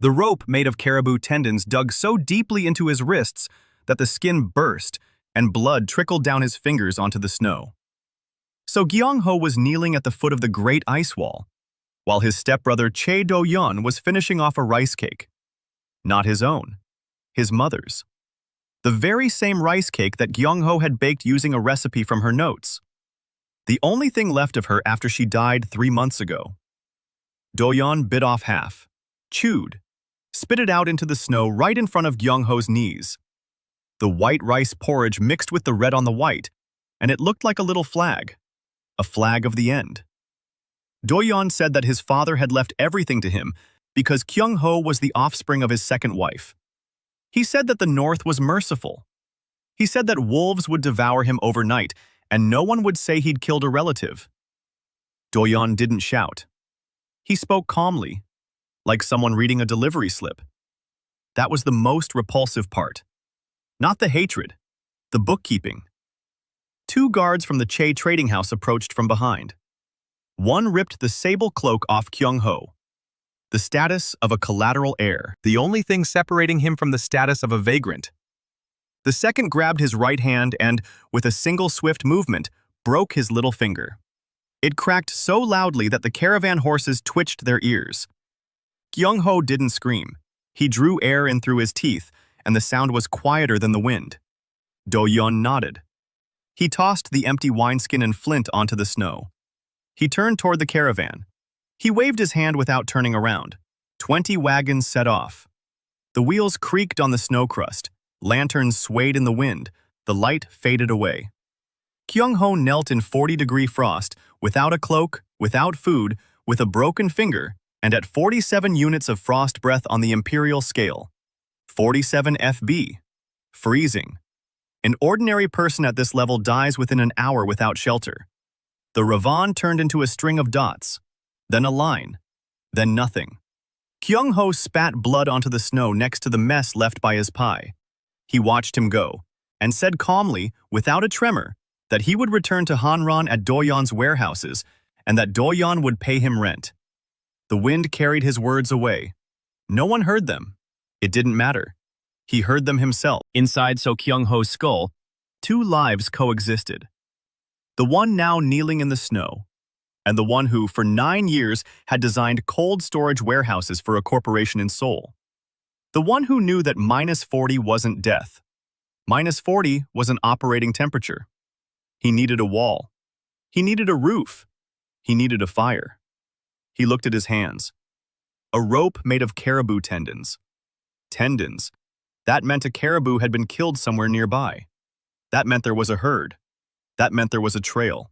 The rope made of caribou tendons dug so deeply into his wrists that the skin burst and blood trickled down his fingers onto the snow. So Gyeongho was kneeling at the foot of the great ice wall, while his stepbrother Chae Do-yeon was finishing off a rice cake. Not his own, his mother's. The very same rice cake that Gyeongho had baked using a recipe from her notes. The only thing left of her after she died 3 months ago. Do-yeon bit off half, chewed, spit it out into the snow right in front of Gyeongho's knees. The white rice porridge mixed with the red on the white, and it looked like a little flag. A flag of the end. Do-yeon said that his father had left everything to him because Gyeongho was the offspring of his second wife. He said that the North was merciful. He said that wolves would devour him overnight, and no one would say he'd killed a relative. Do-yeon didn't shout. He spoke calmly, like someone reading a delivery slip. That was the most repulsive part. Not the hatred, the bookkeeping. 2 guards from the Chae trading house approached from behind. One ripped the sable cloak off Gyeongho, the status of a collateral heir, the only thing separating him from the status of a vagrant. The second grabbed his right hand and, with a single swift movement, broke his little finger. It cracked so loudly that the caravan horses twitched their ears. Gyeongho didn't scream. He drew air in through his teeth, and the sound was quieter than the wind. Do-yeon nodded. He tossed the empty wineskin and flint onto the snow. He turned toward the caravan. He waved his hand without turning around. 20 wagons set off. The wheels creaked on the snow crust. Lanterns swayed in the wind. The light faded away. Gyeongho knelt in 40-degree frost, without a cloak, without food, with a broken finger, and at 47 units of frost breath on the imperial scale. 47 FB. Freezing. An ordinary person at this level dies within an hour without shelter. The Ravan turned into a string of dots, then a line, then nothing. Gyeongho spat blood onto the snow next to the mess left by his pie. He watched him go, and said calmly, without a tremor, that he would return to Hanran at Do-yeon's warehouses, and that Do-yeon would pay him rent. The wind carried his words away. No one heard them. It didn't matter. He heard them himself. Inside So Gyeongho's skull, 2 lives coexisted. The one now kneeling in the snow, and the one who, for 9 years, had designed cold storage warehouses for a corporation in Seoul. The one who knew that -40 wasn't death. -40 was an operating temperature. He needed a wall. He needed a roof. He needed a fire. He looked at his hands. A rope made of caribou tendons. Tendons. That meant a caribou had been killed somewhere nearby. That meant there was a herd. That meant there was a trail.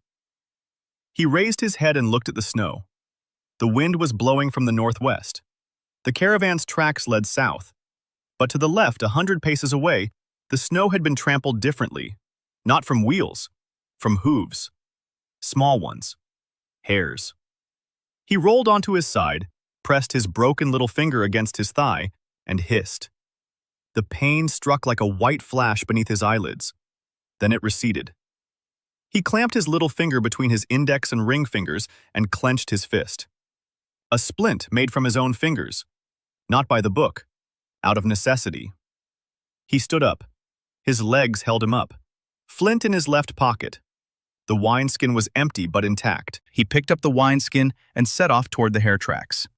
He raised his head and looked at the snow. The wind was blowing from the northwest. The caravan's tracks led south. But to the left, 100 paces away, the snow had been trampled differently. Not from wheels, from hooves. Small ones. Hairs. He rolled onto his side, pressed his broken little finger against his thigh, and hissed. The pain struck like a white flash beneath his eyelids. Then it receded. He clamped his little finger between his index and ring fingers and clenched his fist. A splint made from his own fingers. Not by the book. Out of necessity. He stood up. His legs held him up. Flint in his left pocket. The wineskin was empty but intact. He picked up the wineskin and set off toward the hair tracks.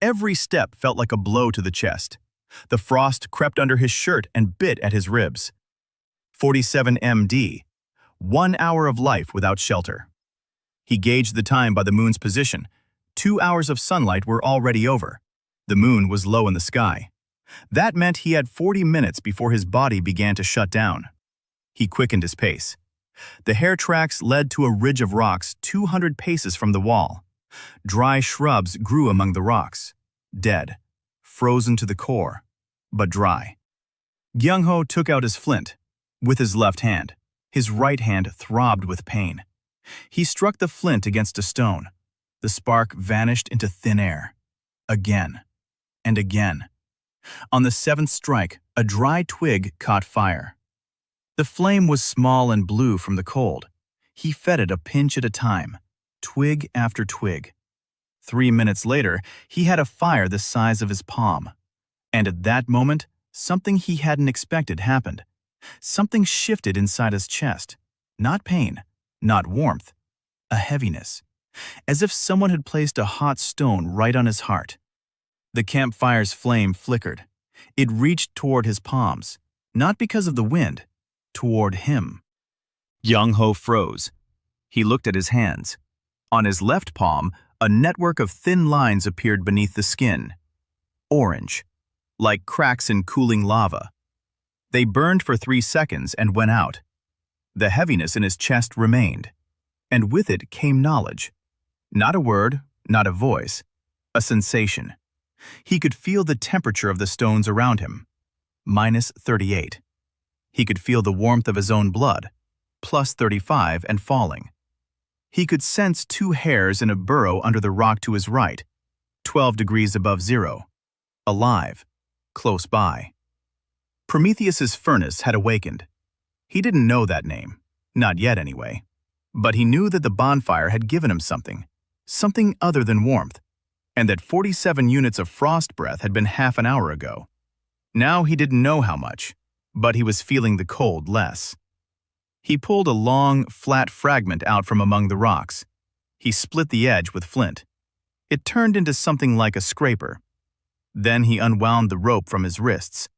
Every step felt like a blow to the chest. The frost crept under his shirt and bit at his ribs. 47 MD. 1 hour of life without shelter. He gauged the time by the moon's position. 2 hours of sunlight were already over. The moon was low in the sky. That meant he had 40 minutes before his body began to shut down. He quickened his pace. The hair tracks led to a ridge of rocks 200 paces from the wall. Dry shrubs grew among the rocks. Dead. Frozen to the core. But dry. Gyeongho took out his flint. With his left hand. His right hand throbbed with pain. He struck the flint against a stone. The spark vanished into thin air. Again. And again. On the 7th strike, a dry twig caught fire. The flame was small and blue from the cold. He fed it a pinch at a time, twig after twig. 3 minutes later, he had a fire the size of his palm. And at that moment, something he hadn't expected happened. Something shifted inside his chest. Not pain, not warmth, a heaviness. As if someone had placed a hot stone right on his heart. The campfire's flame flickered. It reached toward his palms, not because of the wind, toward him. Gyeongho froze. He looked at his hands. On his left palm, a network of thin lines appeared beneath the skin. Orange, like cracks in cooling lava. They burned for 3 seconds and went out. The heaviness in his chest remained, and with it came knowledge. Not a word, not a voice, a sensation. He could feel the temperature of the stones around him, -38. He could feel the warmth of his own blood, +35 and falling. He could sense 2 hairs in a burrow under the rock to his right, 12 degrees above zero, alive, close by. Prometheus's furnace had awakened. He didn't know that name, not yet anyway, but he knew that the bonfire had given him something other than warmth, and that 47 units of frost breath had been half an hour ago. Now he didn't know how much, but he was feeling the cold less. He pulled a long, flat fragment out from among the rocks. He split the edge with flint. It turned into something like a scraper. Then he unwound the rope from his wrists.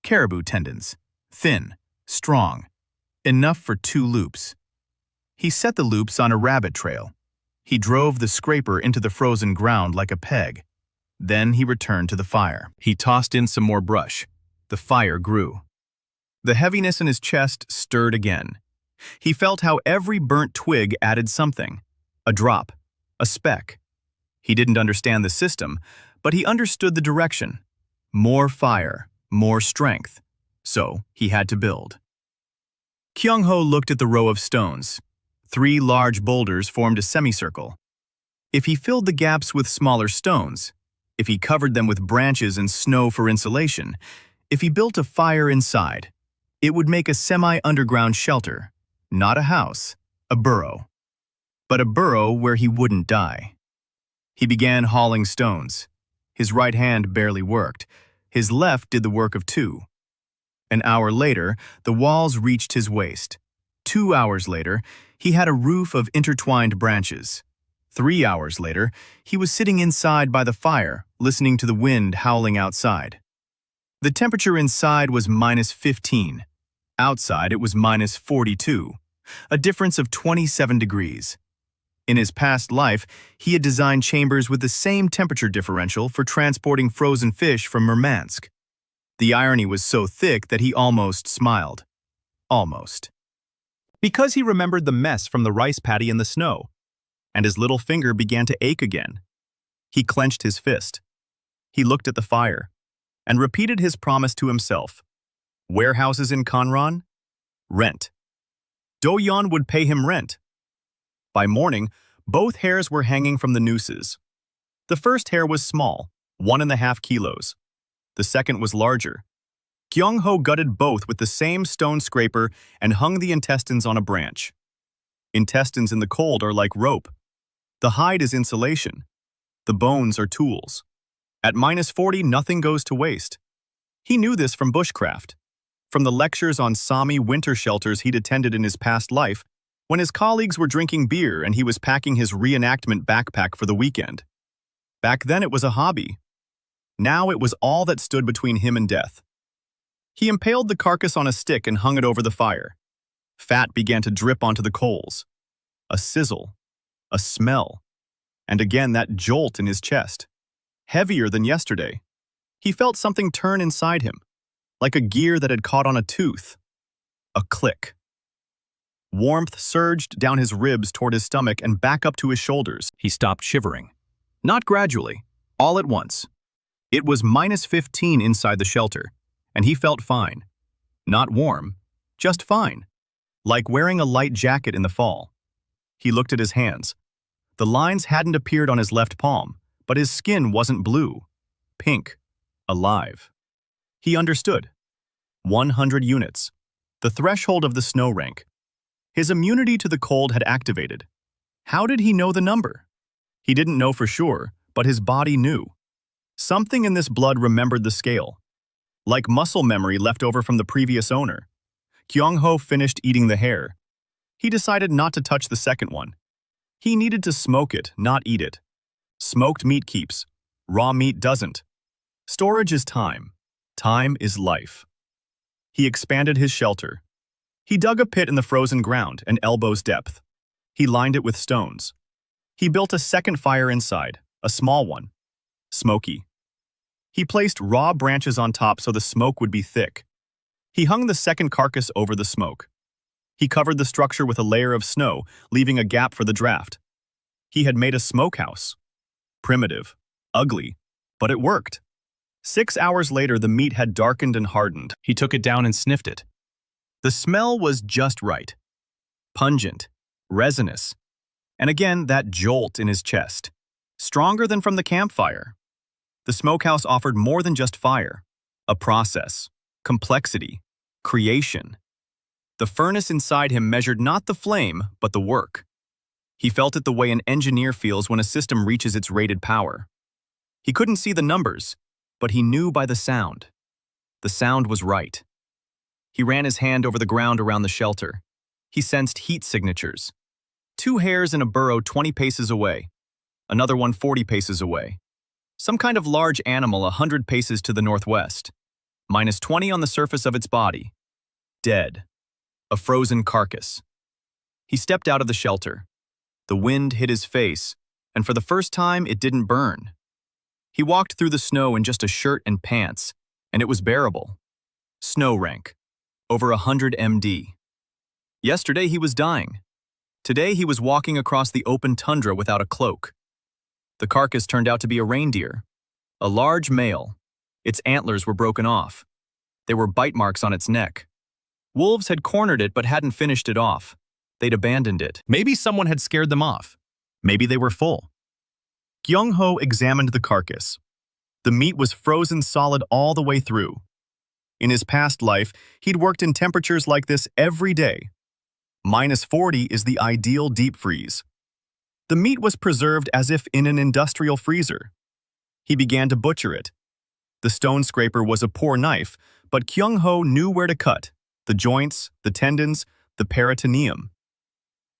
Caribou tendons, thin, strong, enough for 2 loops. He set the loops on a rabbit trail. He drove the scraper into the frozen ground like a peg. Then he returned to the fire. He tossed in some more brush. The fire grew. The heaviness in his chest stirred again. He felt how every burnt twig added something. A drop, a speck. He didn't understand the system, but he understood the direction. More fire, more strength. So he had to build. Gyeongho looked at the row of stones. 3 large boulders formed a semicircle. If he filled the gaps with smaller stones, if he covered them with branches and snow for insulation, if he built a fire inside, it would make a semi-underground shelter. Not a house, a burrow. But a burrow where he wouldn't die. He began hauling stones. His right hand barely worked. His left did the work of 2. An hour later, the walls reached his waist. 2 hours later, he had a roof of intertwined branches. 3 hours later, he was sitting inside by the fire, listening to the wind howling outside. The temperature inside was -15. Outside, it was -42, a difference of 27 degrees. In his past life, he had designed chambers with the same temperature differential for transporting frozen fish from Murmansk. The irony was so thick that he almost smiled. Almost. Because he remembered the mess from the rice paddy in the snow, and his little finger began to ache again. He clenched his fist. He looked at the fire, and repeated his promise to himself. Warehouses in Conran? Rent. Do-yeon would pay him rent. By morning, both hairs were hanging from the nooses. The first hair was small, 1.5 kilos. The second was larger. Gyeongho gutted both with the same stone scraper and hung the intestines on a branch. Intestines in the cold are like rope. The hide is insulation. The bones are tools. At -40, nothing goes to waste. He knew this from bushcraft, from the lectures on Sami winter shelters he'd attended in his past life, when his colleagues were drinking beer and he was packing his reenactment backpack for the weekend. Back then it was a hobby. Now it was all that stood between him and death. He impaled the carcass on a stick and hung it over the fire. Fat began to drip onto the coals. A sizzle, a smell, and again that jolt in his chest. Heavier than yesterday. He felt something turn inside him, like a gear that had caught on a tooth. A click. Warmth surged down his ribs toward his stomach and back up to his shoulders. He stopped shivering. Not gradually, all at once. It was -15 inside the shelter, and he felt fine. Not warm, just fine. Like wearing a light jacket in the fall. He looked at his hands. The lines hadn't appeared on his left palm, but his skin wasn't blue. Pink. Alive. He understood. 100 units. The threshold of the snow rank. His immunity to the cold had activated. How did he know the number? He didn't know for sure, but his body knew. Something in this blood remembered the scale. Like muscle memory left over from the previous owner. Gyeongho finished eating the hair. He decided not to touch the second one. He needed to smoke it, not eat it. Smoked meat keeps. Raw meat doesn't. Storage is time. Time is life. He expanded his shelter. He dug a pit in the frozen ground, an elbow's depth. He lined it with stones. He built a second fire inside, a small one. Smoky. He placed raw branches on top so the smoke would be thick. He hung the second carcass over the smoke. He covered the structure with a layer of snow, leaving a gap for the draft. He had made a smokehouse. Primitive, ugly, but it worked. 6 hours later, the meat had darkened and hardened. He took it down and sniffed it. The smell was just right. Pungent, resinous, and again that jolt in his chest. Stronger than from the campfire. The smokehouse offered more than just fire. A process, complexity, creation. The furnace inside him measured not the flame, but the work. He felt it the way an engineer feels when a system reaches its rated power. He couldn't see the numbers, but he knew by the sound. The sound was right. He ran his hand over the ground around the shelter. He sensed heat signatures. 2 hairs in a burrow 20 paces away. Another one 40 paces away. Some kind of large animal 100 paces to the northwest. -20 on the surface of its body. Dead. A frozen carcass. He stepped out of the shelter. The wind hit his face, and for the first time it didn't burn. He walked through the snow in just a shirt and pants, and it was bearable. Snow rank. Over 100 MD. Yesterday he was dying. Today he was walking across the open tundra without a cloak. The carcass turned out to be a reindeer. A large male. Its antlers were broken off. There were bite marks on its neck. Wolves had cornered it but hadn't finished it off. They'd abandoned it. Maybe someone had scared them off. Maybe they were full. Gyeongho examined the carcass. The meat was frozen solid all the way through. In his past life, he'd worked in temperatures like this every day. -40 is the ideal deep freeze. The meat was preserved as if in an industrial freezer. He began to butcher it. The stone scraper was a poor knife, but Gyeongho knew where to cut. The joints, the tendons, the peritoneum.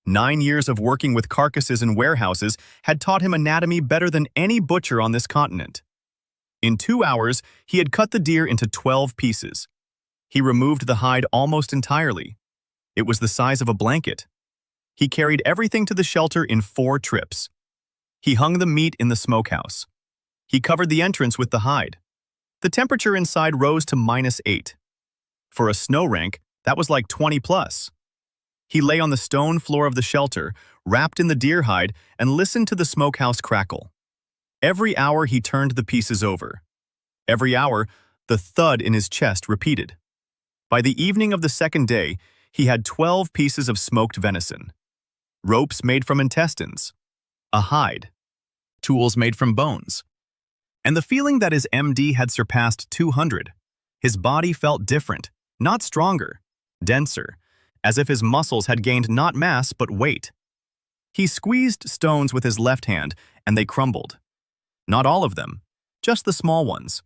9 years of working with carcasses in warehouses had taught him anatomy better than any butcher on this continent. In 2 hours, he had cut the deer into 12 pieces. He removed the hide almost entirely. It was the size of a blanket. He carried everything to the shelter in 4 trips. He hung the meat in the smokehouse. He covered the entrance with the hide. The temperature inside rose to -8. For a snow rank, that was like 20 plus. He lay on the stone floor of the shelter, wrapped in the deer hide, and listened to the smokehouse crackle. Every hour he turned the pieces over. Every hour, the thud in his chest repeated. By the evening of the second day, he had 12 pieces of smoked venison. Ropes made from intestines. A hide. Tools made from bones. And the feeling that his MD had surpassed 200. His body felt different, not stronger, denser, as if his muscles had gained not mass but weight. He squeezed stones with his left hand, and they crumbled. Not all of them, just the small ones.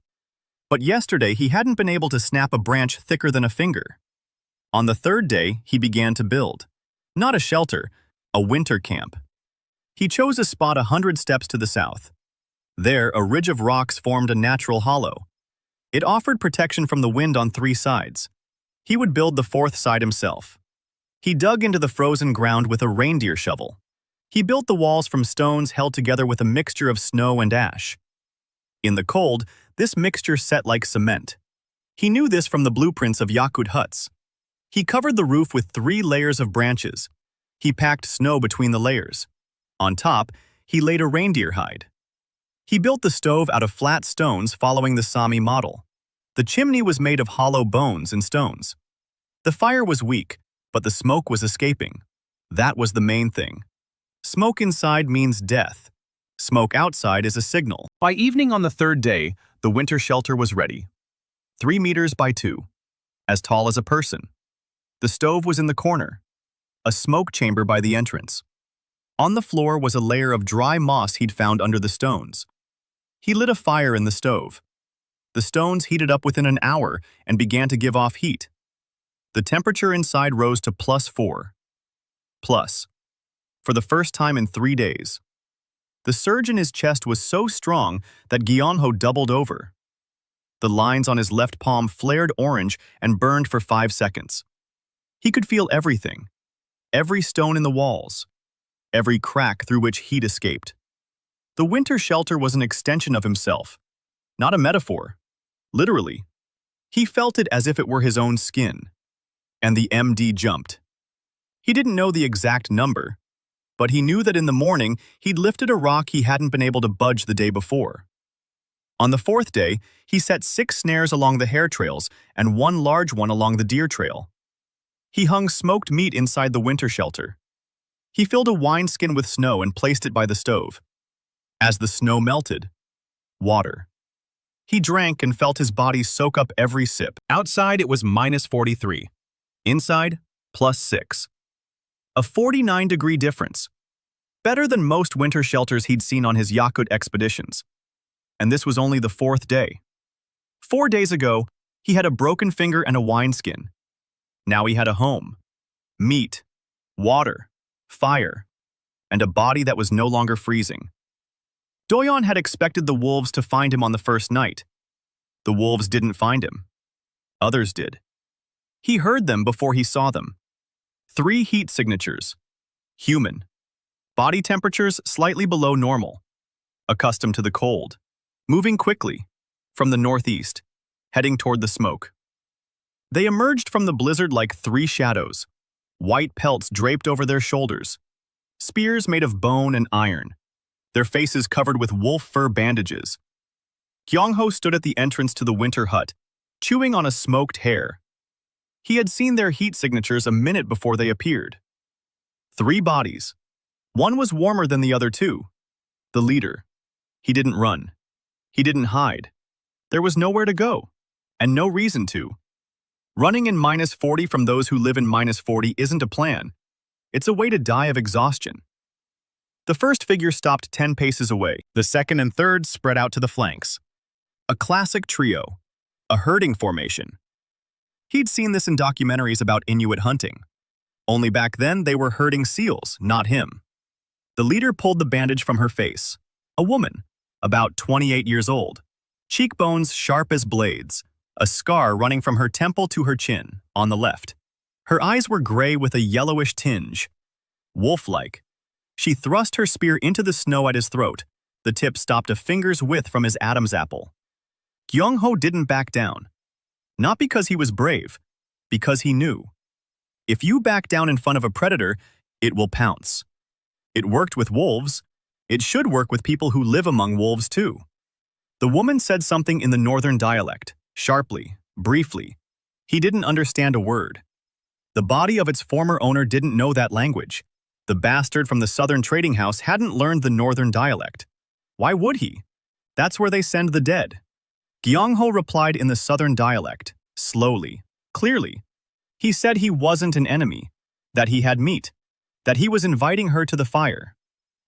But yesterday he hadn't been able to snap a branch thicker than a finger. On the third day, he began to build. Not a shelter, a winter camp. He chose a spot 100 steps to the south. There, a ridge of rocks formed a natural hollow. It offered protection from the wind on 3 sides. He would build the 4th side himself. He dug into the frozen ground with a reindeer shovel. He built the walls from stones held together with a mixture of snow and ash. In the cold, this mixture set like cement. He knew this from the blueprints of Yakut huts. He covered the roof with 3 layers of branches. He packed snow between the layers. On top, he laid a reindeer hide. He built the stove out of flat stones following the Sami model. The chimney was made of hollow bones and stones. The fire was weak, but the smoke was escaping. That was the main thing. Smoke inside means death. Smoke outside is a signal. By evening on the 3rd day, the winter shelter was ready. 3 meters by 2, as tall as a person. The stove was in the corner. A smoke chamber by the entrance. On the floor was a layer of dry moss he'd found under the stones. He lit a fire in the stove. The stones heated up within an hour and began to give off heat. The temperature inside rose to +4. Plus. For the first time in 3 days. The surge in his chest was so strong that Gyeongho doubled over. The lines on his left palm flared orange and burned for 5 seconds. He could feel everything. Every stone in the walls. Every crack through which heat escaped. The winter shelter was an extension of himself. Not a metaphor. Literally. He felt it as if it were his own skin. And the MD jumped. He didn't know the exact number, but he knew that in the morning he'd lifted a rock he hadn't been able to budge the day before. On the 4th day, he set 6 snares along the hare trails and 1 large one along the deer trail. He hung smoked meat inside the winter shelter. He filled a wineskin with snow and placed it by the stove. As the snow melted, water. He drank and felt his body soak up every sip. Outside, it was -43. Inside, +6. A 49-degree difference. Better than most winter shelters he'd seen on his Yakut expeditions. And this was only the 4th day. 4 days ago, he had a broken finger and a wineskin. Now he had a home. Meat, water, fire, and a body that was no longer freezing. Doyon had expected the wolves to find him on the first night. The wolves didn't find him. Others did. He heard them before he saw them. 3 heat signatures. Human. Body temperatures slightly below normal. Accustomed to the cold. Moving quickly. From the northeast. Heading toward the smoke. They emerged from the blizzard like 3 shadows. White pelts draped over their shoulders. Spears made of bone and iron. Their faces covered with wolf fur bandages. Gyeongho stood at the entrance to the winter hut, chewing on a smoked hare. He had seen their heat signatures a minute before they appeared. 3 bodies. One was warmer than the other 2. The leader. He didn't run. He didn't hide. There was nowhere to go, and no reason to. Running in -40 from those who live in -40 isn't a plan. It's a way to die of exhaustion. The first figure stopped 10 paces away. The second and third spread out to the flanks. A classic trio. A herding formation. He'd seen this in documentaries about Inuit hunting. Only back then they were herding seals, not him. The leader pulled the bandage from her face. A woman, about 28 years old. Cheekbones sharp as blades. A scar running from her temple to her chin, on the left. Her eyes were gray with a yellowish tinge. Wolf-like. She thrust her spear into the snow at his throat. The tip stopped a finger's width from his Adam's apple. Gyeongho didn't back down. Not because he was brave, because he knew. If you back down in front of a predator, it will pounce. It worked with wolves. It should work with people who live among wolves too. The woman said something in the northern dialect, sharply, briefly. He didn't understand a word. The body of its former owner didn't know that language. The bastard from the southern trading house hadn't learned the northern dialect. Why would he? That's where they send the dead. Gyeongho replied in the southern dialect, slowly, clearly. He said he wasn't an enemy, that he had meat, that he was inviting her to the fire.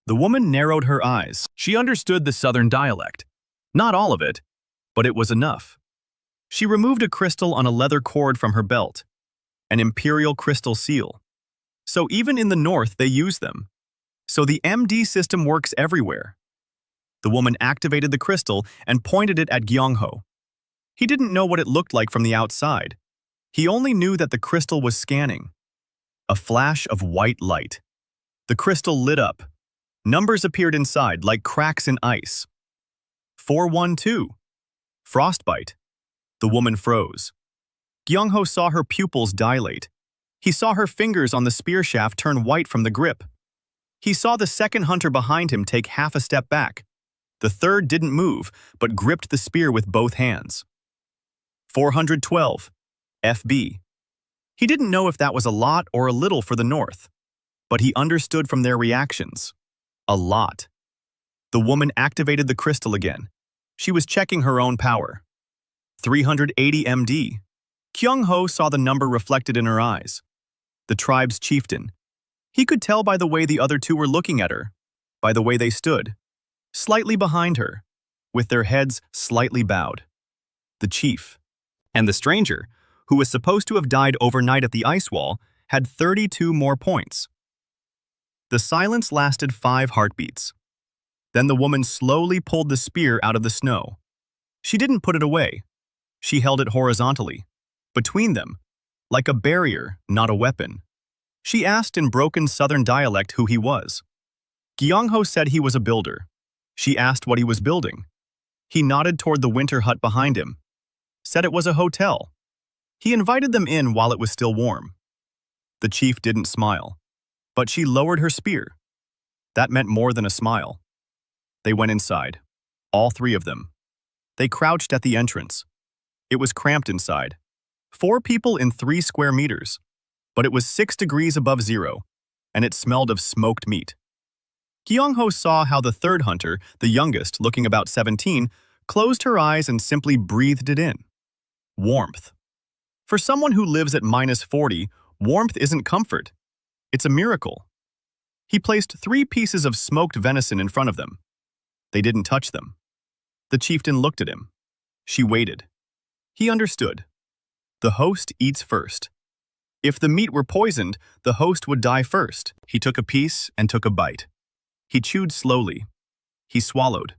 The woman narrowed her eyes. She understood the southern dialect. Not all of it, but it was enough. She removed a crystal on a leather cord from her belt, an imperial crystal seal. So even in the north they use them. So the MD system works everywhere. The woman activated the crystal and pointed it at Gyeongho. He didn't know what it looked like from the outside. He only knew that the crystal was scanning. A flash of white light. The crystal lit up. Numbers appeared inside like cracks in ice. 412. Frostbite. The woman froze. Gyeongho saw her pupils dilate. He saw her fingers on the spear shaft turn white from the grip. He saw the second hunter behind him take half a step back. The third didn't move, but gripped the spear with both hands. 412. FB. He didn't know if that was a lot or a little for the north, but he understood from their reactions. A lot. The woman activated the crystal again. She was checking her own power. 380 MD. Gyeongho saw the number reflected in her eyes. The tribe's chieftain. He could tell by the way the other two were looking at her, by the way they stood, slightly behind her, with their heads slightly bowed. The chief and the stranger, who was supposed to have died overnight at the ice wall, had 32 more points. The silence lasted 5 heartbeats. Then the woman slowly pulled the spear out of the snow. She didn't put it away. She held it horizontally, between them, like a barrier, not a weapon. She asked in broken southern dialect who he was. Gyeongho said he was a builder. She asked what he was building. He nodded toward the winter hut behind him, said it was a hotel. He invited them in while it was still warm. The chief didn't smile, but she lowered her spear. That meant more than a smile. They went inside, all 3 of them. They crouched at the entrance. It was cramped inside. 4 people in 3 square meters, but it was 6 degrees above zero, and it smelled of smoked meat. Gyeongho saw how the third hunter, the youngest, looking about 17, closed her eyes and simply breathed it in. Warmth. For someone who lives at -40, warmth isn't comfort. It's a miracle. He placed 3 pieces of smoked venison in front of them. They didn't touch them. The chieftain looked at him. She waited. He understood. The host eats first. If the meat were poisoned, the host would die first. He took a piece and took a bite. He chewed slowly. He swallowed.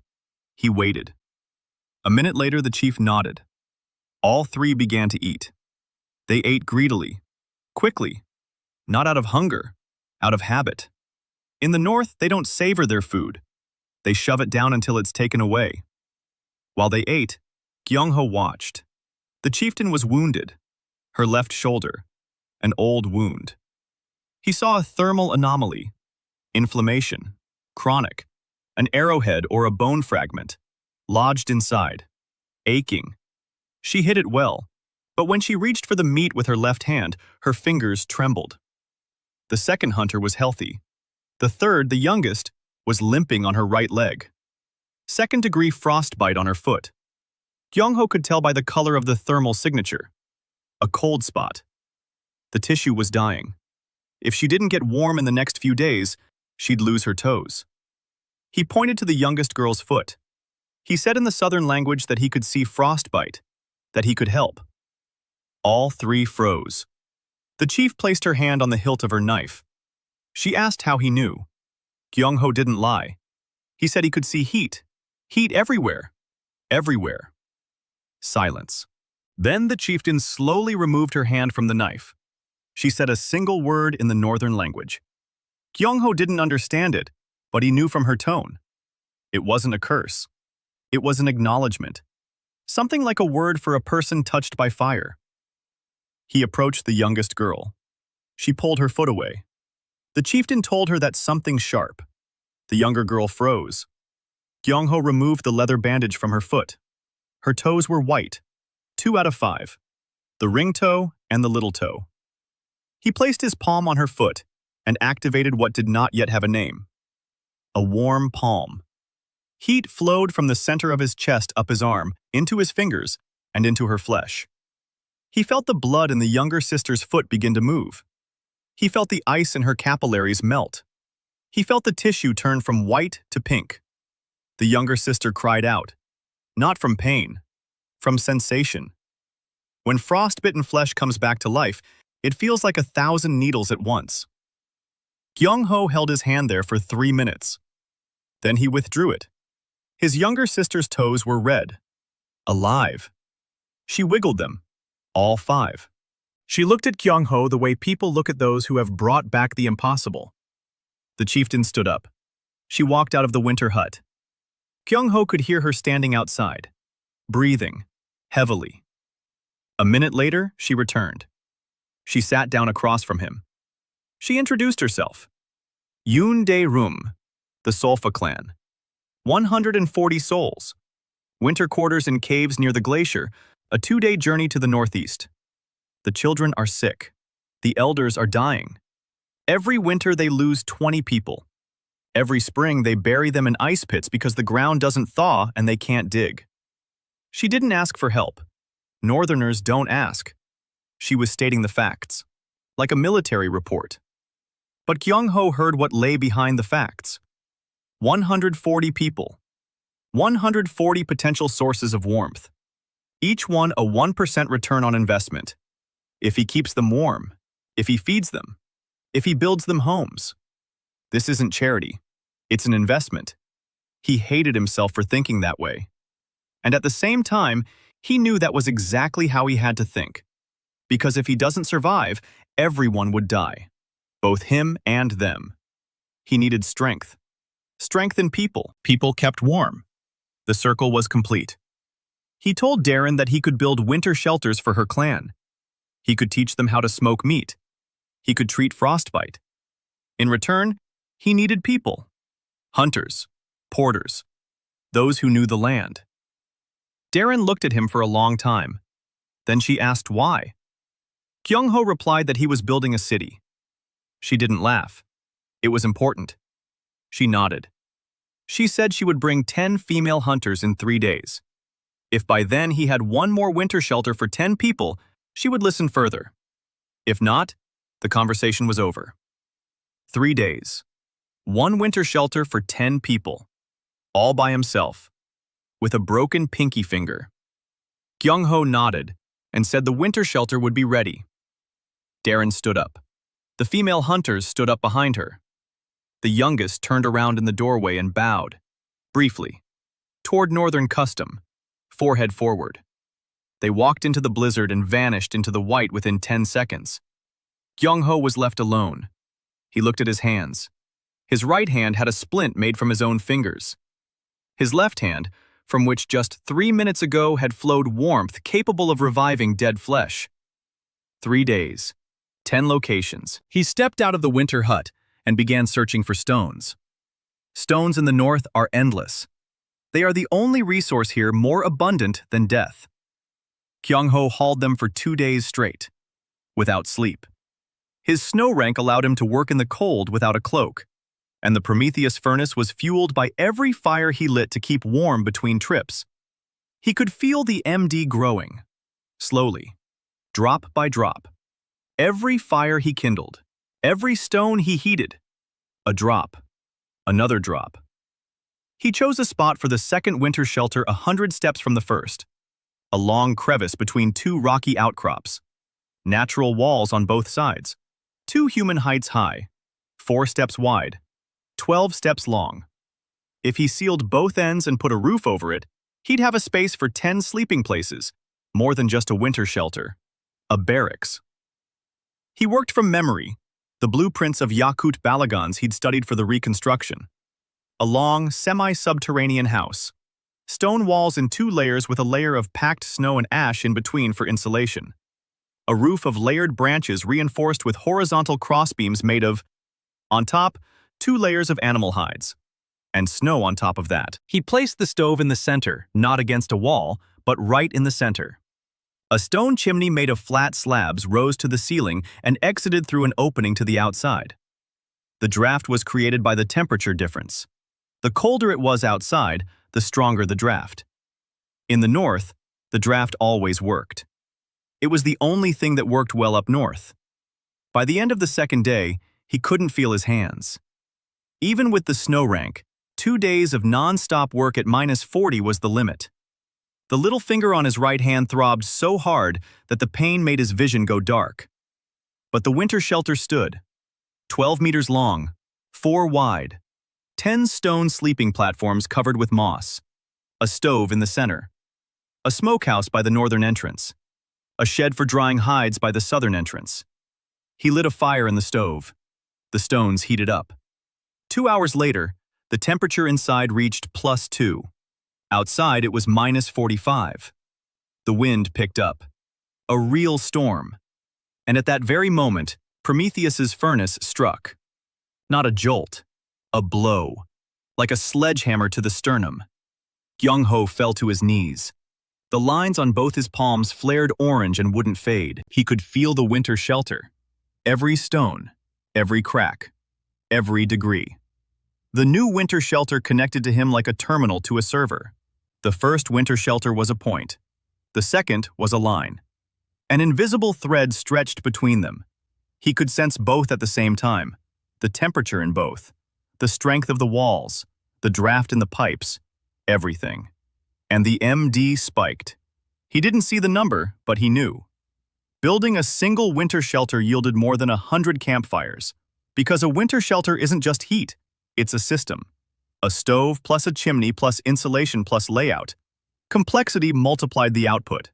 He waited. A minute later, the chief nodded. All 3 began to eat. They ate greedily, quickly, not out of hunger, out of habit. In the north, they don't savor their food. They shove it down until it's taken away. While they ate, Gyeongho watched. The chieftain was wounded, her left shoulder, an old wound. He saw a thermal anomaly, inflammation, chronic, an arrowhead or a bone fragment, lodged inside, aching. She hit it well, but when she reached for the meat with her left hand, her fingers trembled. The second hunter was healthy. The third, the youngest, was limping on her right leg. Second-degree frostbite on her foot. Gyeongho could tell by the color of the thermal signature. A cold spot. The tissue was dying. If she didn't get warm in the next few days, she'd lose her toes. He pointed to the youngest girl's foot. He said in the southern language that he could see frostbite, that he could help. All 3 froze. The chief placed her hand on the hilt of her knife. She asked how he knew. Gyeongho didn't lie. He said he could see heat. Heat everywhere. Everywhere. Silence. Then the chieftain slowly removed her hand from the knife. She said a single word in the northern language. Gyeongho didn't understand it, but he knew from her tone. It wasn't a curse. It was an acknowledgement. Something like a word for a person touched by fire. He approached the youngest girl. She pulled her foot away. The chieftain told her that something sharp. The younger girl froze. Gyeongho removed the leather bandage from her foot. Her toes were white, 2 out of 5, the ring toe and the little toe. He placed his palm on her foot and activated what did not yet have a name. A warm palm. Heat flowed from the center of his chest up his arm, into his fingers, and into her flesh. He felt the blood in the younger sister's foot begin to move. He felt the ice in her capillaries melt. He felt the tissue turn from white to pink. The younger sister cried out, not from pain, from sensation. When frostbitten flesh comes back to life, it feels like 1,000 needles at once. Gyeongho held his hand there for 3 minutes. Then he withdrew it. His younger sister's toes were red, alive. She wiggled them, all 5. She looked at Gyeongho the way people look at those who have brought back the impossible. The chieftain stood up. She walked out of the winter hut. Gyeongho could hear her standing outside, breathing, heavily. A minute later, she returned. She sat down across from him. She introduced herself. Yoon Dae-rum, the Sulfa clan. 140 souls. Winter quarters in caves near the glacier, a 2-day journey to the northeast. The children are sick. The elders are dying. Every winter they lose 20 people. Every spring they bury them in ice pits because the ground doesn't thaw and they can't dig. She didn't ask for help. Northerners don't ask. She was stating the facts, like a military report. But Gyeongho heard what lay behind the facts. 140 people. 140 potential sources of warmth. Each one a 1% return on investment. If he keeps them warm, if he feeds them, if he builds them homes. This isn't charity. It's an investment. He hated himself for thinking that way. And at the same time, he knew that was exactly how he had to think. Because if he doesn't survive, everyone would die. Both him and them. He needed strength. Strength in people. People kept warm. The circle was complete. He told Darren that he could build winter shelters for her clan. He could teach them how to smoke meat. He could treat frostbite. In return, he needed people. Hunters. Porters. Those who knew the land. Darren looked at him for a long time. Then she asked why. Gyeongho replied that he was building a city. She didn't laugh. It was important. She nodded. She said she would bring 10 female hunters in 3 days. If by then he had one more winter shelter for 10 people, she would listen further. If not, the conversation was over. 3 days. One winter shelter for 10 people. All by himself. With a broken pinky finger. Gyeongho nodded and said the winter shelter would be ready. Darren stood up. The female hunters stood up behind her. The youngest turned around in the doorway and bowed, briefly, toward Northern custom, forehead forward. They walked into the blizzard and vanished into the white within 10 seconds. Gyeongho was left alone. He looked at his hands. His right hand had a splint made from his own fingers. His left hand, from which just 3 minutes ago had flowed warmth capable of reviving dead flesh. 3 days, 10 locations. He stepped out of the winter hut and began searching for stones. Stones in the north are endless. They are the only resource here more abundant than death. Gyeongho hauled them for 2 days straight, without sleep. His snow rank allowed him to work in the cold without a cloak, and the Prometheus furnace was fueled by every fire he lit to keep warm between trips. He could feel the MD growing, slowly, drop by drop. Every fire he kindled, every stone he heated, a drop, another drop. He chose a spot for the second winter shelter 100 steps from the first, a long crevice between 2 rocky outcrops, natural walls on both sides, 2 human heights high, 4 steps wide, 12 steps long. If he sealed both ends and put a roof over it, he'd have a space for 10 sleeping places, more than just a winter shelter, a barracks. He worked from memory, the blueprints of Yakut balagans he'd studied for the reconstruction. A long, semi-subterranean house. Stone walls in 2 layers with a layer of packed snow and ash in between for insulation. A roof of layered branches reinforced with horizontal crossbeams made of, on top, 2 layers of animal hides. And snow on top of that. He placed the stove in the center, not against a wall, but right in the center. A stone chimney made of flat slabs rose to the ceiling and exited through an opening to the outside. The draft was created by the temperature difference. The colder it was outside, the stronger the draft. In the north, the draft always worked. It was the only thing that worked well up north. By the end of the second day, he couldn't feel his hands. Even with the snow rank, 2 days of non-stop work at -40 was the limit. The little finger on his right hand throbbed so hard that the pain made his vision go dark. But the winter shelter stood, 12 meters long, 4 wide, 10 stone sleeping platforms covered with moss, a stove in the center, a smokehouse by the northern entrance, a shed for drying hides by the southern entrance. He lit a fire in the stove. The stones heated up. 2 hours later, the temperature inside reached +2. Outside, it was -45. The wind picked up. A real storm. And at that very moment, Prometheus's furnace struck. Not a jolt, a blow, like a sledgehammer to the sternum. Gyeongho fell to his knees. The lines on both his palms flared orange and wouldn't fade. He could feel the winter shelter. Every stone, every crack, every degree. The new winter shelter connected to him like a terminal to a server. The first winter shelter was a point. The second was a line. An invisible thread stretched between them. He could sense both at the same time. the temperature in both, the strength of the walls, the draft in the pipes, everything. And the MD spiked. He didn't see the number, but he knew. Building a single winter shelter yielded more than 100 campfires, because a winter shelter isn't just heat, it's a system. A stove plus a chimney plus insulation plus layout. Complexity multiplied the output.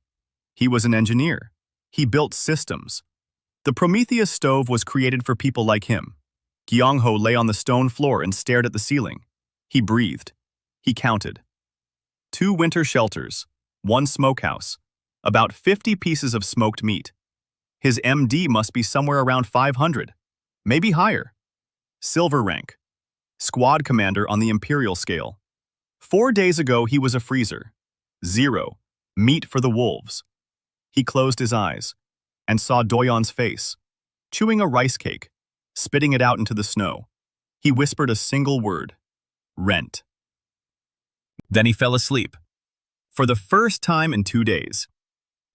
He was an engineer. He built systems. The Prometheus stove was created for people like him. Gyeongho lay on the stone floor and stared at the ceiling. He breathed. He counted. 2 winter shelters, 1 smokehouse, about 50 pieces of smoked meat. His MD must be somewhere around 500, maybe higher. Silver rank. Squad commander on the imperial scale. 4 days ago he was a freezer. 0, meat for the wolves. He closed his eyes and saw Doyeon's face, chewing a rice cake, spitting it out into the snow. He whispered a single word, rent. Then he fell asleep. For the first time in 2 days.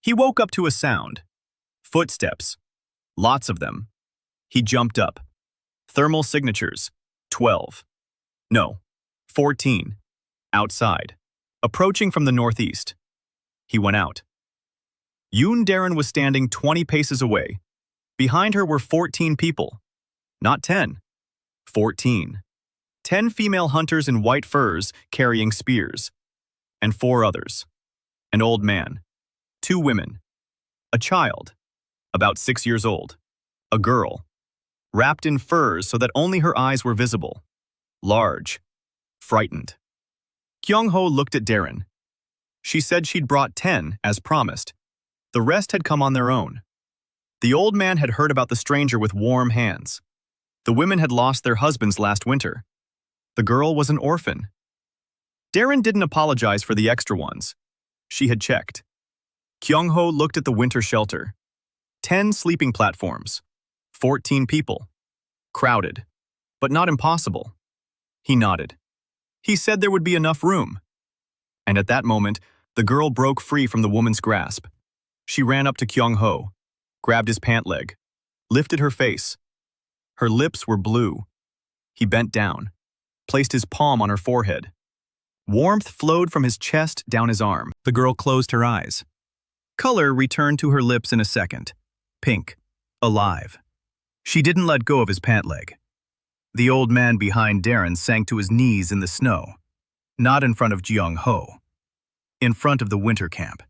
He woke up to a sound. Footsteps. Lots of them. He jumped up. Thermal signatures. 12. No. 14. Outside. Approaching from the northeast. He went out. Yoon Darren was standing 20 paces away. Behind her were 14 people. Not 10. 14. 10 female hunters in white furs carrying spears. And 4 others. An old man. 2 women. A child. About 6 years old. A girl. Wrapped in furs so that only her eyes were visible. Large. Frightened. Gyeongho looked at Darren. She said she'd brought 10, as promised. The rest had come on their own. The old man had heard about the stranger with warm hands. The women had lost their husbands last winter. The girl was an orphan. Darren didn't apologize for the extra ones. She had checked. Gyeongho looked at the winter shelter. 10 sleeping platforms. 14 people. Crowded. But not impossible. He nodded. He said there would be enough room. And at that moment, the girl broke free from the woman's grasp. She ran up to Gyeongho, grabbed his pant leg, lifted her face. Her lips were blue. He bent down, placed his palm on her forehead. Warmth flowed from his chest down his arm. The girl closed her eyes. Color returned to her lips in a second. Pink. Alive. She didn't let go of his pant leg. The old man behind Darren sank to his knees in the snow. Not in front of Gyeongho. In front of the winter camp.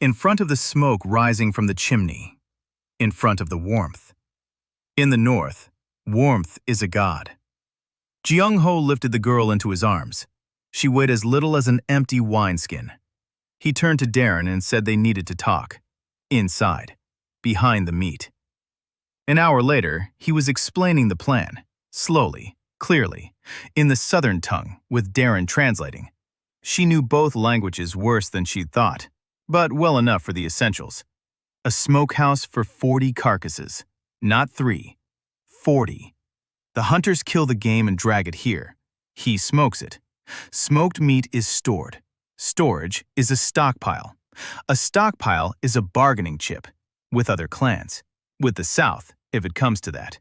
In front of the smoke rising from the chimney. In front of the warmth. In the north, warmth is a god. Gyeongho lifted the girl into his arms. She weighed as little as an empty wineskin. He turned to Darren and said they needed to talk. Inside. Behind the meat. An hour later, he was explaining the plan. Slowly, clearly, in the southern tongue, with Darren translating. She knew both languages worse than she'd thought, but well enough for the essentials. A smokehouse for 40 carcasses. Not 3. 40. The hunters kill the game and drag it here. He smokes it. Smoked meat is stored. Storage is a stockpile. A stockpile is a bargaining chip. With other clans. With the South, if it comes to that.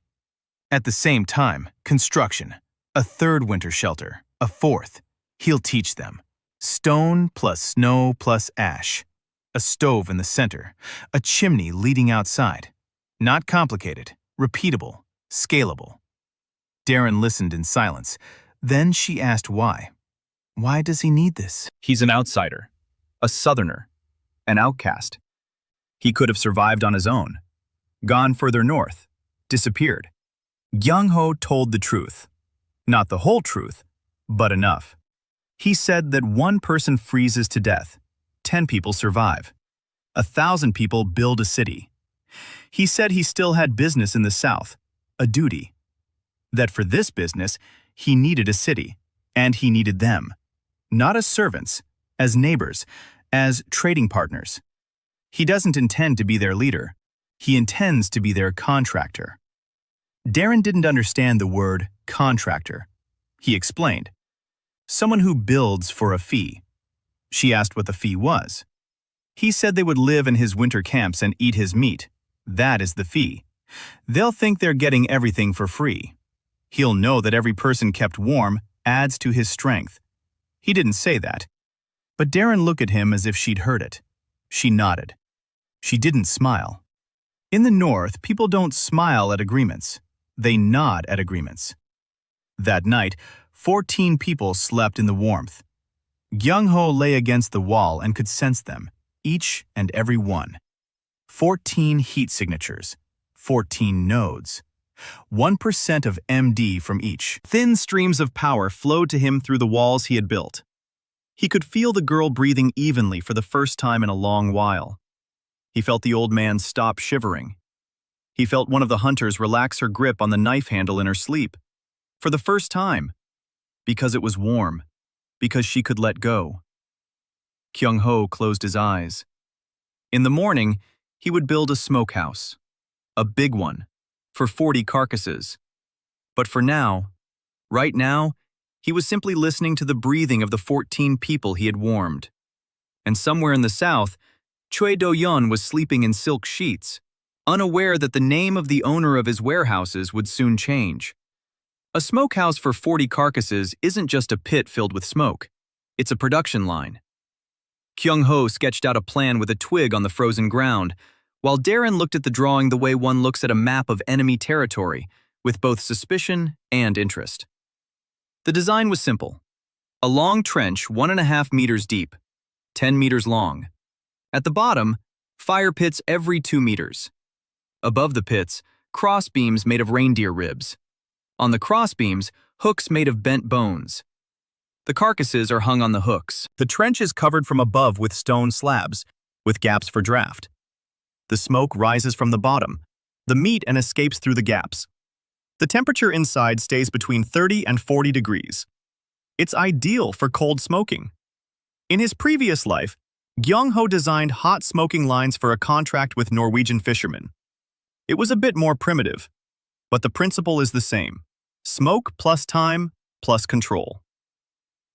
At the same time, construction. A 3rd winter shelter. A 4th. He'll teach them. Stone plus snow plus ash. A stove in the center. A chimney leading outside. Not complicated. Repeatable. Scalable. Darren listened in silence. Then she asked why. Why does he need this? He's an outsider. A southerner. An outcast. He could have survived on his own. Gone further north. Disappeared. Gyeongho told the truth. Not the whole truth, but enough. He said that 1 person freezes to death. 10 people survive. 1,000 people build a city. He said he still had business in the South, a duty. That for this business, he needed a city, and he needed them. Not as servants, as neighbors, as trading partners. He doesn't intend to be their leader. He intends to be their contractor. Darren didn't understand the word contractor. He explained. Someone who builds for a fee. She asked what the fee was. He said they would live in his winter camps and eat his meat. That is the fee. They'll think they're getting everything for free. He'll know that every person kept warm adds to his strength. He didn't say that. But Darren looked at him as if she'd heard it. She nodded. She didn't smile. In the North, people don't smile at agreements. They nod at agreements. That night, 14 people slept in the warmth. Gyeongho lay against the wall and could sense them, each and every one. 14 heat signatures, 14 nodes. 1% of MD from each. Thin streams of power flowed to him through the walls he had built. He could feel the girl breathing evenly for the first time in a long while. He felt the old man stop shivering. He felt one of the hunters relax her grip on the knife handle in her sleep. For the first time. Because it was warm. Because she could let go. Gyeongho closed his eyes. In the morning, he would build a smokehouse. A big one. For 40 carcasses. But for now, right now, he was simply listening to the breathing of the 14 people he had warmed. And somewhere in the south, Choi Do-yeon was sleeping in silk sheets, unaware that the name of the owner of his warehouses would soon change. A smokehouse for 40 carcasses isn't just a pit filled with smoke. It's a production line. Gyeongho sketched out a plan with a twig on the frozen ground, while Darren looked at the drawing the way one looks at a map of enemy territory, with both suspicion and interest. The design was simple. A long trench 1.5 meters deep, 10 meters long. At the bottom, fire pits every 2 meters. Above the pits, cross beams made of reindeer ribs. On the cross beams, hooks made of bent bones. The carcasses are hung on the hooks. The trench is covered from above with stone slabs, with gaps for draft. The smoke rises from the bottom, the meat and escapes through the gaps. The temperature inside stays between 30 and 40 degrees. It's ideal for cold smoking. In his previous life, Gyeongho designed hot smoking lines for a contract with Norwegian fishermen. It was a bit more primitive, but the principle is the same. Smoke plus time plus control.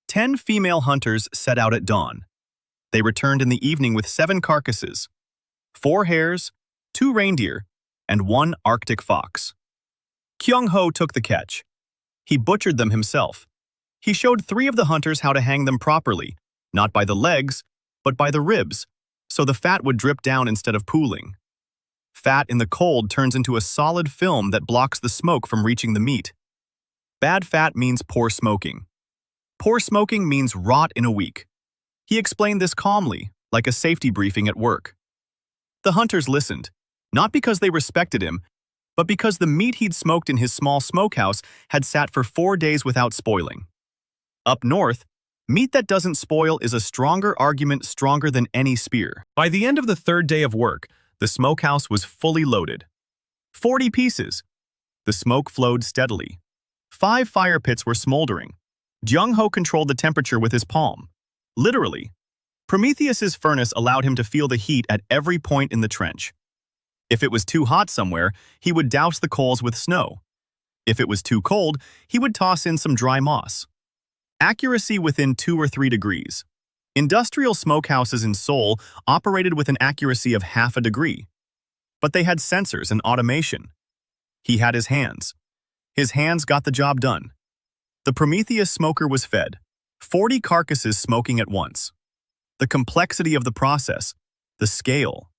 10 female hunters set out at dawn. They returned in the evening with 7 carcasses, 4 hares, 2 reindeer, and 1 Arctic fox. Gyeongho took the catch. He butchered them himself. He showed 3 of the hunters how to hang them properly, not by the legs, but by the ribs, so the fat would drip down instead of pooling. Fat in the cold turns into a solid film that blocks the smoke from reaching the meat. Bad fat means poor smoking. Poor smoking means rot in a week. He explained this calmly, like a safety briefing at work. The hunters listened, not because they respected him, but because the meat he'd smoked in his small smokehouse had sat for 4 days without spoiling. Up north, meat that doesn't spoil is a stronger argument, stronger than any spear. By the end of the 3rd day of work, the smokehouse was fully loaded. 40 pieces. The smoke flowed steadily. 5 fire pits were smoldering. Gyeongho controlled the temperature with his palm. Literally. Prometheus's furnace allowed him to feel the heat at every point in the trench. If it was too hot somewhere, he would douse the coals with snow. If it was too cold, he would toss in some dry moss. Accuracy within 2 or 3 degrees. Industrial smokehouses in Seoul operated with an accuracy of half a degree. But they had sensors and automation. He had his hands. His hands got the job done. The Prometheus smoker was fed. 40 carcasses smoking at once. The complexity of the process, the scale.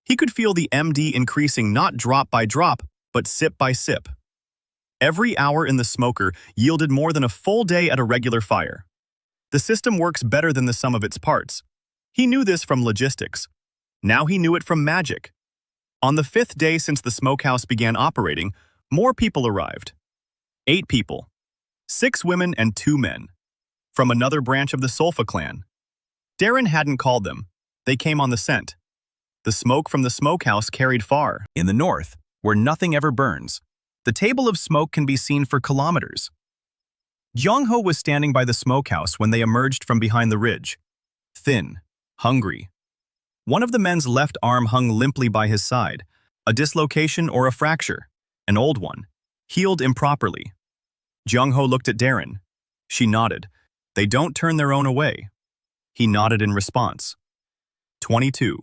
He could feel the MD increasing not drop by drop, but sip by sip. Every hour in the smoker yielded more than a full day at a regular fire. The system works better than the sum of its parts. He knew this from logistics. Now he knew it from magic. On the 5th day since the smokehouse began operating, more people arrived. 8 people. 6 women and 2 men. From another branch of the Sulfa clan. Darren hadn't called them. They came on the scent. The smoke from the smokehouse carried far. In the north, where nothing ever burns, the table of smoke can be seen for kilometers. Gyeongho was standing by the smokehouse when they emerged from behind the ridge. Thin, hungry. One of the men's left arm hung limply by his side, a dislocation or a fracture, an old one, healed improperly. Gyeongho looked at Darren. She nodded. They don't turn their own away. He nodded in response. 22.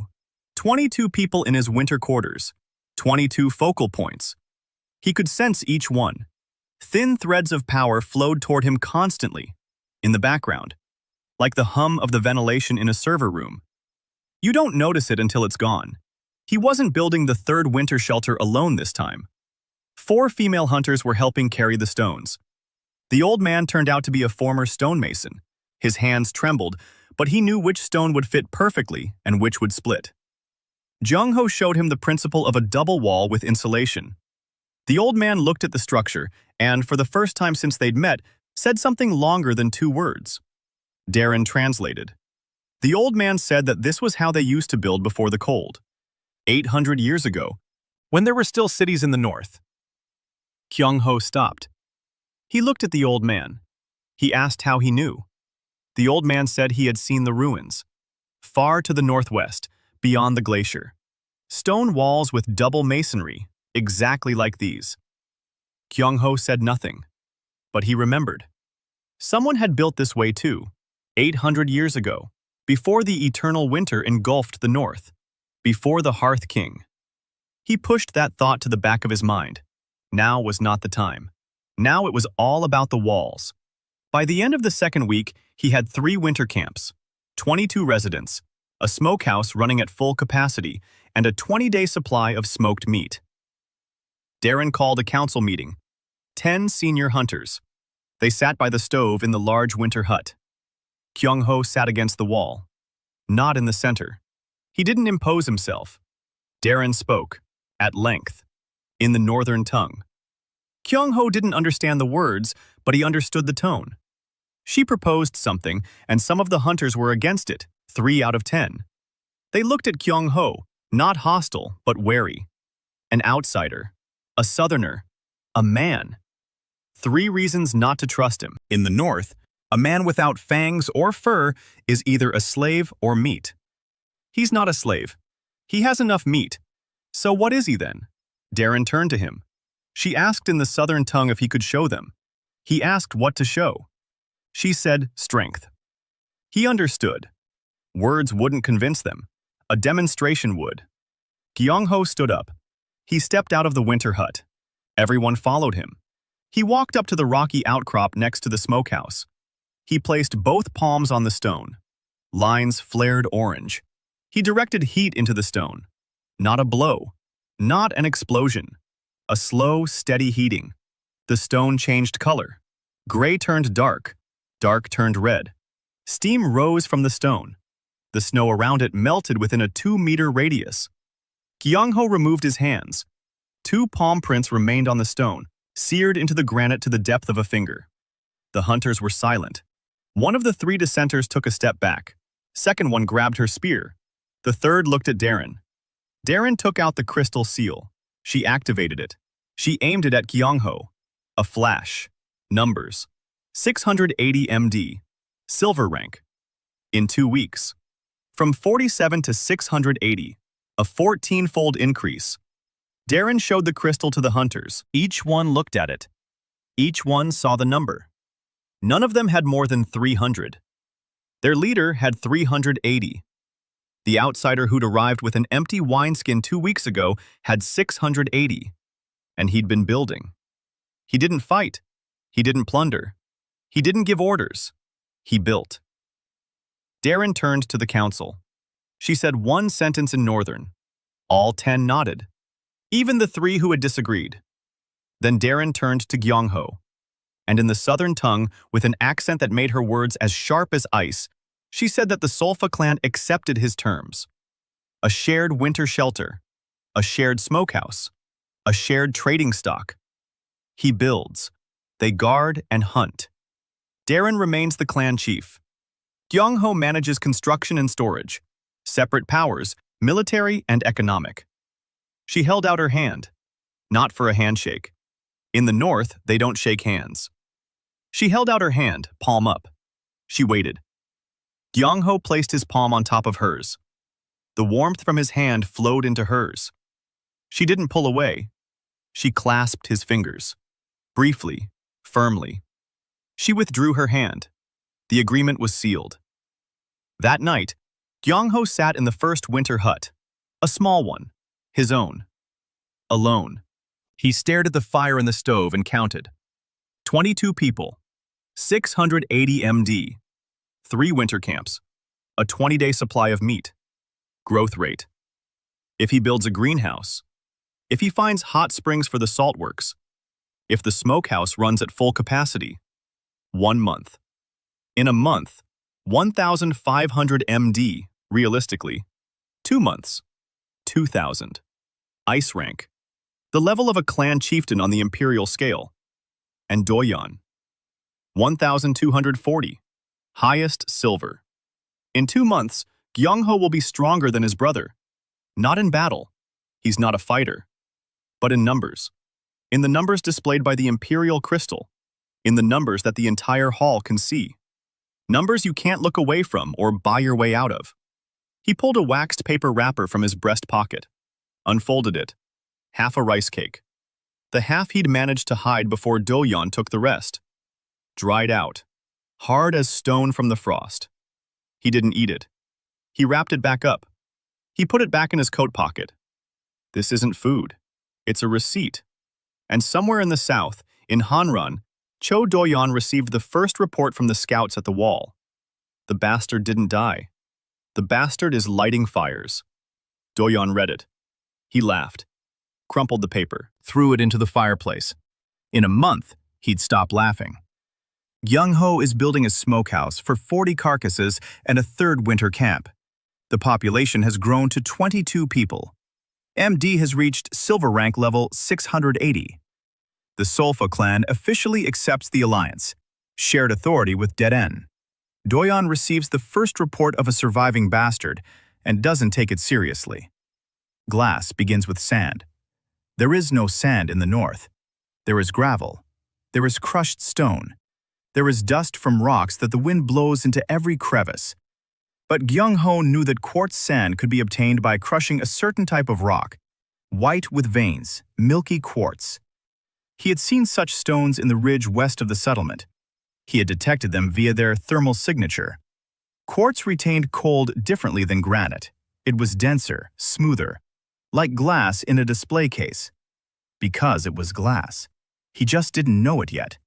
22 people in his winter quarters. 22 focal points. He could sense each one. Thin threads of power flowed toward him constantly, in the background, like the hum of the ventilation in a server room. You don't notice it until it's gone. He wasn't building the third winter shelter alone this time. 4 female hunters were helping carry the stones. The old man turned out to be a former stonemason. His hands trembled, but he knew which stone would fit perfectly and which would split. Gyeongho showed him the principle of a double wall with insulation. The old man looked at the structure and, for the first time since they'd met, said something longer than 2 words. Darren translated. The old man said that this was how they used to build before the cold. 800 years ago, when there were still cities in the north. Gyeongho stopped. He looked at the old man. He asked how he knew. The old man said he had seen the ruins. Far to the northwest, beyond the glacier. Stone walls with double masonry, exactly like these. Gyeongho said nothing, but he remembered. Someone had built this way too, 800 years ago, before the eternal winter engulfed the north, before the Hearth King. He pushed that thought to the back of his mind. Now was not the time. Now it was all about the walls. By the end of the second week, he had 3 winter camps, 22 residents, a smokehouse running at full capacity, and a 20-day supply of smoked meat. Darren called a council meeting. 10 senior hunters. They sat by the stove in the large winter hut. Gyeongho sat against the wall. Not in the center. He didn't impose himself. Darren spoke, at length, in the northern tongue. Gyeongho didn't understand the words, but he understood the tone. She proposed something, and some of the hunters were against it, 3 out of 10. They looked at Gyeongho, not hostile, but wary. An outsider, a southerner, a man. 3 reasons not to trust him. In the north, a man without fangs or fur is either a slave or meat. He's not a slave. He has enough meat. So what is he then? Darren turned to him. She asked in the southern tongue if he could show them. He asked what to show. She said strength. He understood. Words wouldn't convince them. A demonstration would. Gyeongho stood up. He stepped out of the winter hut. Everyone followed him. He walked up to the rocky outcrop next to the smokehouse. He placed both palms on the stone. Lines flared orange. He directed heat into the stone. Not a blow. Not an explosion. A slow, steady heating. The stone changed color. Gray turned dark. Dark turned red. Steam rose from the stone. The snow around it melted within a 2-meter radius. Gyeongho removed his hands. 2 palm prints remained on the stone, seared into the granite to the depth of a finger. The hunters were silent. One of the 3 dissenters took a step back. Second one grabbed her spear. The third looked at Darren. Darren took out the crystal seal. She activated it. She aimed it at Gyeongho. A flash. Numbers. 680 MD. Silver rank. In 2 weeks. From 47 to 680. A 14-fold increase. Darren showed the crystal to the hunters. Each one looked at it. Each one saw the number. None of them had more than 300. Their leader had 380. The outsider who'd arrived with an empty wineskin 2 weeks ago had 680. And he'd been building. He didn't fight. He didn't plunder. He didn't give orders. He built. Darren turned to the council. She said one sentence in Northern. All 10 nodded. Even the 3 who had disagreed. Then Darren turned to Gyeongho. And in the southern tongue, with an accent that made her words as sharp as ice, she said that the Sulfa clan accepted his terms. A shared winter shelter. A shared smokehouse. A shared trading stock. He builds. They guard and hunt. Darren remains the clan chief. Gyeongho manages construction and storage. Separate powers, military and economic. She held out her hand. Not for a handshake. In the north, they don't shake hands. She held out her hand, palm up. She waited. Gyeongho placed his palm on top of hers. The warmth from his hand flowed into hers. She didn't pull away. She clasped his fingers. Briefly, firmly. She withdrew her hand. The agreement was sealed. That night, Gyeongho sat in the first winter hut. A small one. His own. Alone. He stared at the fire in the stove and counted. 22 people, 680 MD, 3 winter camps, a 20-day supply of meat, growth rate. If he builds a greenhouse, if he finds hot springs for the salt works, if the smokehouse runs at full capacity, 1 month. In a month, 1,500 MD, realistically, 2 months, 2,000. Ice rank, the level of a clan chieftain on the imperial scale. And Doyon, 1,240, highest silver. In 2 months, Gyeongho will be stronger than his brother. Not in battle, he's not a fighter, but in numbers. In the numbers displayed by the imperial crystal, in the numbers that the entire hall can see. Numbers you can't look away from or buy your way out of. He pulled a waxed paper wrapper from his breast pocket, unfolded it, half a rice cake. The half he'd managed to hide before Doyon took the rest. Dried out, hard as stone from the frost. He didn't eat it. He wrapped it back up. He put it back in his coat pocket. This isn't food. It's a receipt. And somewhere in the south, in Hanran, Cho Doyon received the first report from the scouts at the wall. The bastard didn't die. The bastard is lighting fires. Doyon read it. He laughed, crumpled the paper, threw it into the fireplace. In a month, he'd stop laughing. Gyeongho is building a smokehouse for 40 carcasses and a 3rd winter camp. The population has grown to 22 people. MD has reached silver rank level 680. The Sulfa clan officially accepts the alliance, shared authority with Deden. Doyon receives the first report of a surviving bastard and doesn't take it seriously. Glass begins with sand. There is no sand in the north. There is gravel. There is crushed stone. There is dust from rocks that the wind blows into every crevice. But Gyeongho knew that quartz sand could be obtained by crushing a certain type of rock, white with veins, milky quartz. He had seen such stones in the ridge west of the settlement. He had detected them via their thermal signature. Quartz retained cold differently than granite. It was denser, smoother, like glass in a display case. Because it was glass. He just didn't know it yet.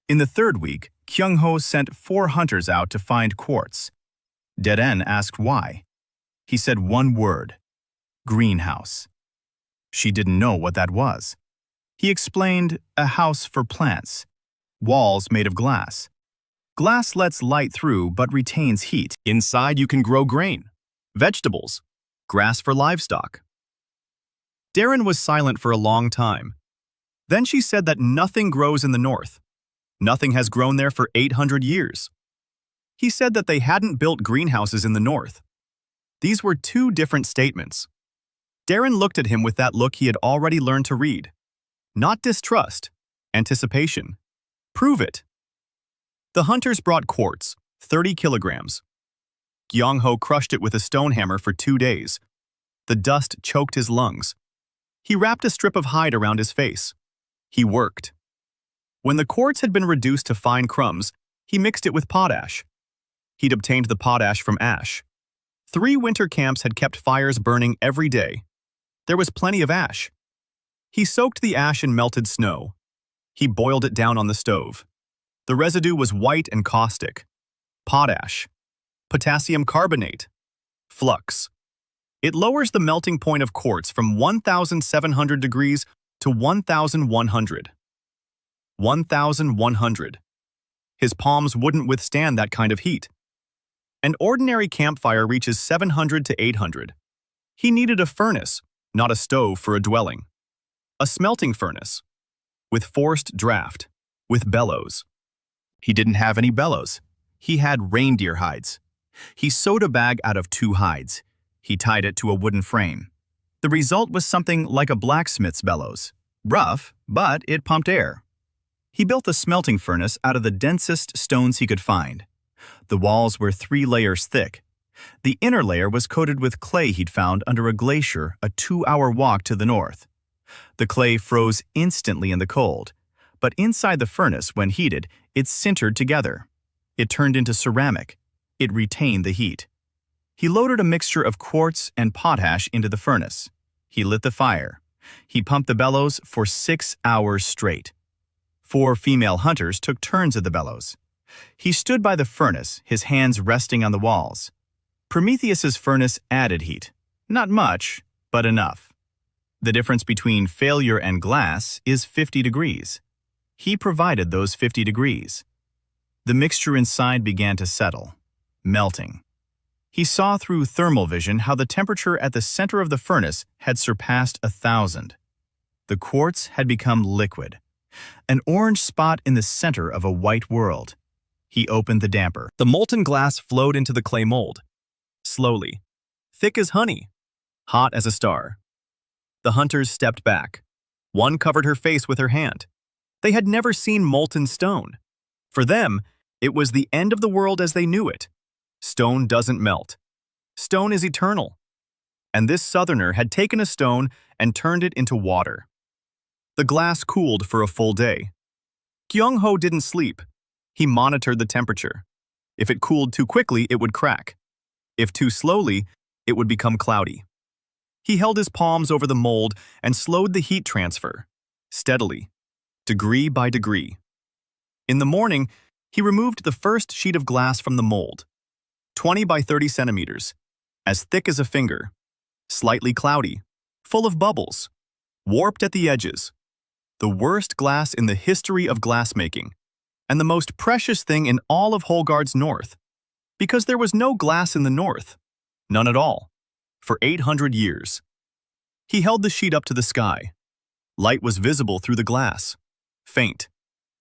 In the 3rd week, Gyeongho sent 4 hunters out to find quartz. Deden asked why. He said one word: greenhouse. She didn't know what that was. He explained, a house for plants. Walls made of glass. Glass lets light through but retains heat. Inside you can grow grain, vegetables, grass for livestock. Darren was silent for a long time. Then she said that nothing grows in the north. Nothing has grown there for 800 years. He said that they hadn't built greenhouses in the north. These were 2 different statements. Darren looked at him with that look he had already learned to read. Not distrust, anticipation. Prove it. The hunters brought quartz, 30 kilograms. Gyeongho crushed it with a stone hammer for 2 days. The dust choked his lungs. He wrapped a strip of hide around his face. He worked. When the quartz had been reduced to fine crumbs, he mixed it with potash. He'd obtained the potash from ash. 3 winter camps had kept fires burning every day. There was plenty of ash. He soaked the ash in melted snow. He boiled it down on the stove. The residue was white and caustic. Potash. Potassium carbonate. Flux. It lowers the melting point of quartz from 1,700 degrees to 1,100. 1,100. His palms wouldn't withstand that kind of heat. An ordinary campfire reaches 700 to 800. He needed a furnace, not a stove for a dwelling. A smelting furnace. With forced draft. With bellows. He didn't have any bellows. He had reindeer hides. He sewed a bag out of 2 hides. He tied it to a wooden frame. The result was something like a blacksmith's bellows. Rough, but it pumped air. He built the smelting furnace out of the densest stones he could find. The walls were 3 layers thick. The inner layer was coated with clay he'd found under a glacier a 2-hour walk to the north. The clay froze instantly in the cold, but inside the furnace, when heated, it sintered together. It turned into ceramic. It retained the heat. He loaded a mixture of quartz and potash into the furnace. He lit the fire. He pumped the bellows for 6 hours straight. 4 female hunters took turns at the bellows. He stood by the furnace, his hands resting on the walls. Prometheus's furnace added heat. Not much, but enough. The difference between failure and glass is 50 degrees. He provided those 50 degrees. The mixture inside began to settle, melting. He saw through thermal vision how the temperature at the center of the furnace had surpassed 1,000. The quartz had become liquid, an orange spot in the center of a white world. He opened the damper. The molten glass flowed into the clay mold. Slowly, thick as honey, hot as a star. The hunters stepped back. One covered her face with her hand. They had never seen molten stone. For them, it was the end of the world as they knew it. Stone doesn't melt. Stone is eternal. And this southerner had taken a stone and turned it into water. The glass cooled for a full day. Gyeongho didn't sleep. He monitored the temperature. If it cooled too quickly, it would crack. If too slowly, it would become cloudy. He held his palms over the mold and slowed the heat transfer, steadily, degree by degree. In the morning, he removed the first sheet of glass from the mold, 20 by 30 centimeters, as thick as a finger, slightly cloudy, full of bubbles, warped at the edges. The worst glass in the history of glassmaking, and the most precious thing in all of Holgard's north, because there was no glass in the north, none at all, for 800 years. He held the sheet up to the sky. Light was visible through the glass, faint,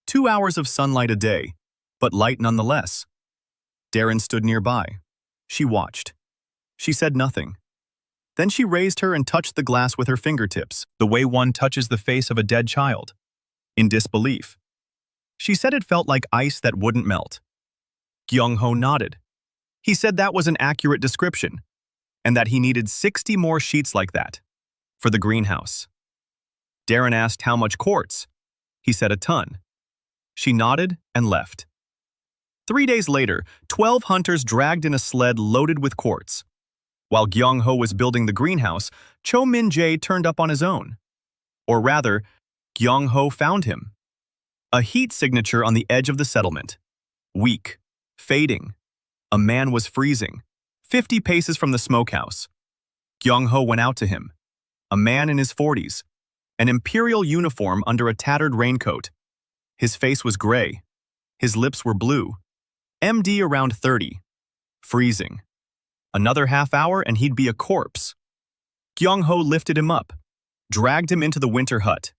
2 hours of sunlight a day, but light nonetheless. Darren stood nearby. She watched. She said nothing. Then she raised her and touched the glass with her fingertips, the way one touches the face of a dead child, in disbelief. She said it felt like ice that wouldn't melt. Gyeongho nodded. He said that was an accurate description, and that he needed 60 more sheets like that for the greenhouse. Darren asked how much quartz. He said a ton. She nodded and left. 3 days later, 12 hunters dragged in a sled loaded with quartz. While Gyeongho was building the greenhouse, Cho Min-jae turned up on his own. Or rather, Gyeongho found him. A heat signature on the edge of the settlement. Weak, fading. A man was freezing, 50 paces from the smokehouse. Gyeongho went out to him. A man in his 40s, an imperial uniform under a tattered raincoat. His face was gray. His lips were blue. MD around 30. Freezing. Another half hour and he'd be a corpse. Gyeongho lifted him up, dragged him into the winter hut,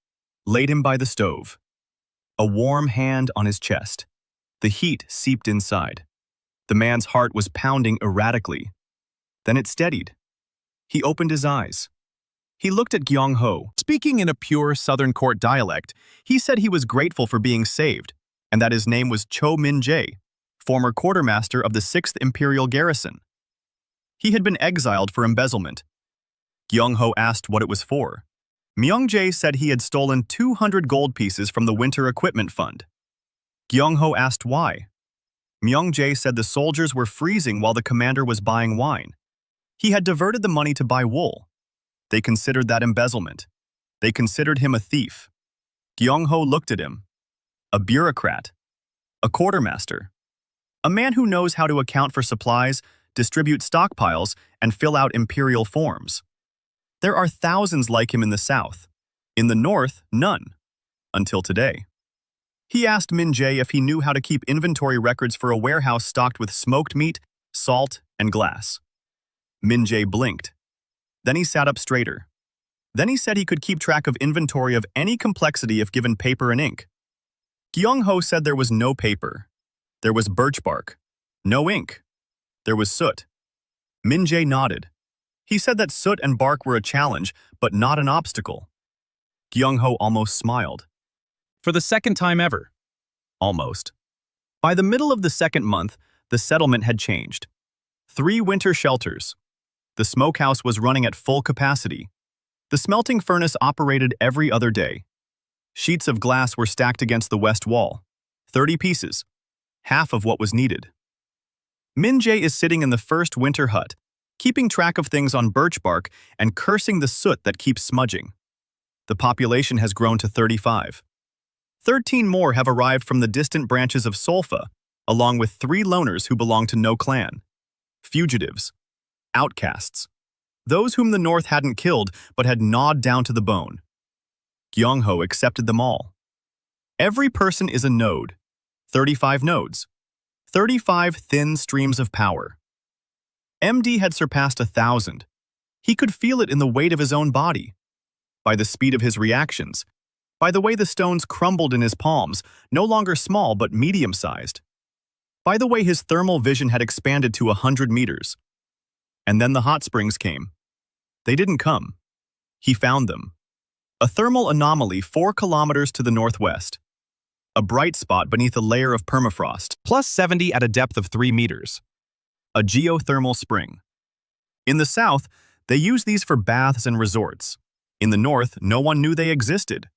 laid him by the stove. A warm hand on his chest. The heat seeped inside. The man's heart was pounding erratically. Then it steadied. He opened his eyes. He looked at Gyeongho. Speaking in a pure Southern Court dialect, he said he was grateful for being saved, and that his name was Cho Min-jae, former quartermaster of the 6th Imperial Garrison. He had been exiled for embezzlement. Gyeongho asked what it was for. Myung-jae said he had stolen 200 gold pieces from the Winter Equipment Fund. Gyeongho asked why. Myung-jae said the soldiers were freezing while the commander was buying wine. He had diverted the money to buy wool. They considered that embezzlement. They considered him a thief. Gyeongho looked at him. A bureaucrat. A quartermaster. A man who knows how to account for supplies, distribute stockpiles, and fill out imperial forms. There are thousands like him in the south. In the north, none. Until today. He asked Min-jae if he knew how to keep inventory records for a warehouse stocked with smoked meat, salt, and glass. Min-jae blinked. Then he sat up straighter. Then he said he could keep track of inventory of any complexity if given paper and ink. Gyeongho said there was no paper. There was birch bark. No ink. There was soot. Min-jae nodded. He said that soot and bark were a challenge, but not an obstacle. Gyeongho almost smiled. For the second time ever. Almost. By the middle of the second month, the settlement had changed. 3 winter shelters. The smokehouse was running at full capacity. The smelting furnace operated every other day. Sheets of glass were stacked against the west wall. 30 pieces. Half of what was needed. Min-jae is sitting in the first winter hut, keeping track of things on birch bark and cursing the soot that keeps smudging. The population has grown to 35. 13 more have arrived from the distant branches of Sulfa, along with 3 loners who belong to no clan. Fugitives. Outcasts. Those whom the North hadn't killed but had gnawed down to the bone. Gyeongho accepted them all. Every person is a node. 35 nodes. 35 thin streams of power. MD had surpassed 1,000. He could feel it in the weight of his own body, by the speed of his reactions, by the way the stones crumbled in his palms, no longer small but medium-sized, by the way his thermal vision had expanded to 100 meters. And then the hot springs came. They didn't come. He found them. A thermal anomaly 4 kilometers to the northwest. A bright spot beneath a layer of permafrost, plus 70 at a depth of 3 meters. A geothermal spring. In the south, they used these for baths and resorts. In the north, no one knew they existed,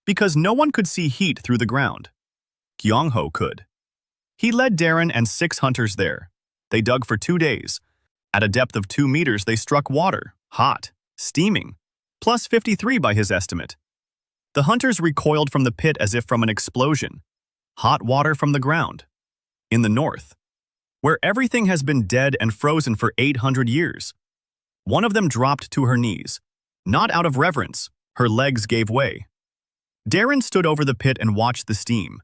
because no one could see heat through the ground. Gyeongho could. He led Darren and 6 hunters there. They dug for 2 days. At a depth of 2 meters, they struck water, hot, steaming, plus 53 by his estimate. The hunters recoiled from the pit as if from an explosion. Hot water from the ground. In the north, where everything has been dead and frozen for 800 years. One of them dropped to her knees. Not out of reverence, her legs gave way. Darren stood over the pit and watched the steam.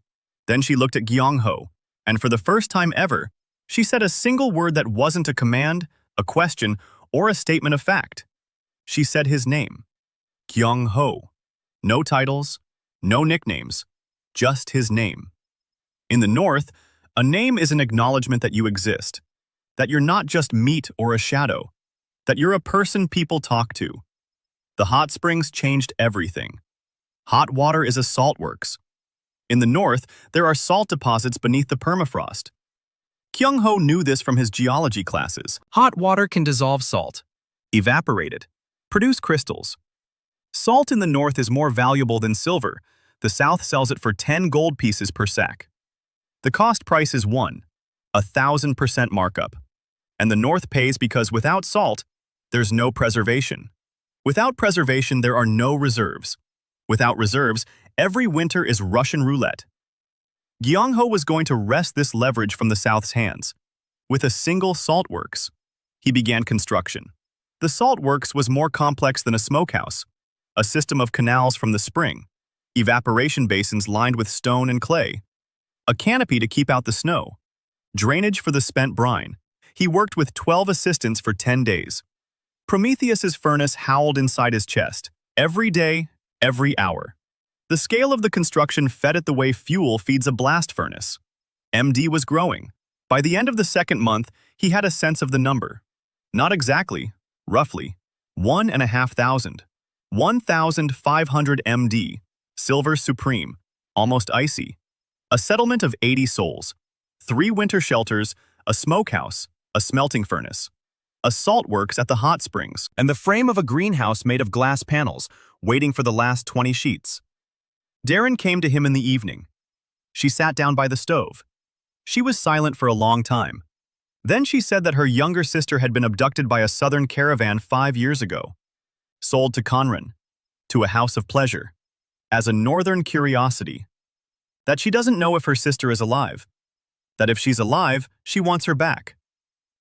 Then she looked at Gyeongho, and for the first time ever, she said a single word that wasn't a command, a question, or a statement of fact. She said his name. Gyeongho. No titles, no nicknames, just his name. In the north, a name is an acknowledgement that you exist, that you're not just meat or a shadow, that you're a person people talk to. The hot springs changed everything. Hot water is a saltworks. In the north, there are salt deposits beneath the permafrost. Gyeongho knew this from his geology classes. Hot water can dissolve salt, evaporate it, produce crystals. Salt in the north is more valuable than silver. The south sells it for 10 gold pieces per sack. The cost price is 1,000% markup. And the north pays because without salt, there's no preservation. Without preservation, there are no reserves. Without reserves, every winter is Russian roulette. Gyeongho was going to wrest this leverage from the South's hands. With a single saltworks, he began construction. The saltworks was more complex than a smokehouse. A system of canals from the spring, evaporation basins lined with stone and clay, a canopy to keep out the snow, drainage for the spent brine. He worked with 12 assistants for 10 days. Prometheus's furnace howled inside his chest, every day, every hour. The scale of the construction fed it the way fuel feeds a blast furnace. MD was growing. By the end of the 2nd month, he had a sense of the number. Not exactly, roughly, 1,500. 1,500 MD, silver supreme, almost icy. A settlement of 80 souls, 3 winter shelters, a smokehouse, a smelting furnace, a saltworks at the hot springs, and the frame of a greenhouse made of glass panels, waiting for the last 20 sheets. Darren came to him in the evening. She sat down by the stove. She was silent for a long time. Then she said that her younger sister had been abducted by a southern caravan 5 years ago. Sold to Conran, to a house of pleasure, as a northern curiosity. That she doesn't know if her sister is alive. That if she's alive, she wants her back.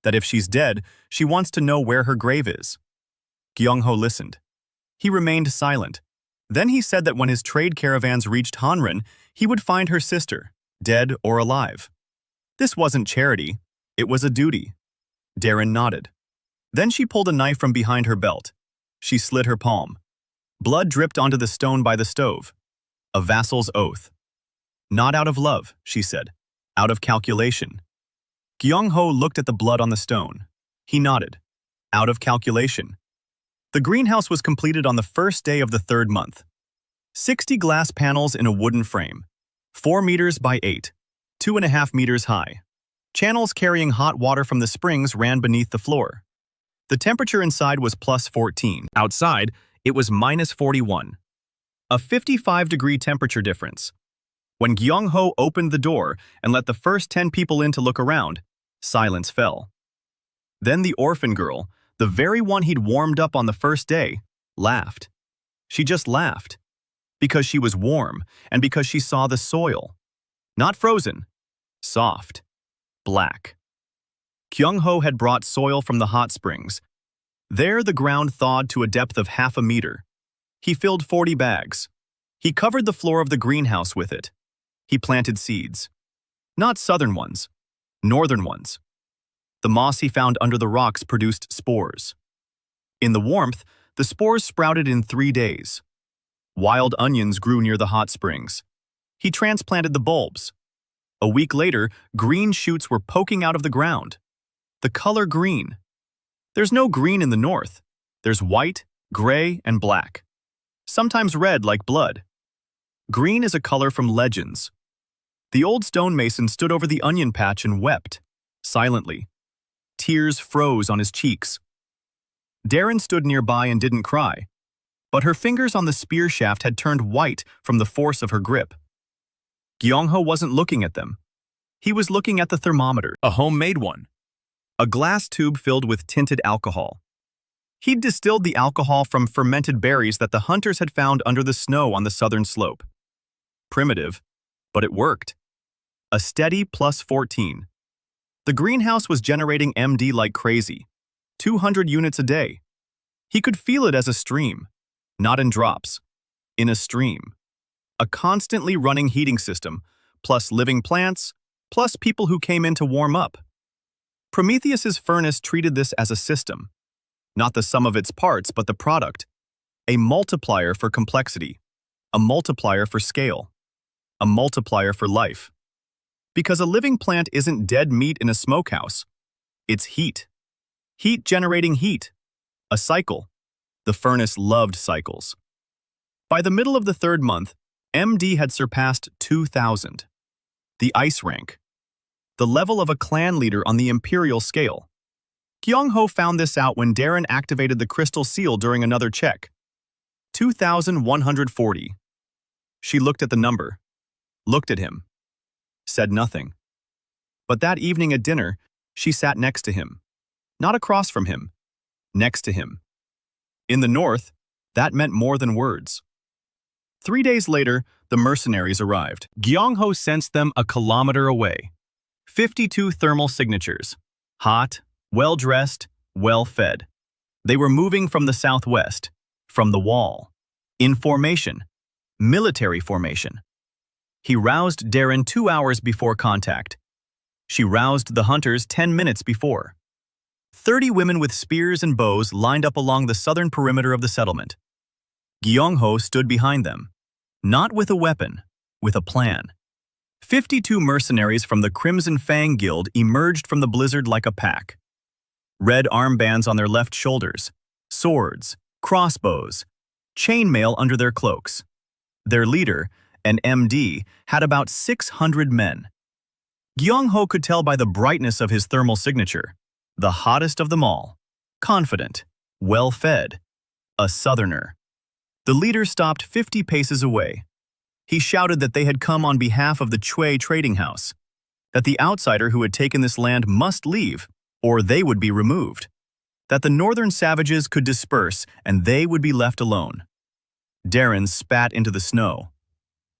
That if she's dead, she wants to know where her grave is. Gyeongho listened. He remained silent. Then he said that when his trade caravans reached Hanran, he would find her sister, dead or alive. This wasn't charity, it was a duty. Darren nodded. Then she pulled a knife from behind her belt. She slit her palm. Blood dripped onto the stone by the stove. A vassal's oath. Not out of love, she said. Out of calculation. Gyeongho looked at the blood on the stone. He nodded. Out of calculation. The greenhouse was completed on the first day of the 3rd month. 60 glass panels in a wooden frame. 4 meters by 8. 2.5 meters high. Channels carrying hot water from the springs ran beneath the floor. The temperature inside was plus 14. Outside, it was minus 41. A 55-degree temperature difference. When Gyeongho opened the door and let the first 10 people in to look around, silence fell. Then the orphan girl, the very one he'd warmed up on the first day, laughed. She just laughed. because she was warm, and because she saw the soil. Not frozen, soft, black. Gyeongho had brought soil from the hot springs. There the ground thawed to a depth of half a meter. He filled 40 bags. He covered the floor of the greenhouse with it. He planted seeds. Not southern ones, northern ones. The moss he found under the rocks produced spores. In the warmth, the spores sprouted in 3 days. Wild onions grew near the hot springs. He transplanted the bulbs. A week later, green shoots were poking out of the ground. The color green. There's no green in the north. There's white, gray, and black. Sometimes red like blood. Green is a color from legends. The old stonemason stood over the onion patch and wept, silently. Tears froze on his cheeks. Darren stood nearby and didn't cry, but her fingers on the spear shaft had turned white from the force of her grip. Gyeongho wasn't looking at them. He was looking at the thermometer, a homemade one. A glass tube filled with tinted alcohol. He'd distilled the alcohol from fermented berries that the hunters had found under the snow on the southern slope. Primitive, but it worked. A steady +14. The greenhouse was generating MD like crazy, 200 units a day. He could feel it as a stream, not in drops, in a stream. A constantly running heating system, plus living plants, plus people who came in to warm up. Prometheus's furnace treated this as a system, not the sum of its parts, but the product. A multiplier for complexity, a multiplier for scale, a multiplier for life. Because a living plant isn't dead meat in a smokehouse. It's heat. Heat generating heat. A cycle. The furnace loved cycles. By the middle of the 3rd month, MD had surpassed 2,000. The ice rank. The level of a clan leader on the imperial scale. Gyeongho found this out when Darren activated the crystal seal during another check. 2,140. She looked at the number, looked at him, said nothing. But that evening at dinner, she sat next to him. Not across from him, next to him. In the north, that meant more than words. 3 days later, the mercenaries arrived. Gyeongho sensed them a kilometer away. 52 thermal signatures. Hot, well-dressed, well-fed. They were moving from the southwest, from the wall. In formation. Military formation. He roused Darren 2 hours before contact. She roused the hunters 10 minutes before. 30 women with spears and bows lined up along the southern perimeter of the settlement. Gyeongho stood behind them, not with a weapon, with a plan. 52 mercenaries from the Crimson Fang Guild emerged from the blizzard like a pack. Red armbands on their left shoulders, swords, crossbows, chainmail under their cloaks. Their leader, an MD, had about 600 men. Gyeongho could tell by the brightness of his thermal signature, the hottest of them all, confident, well-fed, a southerner. The leader stopped 50 paces away. He shouted that they had come on behalf of the Chui trading house, that the outsider who had taken this land must leave, or they would be removed, that the northern savages could disperse and they would be left alone. Darren spat into the snow.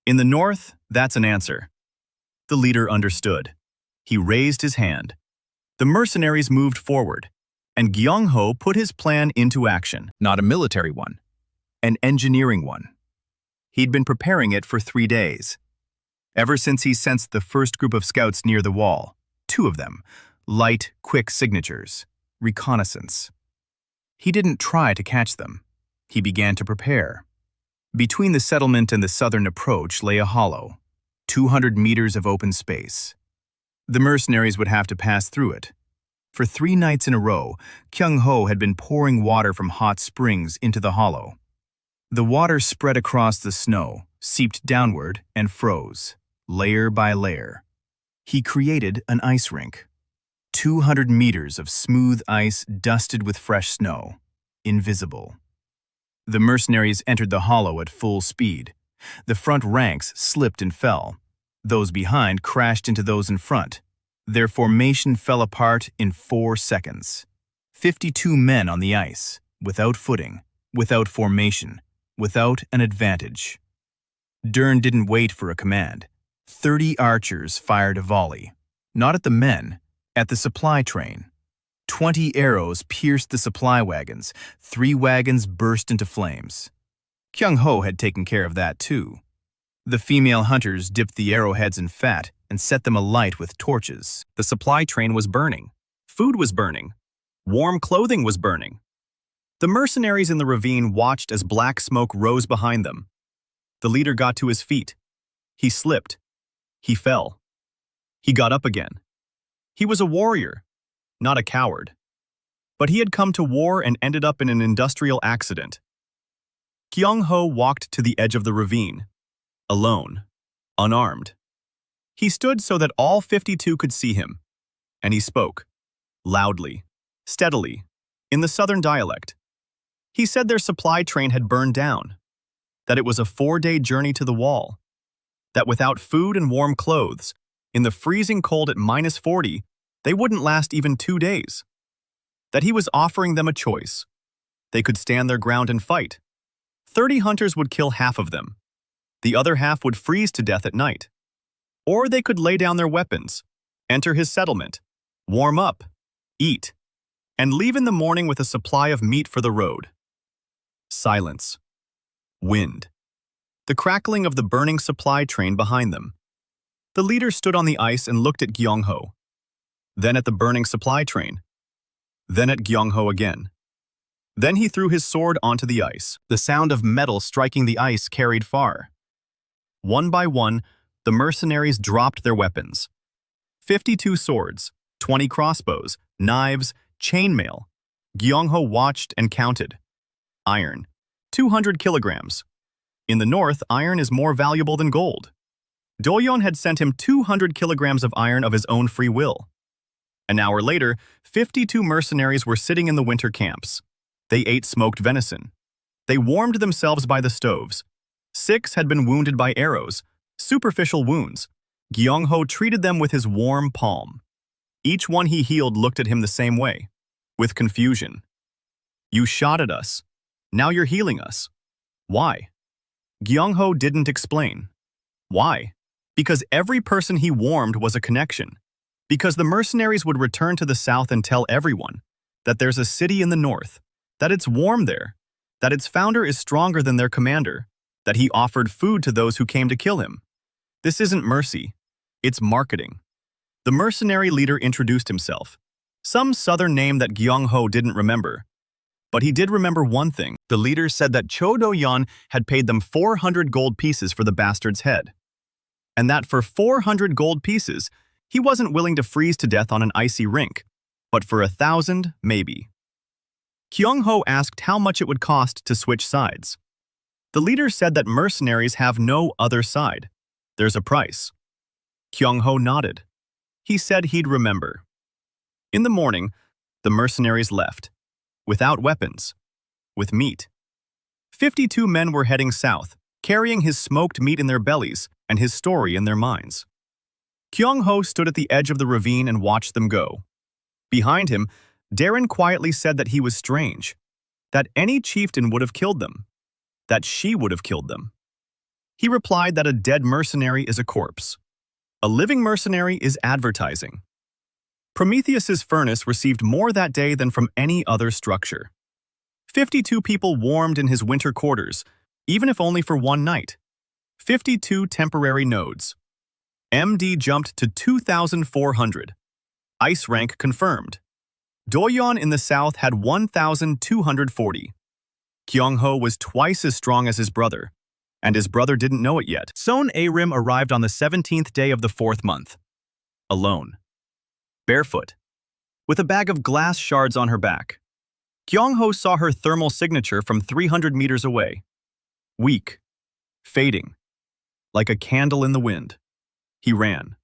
In the north, that's an answer. The leader understood. He raised his hand. The mercenaries moved forward, and Gyeongho put his plan into action. Not a military one, an engineering one. He'd been preparing it for 3 days. Ever since he sensed the first group of scouts near the wall, 2 of them, light, quick signatures, reconnaissance. He didn't try to catch them. He began to prepare. Between the settlement and the southern approach lay a hollow, 200 meters of open space. The mercenaries would have to pass through it. For 3 nights in a row, Gyeongho had been pouring water from hot springs into the hollow. The water spread across the snow, seeped downward, and froze, layer by layer. He created an ice rink. 200 meters of smooth ice dusted with fresh snow, invisible. The mercenaries entered the hollow at full speed. The front ranks slipped and fell. Those behind crashed into those in front. Their formation fell apart in 4 seconds. 52 men on the ice, without footing, without formation, without an advantage. Dern didn't wait for a command. 30 archers fired a volley. Not at the men, at the supply train. 20 arrows pierced the supply wagons. 3 wagons burst into flames. Gyeongho had taken care of that too. The female hunters dipped the arrowheads in fat and set them alight with torches. The supply train was burning. Food was burning. Warm clothing was burning. The mercenaries in the ravine watched as black smoke rose behind them. The leader got to his feet. He slipped. He fell. He got up again. He was a warrior, not a coward. But he had come to war and ended up in an industrial accident. Gyeongho walked to the edge of the ravine, alone, unarmed. He stood so that all 52 could see him, and he spoke, loudly, steadily, in the southern dialect. He said their supply train had burned down, that it was a 4-day journey to the wall, that without food and warm clothes, in the freezing cold at -40, they wouldn't last even 2 days, that he was offering them a choice. They could stand their ground and fight. 30 hunters would kill half of them. The other half would freeze to death at night. Or they could lay down their weapons, enter his settlement, warm up, eat, and leave in the morning with a supply of meat for the road. Silence. Wind. The crackling of the burning supply train behind them. The leader stood on the ice and looked at Gyeongho, then at the burning supply train, then at Gyeongho again. Then he threw his sword onto the ice. The sound of metal striking the ice carried far. One by one, the mercenaries dropped their weapons. 52 swords, 20 crossbows, knives, chainmail. Gyeongho watched and counted. Iron, 200 kilograms. In the north, iron is more valuable than gold. Doyon had sent him 200 kilograms of iron of his own free will. An hour later, 52 mercenaries were sitting in the winter camps. They ate smoked venison. They warmed themselves by the stoves. 6 had been wounded by arrows, superficial wounds. Gyeongho treated them with his warm palm. Each one he healed looked at him the same way, with confusion. You shot at us. Now you're healing us. Why? Gyeongho didn't explain. Why? Because every person he warmed was a connection. Because the mercenaries would return to the south and tell everyone that there's a city in the north, that it's warm there, that its founder is stronger than their commander, that he offered food to those who came to kill him. This isn't mercy. It's marketing. The mercenary leader introduced himself, some southern name that Gyeongho didn't remember. But he did remember one thing. The leader said that Cho Do-yeon had paid them 400 gold pieces for the bastard's head. And that for 400 gold pieces, he wasn't willing to freeze to death on an icy rink, but for 1,000, maybe. Gyeongho asked how much it would cost to switch sides. The leader said that mercenaries have no other side. There's a price. Gyeongho nodded. He said he'd remember. In the morning, the mercenaries left, without weapons, with meat. 52 men were heading south, carrying his smoked meat in their bellies and his story in their minds. Gyeongho stood at the edge of the ravine and watched them go. Behind him, Darren quietly said that he was strange, that any chieftain would have killed them, that she would have killed them. He replied that a dead mercenary is a corpse. A living mercenary is advertising. Prometheus's furnace received more that day than from any other structure. 52 people warmed in his winter quarters, even if only for one night. 52 temporary nodes. MD jumped to 2,400. Ice rank confirmed. Doyon in the south had 1,240. Gyeongho was twice as strong as his brother, and his brother didn't know it yet. Son Arim arrived on the 17th day of the 4th month. Alone. Barefoot. With a bag of glass shards on her back. Gyeongho saw her thermal signature from 300 meters away. Weak. Fading. Like a candle in the wind. He ran.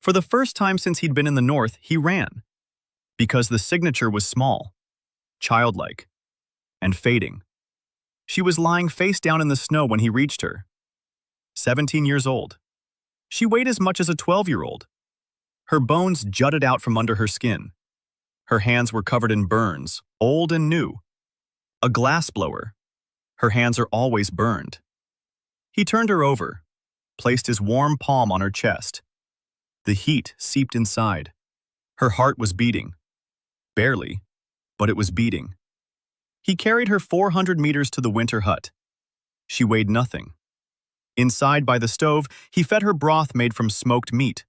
For the first time since he'd been in the north, he ran. Because the signature was small, childlike, and fading. She was lying face down in the snow when he reached her. 17 years old. She weighed as much as a 12-year-old. Her bones jutted out from under her skin. Her hands were covered in burns, old and new. A glassblower. Her hands are always burned. He turned her over, placed his warm palm on her chest. The heat seeped inside. Her heart was beating. Barely, but it was beating. He carried her 400 meters to the winter hut. She weighed nothing. Inside by the stove, he fed her broth made from smoked meat.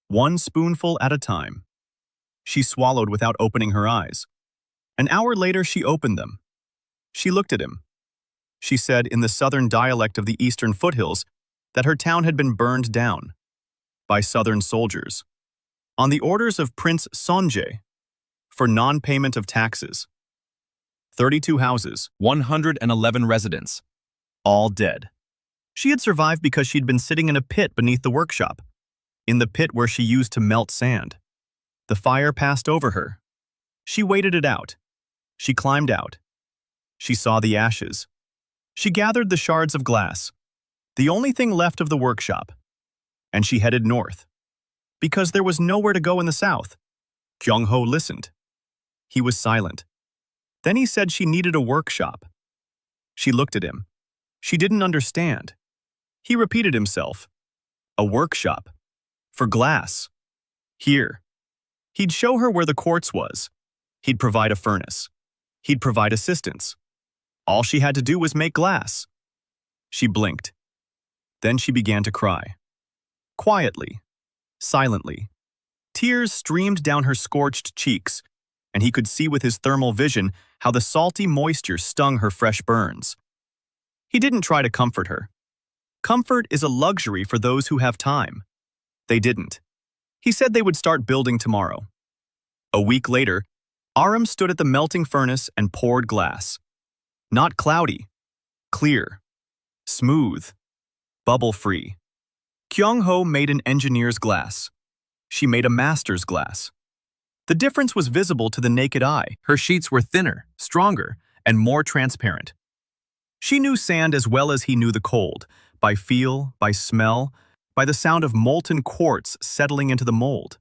One spoonful at a time. She swallowed without opening her eyes. An hour later, she opened them. She looked at him. She said in the southern dialect of the eastern foothills that her town had been burned down by southern soldiers on the orders of Prince Sonje for non-payment of taxes. 32 houses, 111 residents, all dead. She had survived because she'd been sitting in a pit beneath the workshop, in the pit where she used to melt sand. The fire passed over her. She waited it out. She climbed out. She saw the ashes. She gathered the shards of glass, the only thing left of the workshop, and she headed north. Because there was nowhere to go in the south. Gyeongho listened. He was silent. Then he said she needed a workshop. She looked at him. She didn't understand. He repeated himself. A workshop. For glass. Here. He'd show her where the quartz was. He'd provide a furnace. He'd provide assistance. All she had to do was make glass. She blinked. Then she began to cry. Quietly. Silently. Tears streamed down her scorched cheeks, and he could see with his thermal vision how the salty moisture stung her fresh burns. He didn't try to comfort her. Comfort is a luxury for those who have time. They didn't. He said they would start building tomorrow. A week later, Aram stood at the melting furnace and poured glass. Not cloudy, clear, smooth, bubble-free. Gyeongho made an engineer's glass. She made a master's glass. The difference was visible to the naked eye. Her sheets were thinner, stronger, and more transparent. She knew sand as well as he knew the cold, by feel, by smell, by the sound of molten quartz settling into the mold.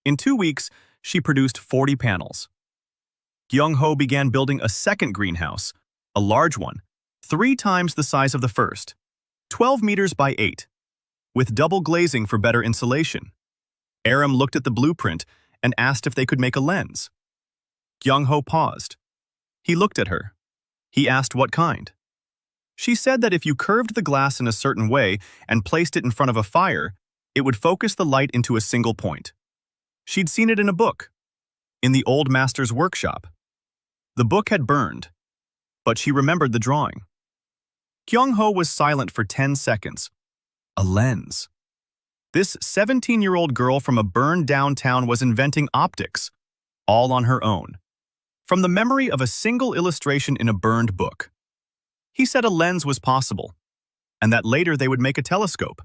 In 2 weeks, she produced 40 panels. Gyeongho began building a second greenhouse, a large one, 3 times the size of the first, 12 meters by 8, with double glazing for better insulation. Aram looked at the blueprint and asked if they could make a lens. Gyeongho paused. He looked at her. He asked what kind. She said that if you curved the glass in a certain way and placed it in front of a fire, it would focus the light into a single point. She'd seen it in a book, in the old master's workshop. The book had burned, but she remembered the drawing. Gyeongho was silent for 10 seconds. A lens. This 17-year-old girl from a burned-down town was inventing optics, all on her own, from the memory of a single illustration in a burned book. He said a lens was possible, and that later they would make a telescope.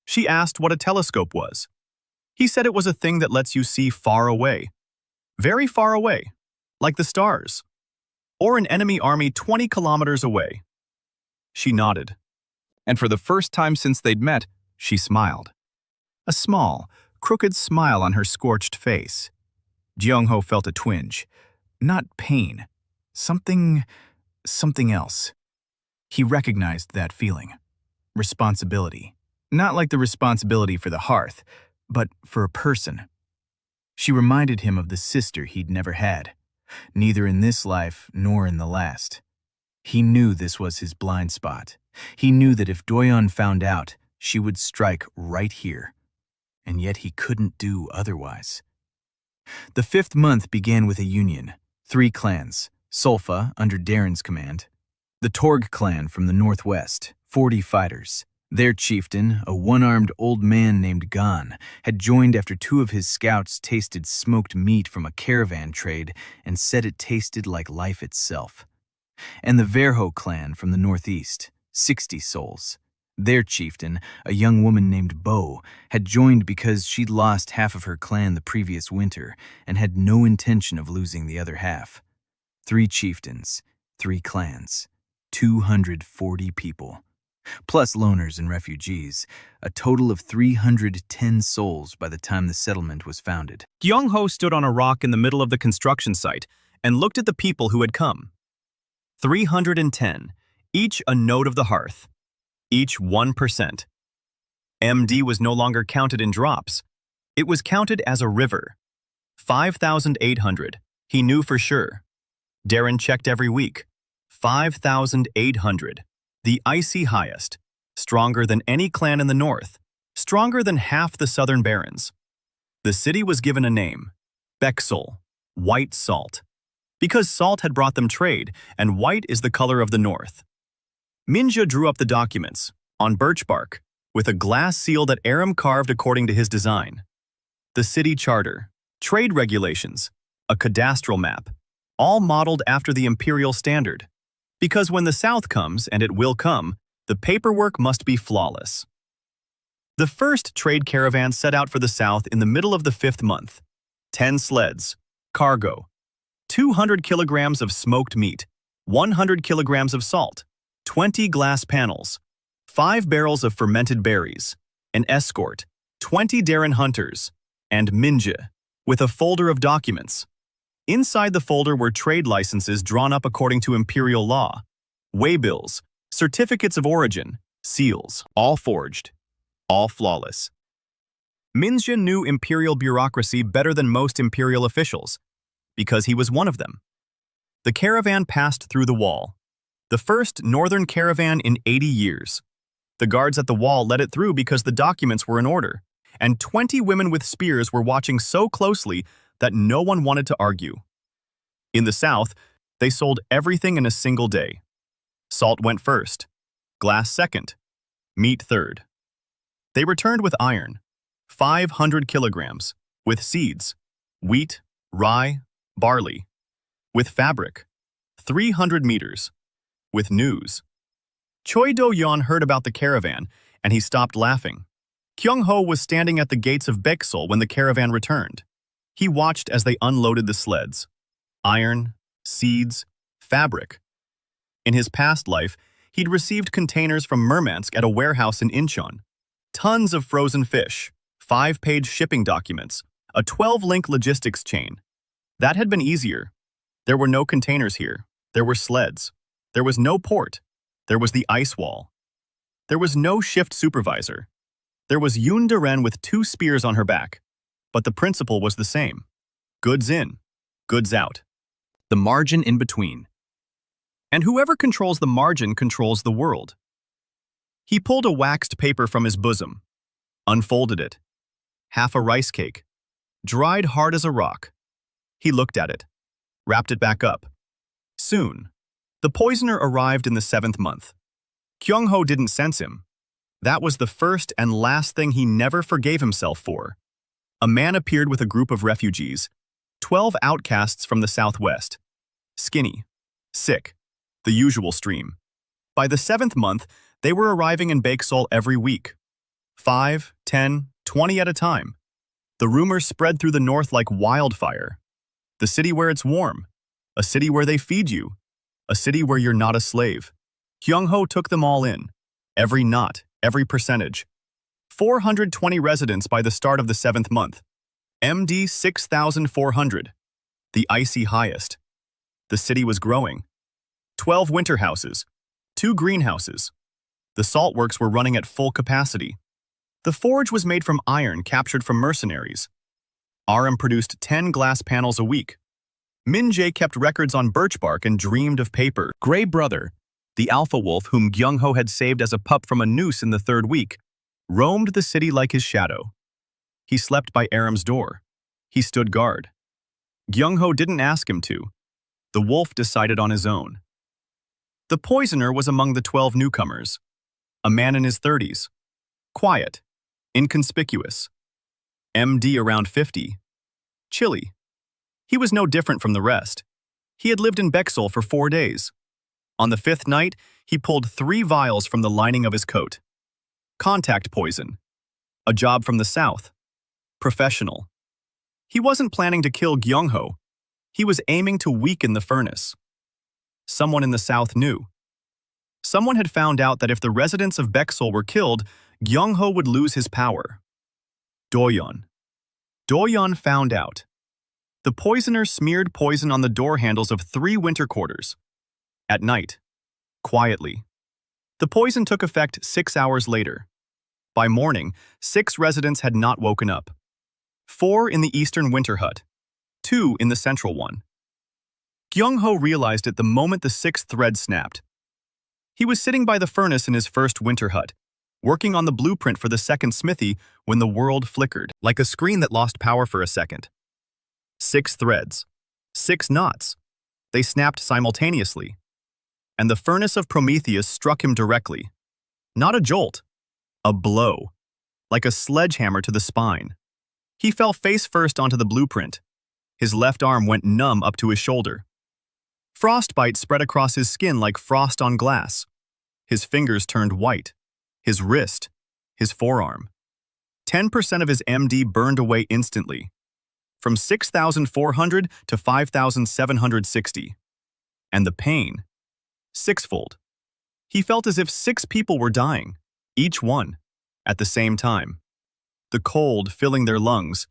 She asked what a telescope was. He said it was a thing that lets you see far away, very far away, like the stars, or an enemy army 20 kilometers away. She nodded, and for the first time since they'd met, she smiled. A small, crooked smile on her scorched face. Gyeongho felt a twinge. Not pain. Something else. He recognized that feeling. Responsibility. Not like the responsibility for the hearth, but for a person. She reminded him of the sister he'd never had, neither in this life nor in the last. He knew this was his blind spot. He knew that if Doyeon found out, she would strike right here. And yet he couldn't do otherwise. The 5th month began with a union. 3 clans, Sulfa under Darren's command, the Torg clan from the northwest, 40 fighters. Their chieftain, a one-armed old man named Gon, had joined after 2 of his scouts tasted smoked meat from a caravan trade and said it tasted like life itself. And the Verho clan from the northeast, 60 souls. Their chieftain, a young woman named Bo, had joined because she'd lost half of her clan the previous winter and had no intention of losing the other half. 3 chieftains, 3 clans, 240 people. Plus loners and refugees, a total of 310 souls by the time the settlement was founded. Gyeongho stood on a rock in the middle of the construction site and looked at the people who had come. 310, each a node of the hearth. each 1%. MD was no longer counted in drops. It was counted as a river. 5,800. He knew for sure. Darren checked every week. 5,800. The icy highest. Stronger than any clan in the north. Stronger than half the southern barons. The city was given a name. Beexel. White salt. Because salt had brought them trade, and white is the color of the north. Minja drew up the documents, on birch bark, with a glass seal that Aram carved according to his design. The city charter, trade regulations, a cadastral map, all modeled after the imperial standard. Because when the South comes, and it will come, the paperwork must be flawless. The first trade caravan set out for the South in the middle of the 5th month. 10 sleds, cargo, 200 kilograms of smoked meat, 100 kilograms of salt, 20 glass panels, 5 barrels of fermented berries, an escort, 20 Darren hunters, and Minja, with a folder of documents. Inside the folder were trade licenses drawn up according to imperial law, waybills, certificates of origin, seals, all forged, all flawless. Minja knew imperial bureaucracy better than most imperial officials, because he was one of them. The caravan passed through the wall, the first northern caravan in 80 years. The guards at the wall let it through because the documents were in order, and 20 women with spears were watching so closely that no one wanted to argue. In the South, they sold everything in a single day. Salt went first, glass second, meat third. They returned with iron, 500 kilograms, with seeds, wheat, rye, barley, with fabric, 300 meters, with news. Choi Do-yeon heard about the caravan, and he stopped laughing. Gyeongho was standing at the gates of Beexel when the caravan returned. He watched as they unloaded the sleds. Iron, seeds, fabric. In his past life, he'd received containers from Murmansk at a warehouse in Incheon. Tons of frozen fish, 5-page shipping documents, a 12-link logistics chain. That had been easier. There were no containers here. There were sleds. There was no port. There was the ice wall. There was no shift supervisor. There was Yoon Daren with 2 spears on her back. But the principle was the same. Goods in, goods out. The margin in between. And whoever controls the margin controls the world. He pulled a waxed paper from his bosom, unfolded it. Half a rice cake, dried hard as a rock. He looked at it, wrapped it back up. Soon, the poisoner arrived in the 7th month. Gyeongho didn't sense him. That was the first and last thing he never forgave himself for. A man appeared with a group of refugees, 12 outcasts from the southwest. Skinny, sick, the usual stream. By the 7th month, they were arriving in Beexel every week. 5, 10, 20 at a time. The rumors spread through the north like wildfire. The city where it's warm. A city where they feed you. A city where you're not a slave. Gyeongho took them all in. Every knot, every percentage. 420 residents by the start of the 7th month. MD 6,400. The icy highest. The city was growing. 12 winter houses. 2 greenhouses. The salt works were running at full capacity. The forge was made from iron captured from mercenaries. Aram produced 10 glass panels a week. Minjae kept records on birch bark and dreamed of paper. Gray Brother, the alpha wolf whom Gyeongho had saved as a pup from a noose in the 3rd week, roamed the city like his shadow. He slept by Aram's door. He stood guard. Gyeongho didn't ask him to. The wolf decided on his own. The poisoner was among the 12 newcomers. A man in his 30s. Quiet. Inconspicuous. MD around 50. Chilly. He was no different from the rest. He had lived in Beexel for 4 days. On the 5th night, he pulled 3 vials from the lining of his coat. Contact poison. A job from the south. Professional. He wasn't planning to kill Gyeongho. He was aiming to weaken the furnace. Someone in the south knew. Someone had found out that if the residents of Beexel were killed, Gyeongho would lose his power. Do-yeon. Do-yeon found out. The poisoner smeared poison on the door handles of 3 winter quarters. At night. Quietly. The poison took effect 6 hours later. By morning, 6 residents had not woken up. 4 in the eastern winter hut, 2 in the central one. Gyeongho realized it the moment the 6th thread snapped. He was sitting by the furnace in his first winter hut, working on the blueprint for the second smithy when the world flickered, like a screen that lost power for a second. 6 threads, 6 knots. They snapped simultaneously. And the furnace of Prometheus struck him directly. Not a jolt, a blow, like a sledgehammer to the spine. He fell face first onto the blueprint. His left arm went numb up to his shoulder. Frostbite spread across his skin like frost on glass. His fingers turned white. His wrist, his forearm. 10% of his MD burned away instantly, from 6,400 to 5,760. And the pain, sixfold. He felt as if 6 people were dying, each one, at the same time. The cold filling their lungs,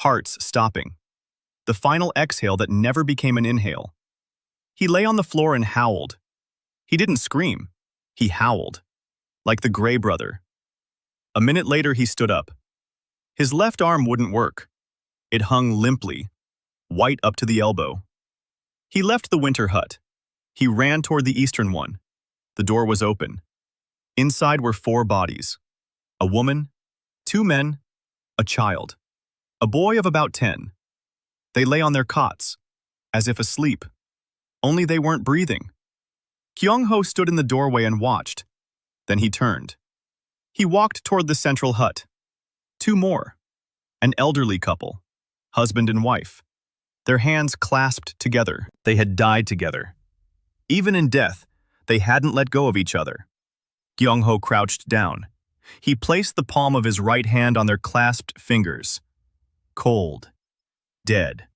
hearts stopping. The final exhale that never became an inhale. He lay on the floor and howled. He didn't scream. He howled, like the Grey Brother. A minute later, he stood up. His left arm wouldn't work. It hung limply, white up to the elbow. He left the winter hut. He ran toward the eastern one. The door was open. Inside were 4 bodies. A woman, 2 men, a child. A boy of about 10. They lay on their cots, as if asleep. Only they weren't breathing. Gyeongho stood in the doorway and watched. Then he turned. He walked toward the central hut. 2 more. An elderly couple, husband and wife. Their hands clasped together. They had died together. Even in death, they hadn't let go of each other. Gyeongho crouched down. He placed the palm of his right hand on their clasped fingers. Cold. Dead.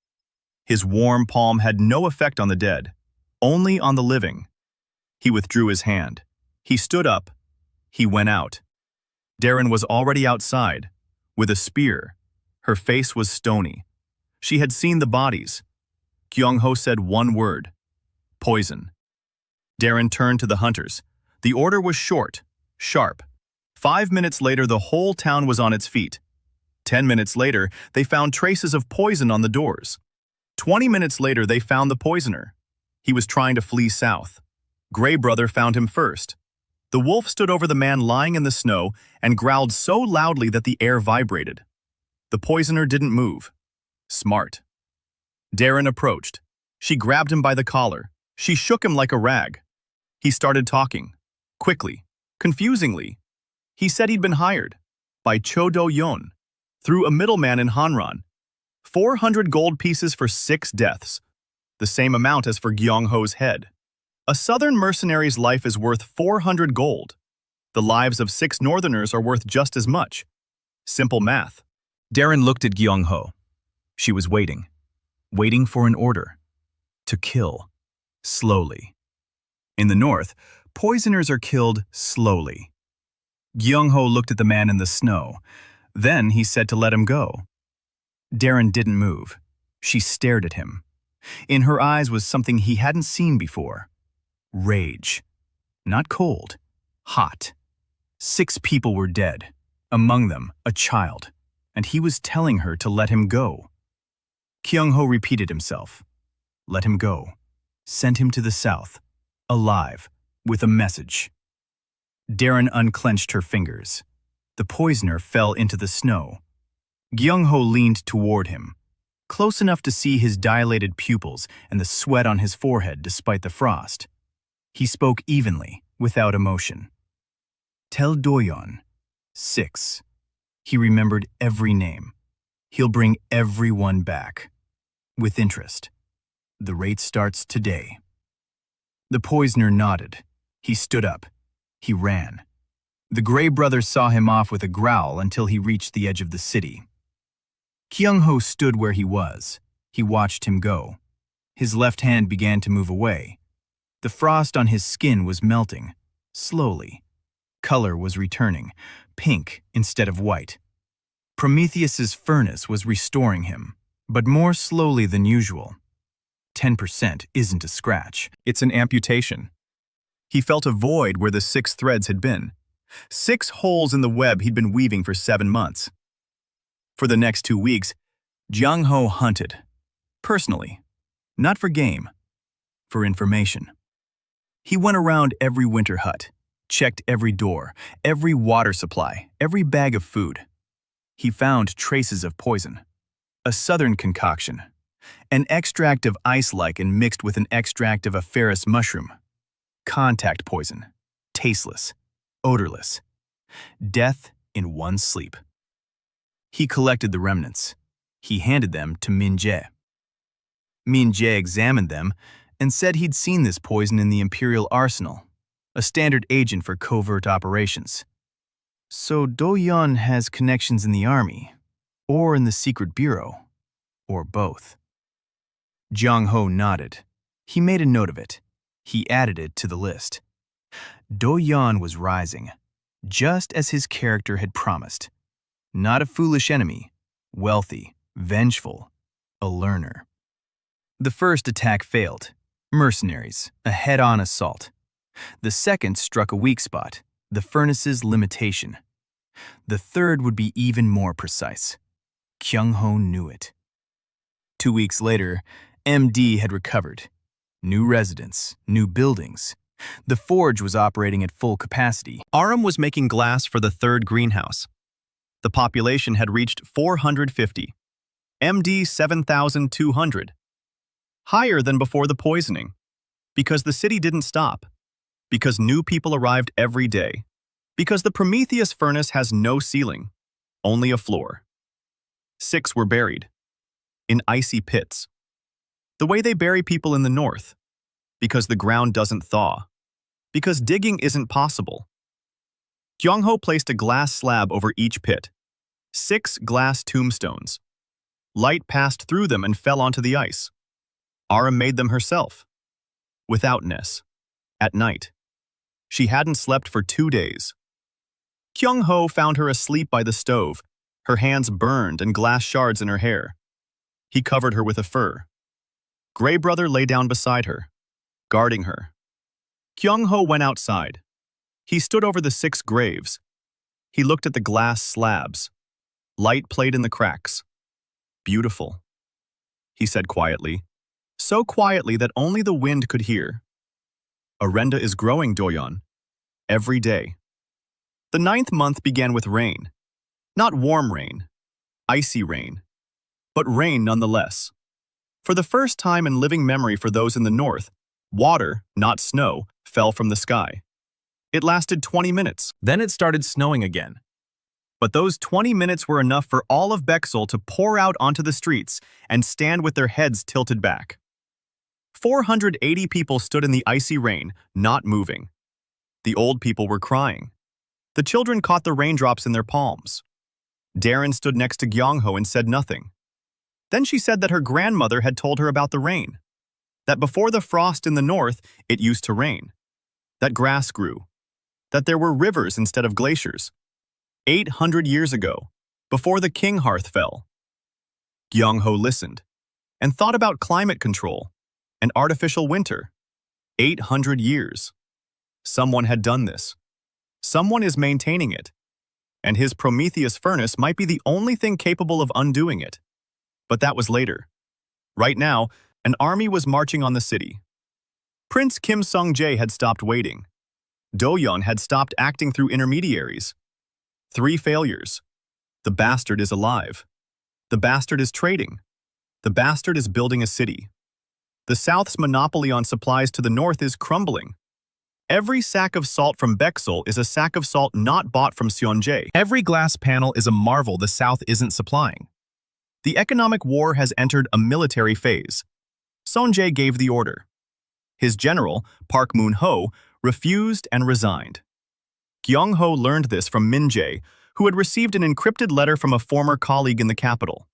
His warm palm had no effect on the dead, only on the living. He withdrew his hand. He stood up. He went out. Darren was already outside, with a spear. Her face was stony. She had seen the bodies. Gyeongho said one word. Poison. Darren turned to the hunters. The order was short, sharp. 5 minutes later, the whole town was on its feet. 10 minutes later, they found traces of poison on the doors. 20 minutes later, they found the poisoner. He was trying to flee south. Grey Brother found him first. The wolf stood over the man lying in the snow and growled so loudly that the air vibrated. The poisoner didn't move. Smart. Darren approached. She grabbed him by the collar. She shook him like a rag. He started talking, quickly, confusingly. He said he'd been hired by Cho Do-yeon through a middleman in Hanran. 400 gold pieces for 6 deaths, the same amount as for Gyeongho's head. A southern mercenary's life is worth 400 gold. The lives of 6 northerners are worth just as much. Simple math. Darren looked at Gyeongho. She was waiting for an order. To kill, slowly. In the north, poisoners are killed slowly. Gyeongho looked at the man in the snow. Then he said to let him go. Darren didn't move. She stared at him. In her eyes was something he hadn't seen before. Rage. Not cold. Hot. 6 people were dead. Among them, a child. And he was telling her to let him go. Gyeongho repeated himself. Let him go. Send him to the south. Alive. With a message. Darren unclenched her fingers. The poisoner fell into the snow. Gyeongho leaned toward him, close enough to see his dilated pupils and the sweat on his forehead despite the frost. He spoke evenly, without emotion. Tell Do-yeon. 6. He remembered every name. He'll bring everyone back. With interest. The rate starts today. The poisoner nodded. He stood up. He ran. The Grey Brother saw him off with a growl until he reached the edge of the city. Gyeongho stood where he was. He watched him go. His left hand began to move away. The frost on his skin was melting, slowly. Color was returning, pink instead of white. Prometheus's furnace was restoring him, but more slowly than usual. 10% isn't a scratch. It's an amputation. He felt a void where the 6 threads had been. 6 holes in the web he'd been weaving for 7 months. For the next 2 weeks, Gyeongho hunted. Personally. Not for game. For information. He went around every winter hut, checked every door, every water supply, every bag of food. He found traces of poison. A southern concoction. An extract of ice lichen mixed with an extract of a ferrous mushroom. Contact poison. Tasteless. Odorless. Death in one sleep. He collected the remnants. He handed them to Min-jae. Min-jae examined them and said he'd seen this poison in the Imperial Arsenal, a standard agent for covert operations. So Do-yeon has connections in the army, or in the secret bureau, or both. Gyeongho nodded. He made a note of it. He added it to the list. Do-yeon was rising, just as his character had promised. Not a foolish enemy, wealthy, vengeful, a learner. The first attack failed. Mercenaries, a head-on assault. The second struck a weak spot, the furnace's limitation. The third would be even more precise. Gyeongho knew it. 2 weeks later, MD had recovered. New residents, new buildings. The forge was operating at full capacity. Aram was making glass for the 3rd greenhouse. The population had reached 450. MD 7,200. Higher than before the poisoning. Because the city didn't stop. Because new people arrived every day. Because the Prometheus furnace has no ceiling, only a floor. 6 were buried. In icy pits. The way they bury people in the north. Because the ground doesn't thaw. Because digging isn't possible. Gyeongho placed a glass slab over each pit. 6 glass tombstones. Light passed through them and fell onto the ice. Aram made them herself. Without Ness. At night. She hadn't slept for 2 days. Gyeongho found her asleep by the stove, her hands burned and glass shards in her hair. He covered her with a fur. Gray Brother lay down beside her, guarding her. Gyeongho went outside. He stood over the 6 graves. He looked at the glass slabs. Light played in the cracks. Beautiful, he said quietly. So quietly that only the wind could hear. Arenda is growing, Do-yeon. Every day. The 9th month began with rain. Not warm rain, icy rain, but rain nonetheless. For the first time in living memory for those in the north, water, not snow, fell from the sky. It lasted 20 minutes. Then it started snowing again. But those 20 minutes were enough for all of Beexel to pour out onto the streets and stand with their heads tilted back. 480 people stood in the icy rain, not moving. The old people were crying. The children caught the raindrops in their palms. Darren stood next to Gyeongho and said nothing. Then she said that her grandmother had told her about the rain. That before the frost in the north, it used to rain. That grass grew. That there were rivers instead of glaciers. 800 years ago, before the king hearth fell. Gyeongho listened and thought about climate control. An artificial winter. 800 years. Someone had done this. Someone is maintaining it. And his Prometheus furnace might be the only thing capable of undoing it. But that was later. Right now, an army was marching on the city. Prince Kim Sung-jae had stopped waiting. Do-yeon had stopped acting through intermediaries. 3 failures. The bastard is alive. The bastard is trading. The bastard is building a city. The South's monopoly on supplies to the north is crumbling. Every sack of salt from Beexel is a sack of salt not bought from Seonjae. Every glass panel is a marvel the South isn't supplying. The economic war has entered a military phase. Seonjae gave the order. His general, Park Moon-ho, refused and resigned. Gyeongho learned this from Min-jae, who had received an encrypted letter from a former colleague in the capital.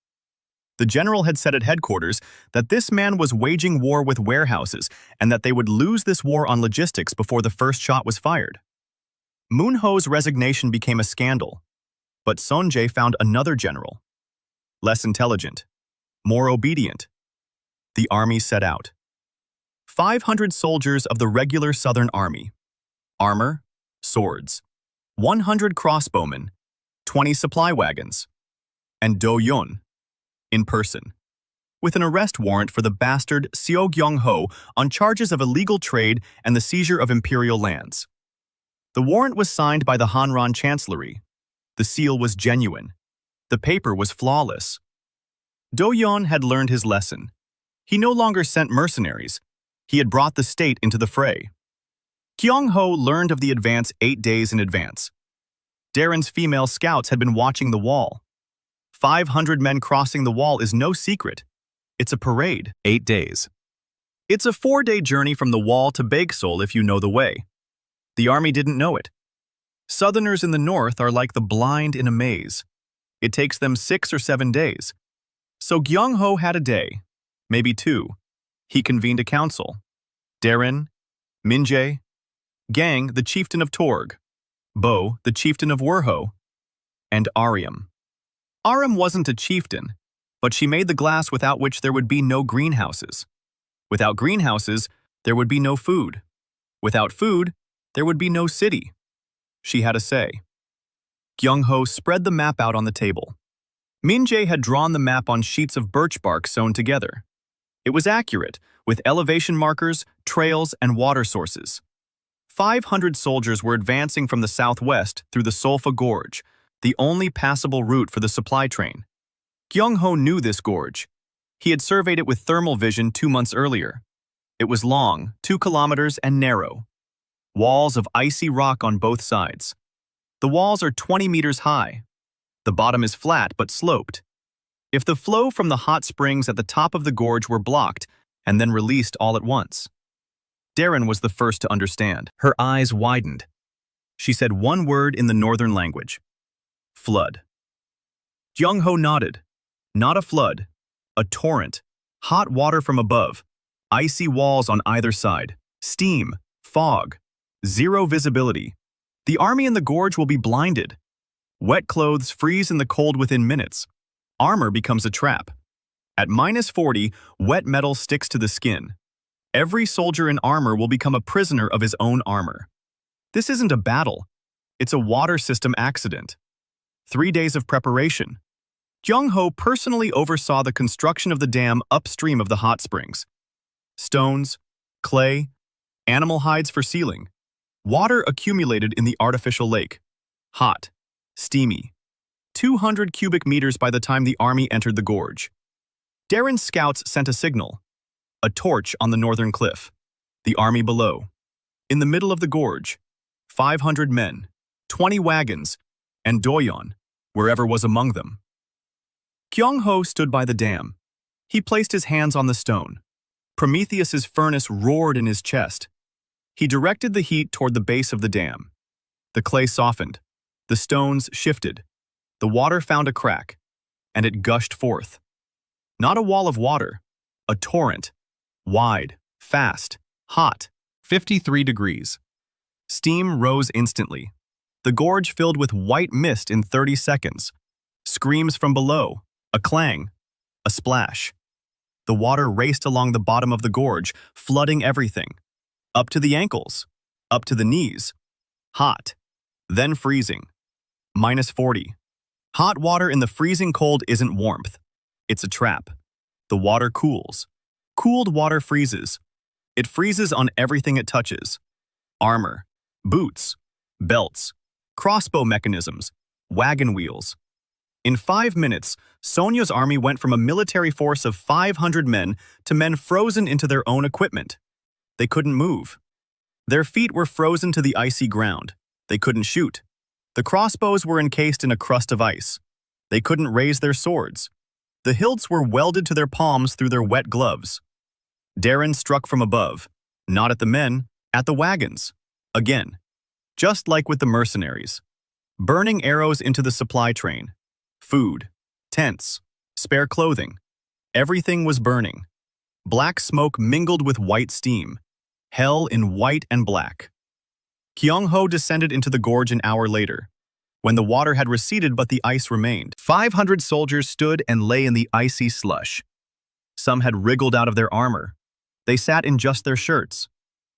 The general had said at headquarters that this man was waging war with warehouses and that they would lose this war on logistics before the first shot was fired. Moon-ho's resignation became a scandal, but Seonjae found another general. Less intelligent, more obedient. The army set out. 500 soldiers of the regular Southern Army, armor, swords, 100 crossbowmen, 20 supply wagons, and Do Yun, in person, with an arrest warrant for the bastard Gyeongho on charges of illegal trade and the seizure of imperial lands. The warrant was signed by the Hanran Chancellery. The seal was genuine. The paper was flawless. Do Yun had learned his lesson. He no longer sent mercenaries. He had brought the state into the fray. Gyeongho learned of the advance 8 days in advance. Darren's female scouts had been watching the wall. 500 men crossing the wall is no secret. It's a parade. 8 days. It's a 4-day journey from the wall to Beexel if you know the way. The army didn't know it. Southerners in the north are like the blind in a maze. It takes them 6 or 7 days. So Gyeongho had a day, maybe 2. He convened a council. Darren, Minjae, Gang, the chieftain of Torg, Bo, the chieftain of Wurho, and Ariam. Ariam wasn't a chieftain, but she made the glass without which there would be no greenhouses. Without greenhouses, there would be no food. Without food, there would be no city. She had a say. Gyeongho spread the map out on the table. Minjae had drawn the map on sheets of birch bark sewn together. It was accurate, with elevation markers, trails, and water sources. 500 soldiers were advancing from the southwest through the Sulfa gorge, the only passable route for the supply train. Gyeongho knew this gorge. He had surveyed it with thermal vision 2 months earlier. It was long, 2 kilometers, and narrow. Walls of icy rock on both sides. The walls are 20 meters high. The bottom is flat but sloped. If the flow from the hot springs at the top of the gorge were blocked and then released all at once. Darren was the first to understand. Her eyes widened. She said one word in the northern language. Flood. Gyeongho nodded. Not a flood. A torrent. Hot water from above. Icy walls on either side. Steam. Fog. Zero visibility. The army in the gorge will be blinded. Wet clothes freeze in the cold within minutes. Armor becomes a trap. At -40, wet metal sticks to the skin. Every soldier in armor will become a prisoner of his own armor. This isn't a battle. It's a water system accident. 3 days of preparation. Gyeongho personally oversaw the construction of the dam upstream of the hot springs. Stones, clay, animal hides for sealing. Water accumulated in the artificial lake. Hot, steamy. 200 cubic meters by the time the army entered the gorge. Darren's scouts sent a signal. A torch on the northern cliff. The army below. In the middle of the gorge. 500 men, 20 wagons, and Doyon, wherever was among them. Gyeongho stood by the dam. He placed his hands on the stone. Prometheus's furnace roared in his chest. He directed the heat toward the base of the dam. The clay softened. The stones shifted. The water found a crack, and it gushed forth. Not a wall of water, a torrent. Wide, fast, hot, 53 degrees. Steam rose instantly. The gorge filled with white mist in 30 seconds. Screams from below, a clang, a splash. The water raced along the bottom of the gorge, flooding everything. Up to the ankles, up to the knees. Hot, then freezing. -40. Hot water in the freezing cold isn't warmth. It's a trap. The water cools. Cooled water freezes. It freezes on everything it touches. Armor, boots, belts, crossbow mechanisms, wagon wheels. In 5 minutes, Sonya's army went from a military force of 500 men to men frozen into their own equipment. They couldn't move. Their feet were frozen to the icy ground. They couldn't shoot. The crossbows were encased in a crust of ice. They couldn't raise their swords. The hilts were welded to their palms through their wet gloves. Darren struck from above, not at the men, at the wagons. Again, just like with the mercenaries. Burning arrows into the supply train. Food, tents, spare clothing. Everything was burning. Black smoke mingled with white steam. Hell in white and black. Gyeongho descended into the gorge an hour later, when the water had receded but the ice remained. 500 soldiers stood and lay in the icy slush. Some had wriggled out of their armor. They sat in just their shirts,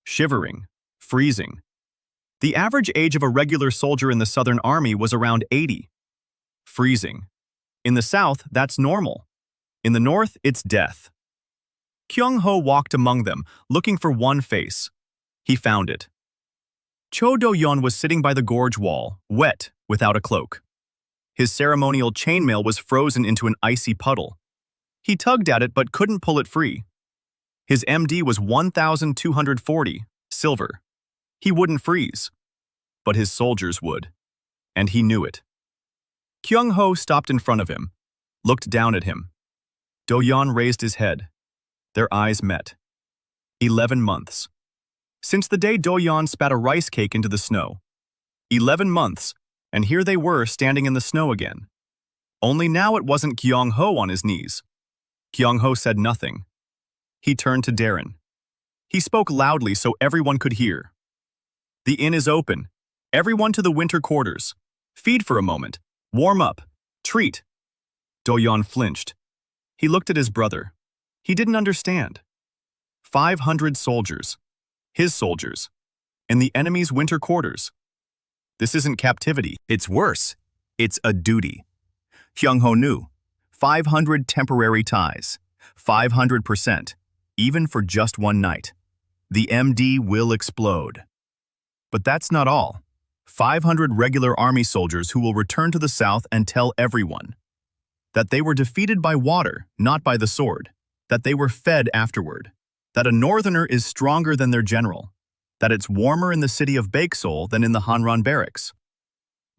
shivering, freezing. The average age of a regular soldier in the Southern Army was around 80. Freezing. In the South, that's normal. In the North, it's death. Gyeongho walked among them, looking for one face. He found it. Cho Do-yeon was sitting by the gorge wall, wet, without a cloak. His ceremonial chainmail was frozen into an icy puddle. He tugged at it but couldn't pull it free. His MD was 1,240, silver. He wouldn't freeze. But his soldiers would. And he knew it. Gyeongho stopped in front of him, looked down at him. Do-yeon raised his head. Their eyes met. 11 months. Since the day Do-yeon spat a rice cake into the snow. 11 months, and here they were standing in the snow again. Only now it wasn't Gyeongho on his knees. Gyeongho said nothing. He turned to Darren. He spoke loudly so everyone could hear. The inn is open. Everyone to the winter quarters. Feed for a moment. Warm up. Treat. Do-yeon flinched. He looked at his brother. He didn't understand. 500 soldiers. His soldiers. In the enemy's winter quarters. This isn't captivity. It's worse. It's a duty. Gyeongho knew. 500 temporary ties. 500%. Even for just one night. The MD will explode. But that's not all. 500 regular army soldiers who will return to the south and tell everyone that they were defeated by water, not by the sword, that they were fed afterward, that a northerner is stronger than their general, that it's warmer in the city of Beexel than in the Hanran barracks.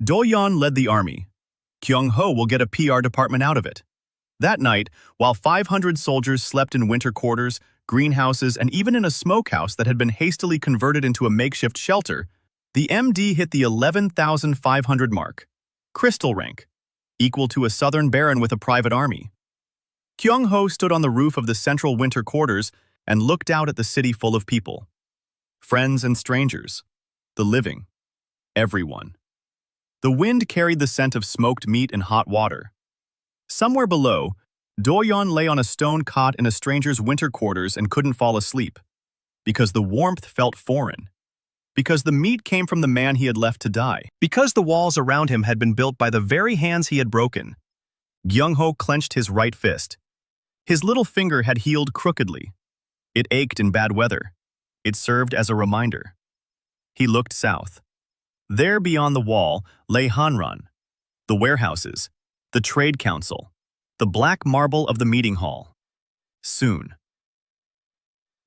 Do-yeon led the army. Gyeongho will get a PR department out of it. That night, while 500 soldiers slept in winter quarters, greenhouses, and even in a smokehouse that had been hastily converted into a makeshift shelter, the MD hit the 11,500 mark, crystal rank, equal to a southern baron with a private army. Gyeongho stood on the roof of the central winter quarters and looked out at the city full of people. Friends and strangers, the living, everyone. The wind carried the scent of smoked meat and hot water. Somewhere below, Do-yeon lay on a stone cot in a stranger's winter quarters and couldn't fall asleep, because the warmth felt foreign, because the meat came from the man he had left to die, because the walls around him had been built by the very hands he had broken. Gyeongho clenched his right fist. His little finger had healed crookedly. It ached in bad weather. It served as a reminder. He looked south. There beyond the wall lay Hanran, the warehouses, the trade council, the black marble of the meeting hall. Soon.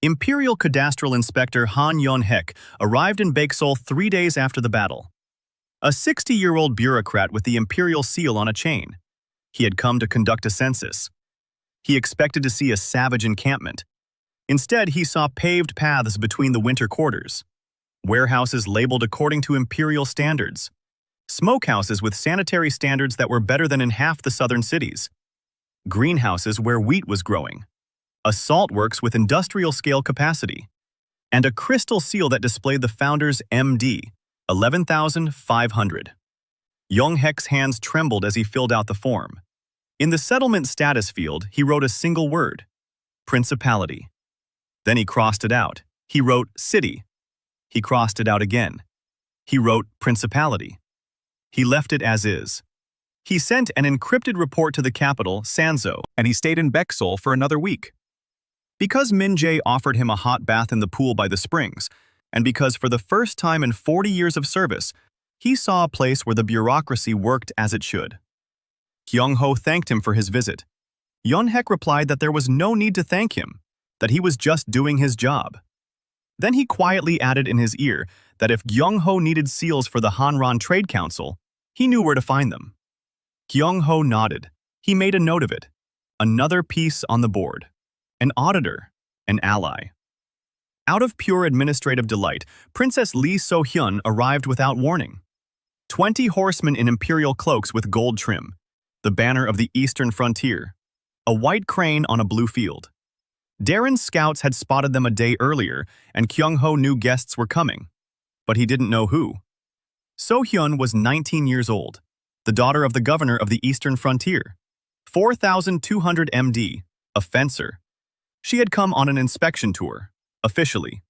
Imperial Cadastral Inspector Han Yeon-hek arrived in Beexel 3 days after the battle. A 60-year-old bureaucrat with the imperial seal on a chain. He had come to conduct a census. He expected to see a savage encampment. Instead, he saw paved paths between the winter quarters. Warehouses labeled according to imperial standards. Smokehouses with sanitary standards that were better than in half the southern cities. Greenhouses where wheat was growing. A salt works with industrial-scale capacity. And a crystal seal that displayed the founder's MD, 11,500. Yeon-hek's hands trembled as he filled out the form. In the settlement status field, he wrote a single word, Principality. Then he crossed it out. He wrote City. He crossed it out again. He wrote Principality. He left it as is. He sent an encrypted report to the capital, Sanzo, and he stayed in Beexel for another week. Because Min-jae offered him a hot bath in the pool by the springs, and because for the first time in 40 years of service, he saw a place where the bureaucracy worked as it should. Gyeongho thanked him for his visit. Yeon-hek replied that there was no need to thank him, that he was just doing his job. Then he quietly added in his ear that if Gyeongho needed seals for the Hanran Trade Council, he knew where to find them. Gyeongho nodded. He made a note of it. Another piece on the board. An auditor. An ally. Out of pure administrative delight, Princess Lee So-hyun arrived without warning. 20 horsemen in imperial cloaks with gold trim. The banner of the eastern frontier. A white crane on a blue field. Darren's scouts had spotted them a day earlier, and Gyeongho knew guests were coming. But he didn't know who. So-hyun was 19 years old, the daughter of the governor of the eastern frontier. 4,200 MD, a fencer. She had come on an inspection tour, officially.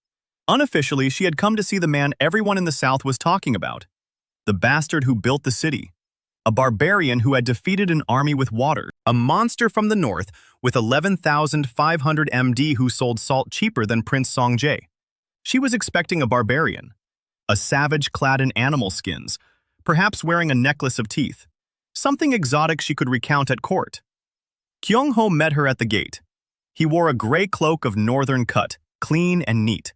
Unofficially, she had come to see the man everyone in the south was talking about. The bastard who built the city. A barbarian who had defeated an army with water. A monster from the north with 11,500 MD who sold salt cheaper than Prince Songjae. She was expecting a barbarian. A savage clad in animal skins, perhaps wearing a necklace of teeth. Something exotic she could recount at court. Gyeongho met her at the gate. He wore a gray cloak of northern cut, clean and neat.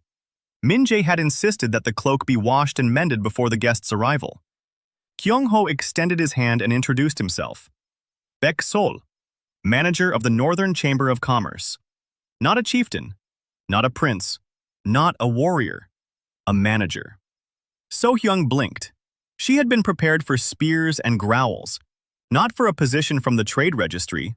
Min-jae had insisted that the cloak be washed and mended before the guest's arrival. Gyeongho extended his hand and introduced himself. Beexel, manager of the Northern Chamber of Commerce. Not a chieftain, not a prince, not a warrior, a manager. So-hyung blinked. She had been prepared for spears and growls, not for a position from the trade registry.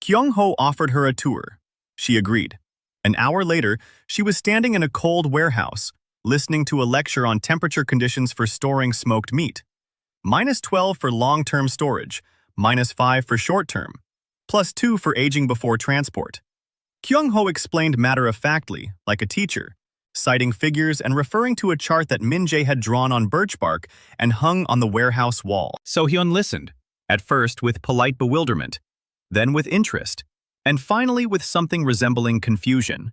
Gyeongho offered her a tour. She agreed. An hour later, she was standing in a cold warehouse, listening to a lecture on temperature conditions for storing smoked meat. -12 for long-term storage, -5 for short-term, +2 for aging before transport. Gyeongho explained matter-of-factly, like a teacher, citing figures and referring to a chart that Min-jae had drawn on birch bark and hung on the warehouse wall. So-hyun listened, at first with polite bewilderment, then with interest, and finally with something resembling confusion.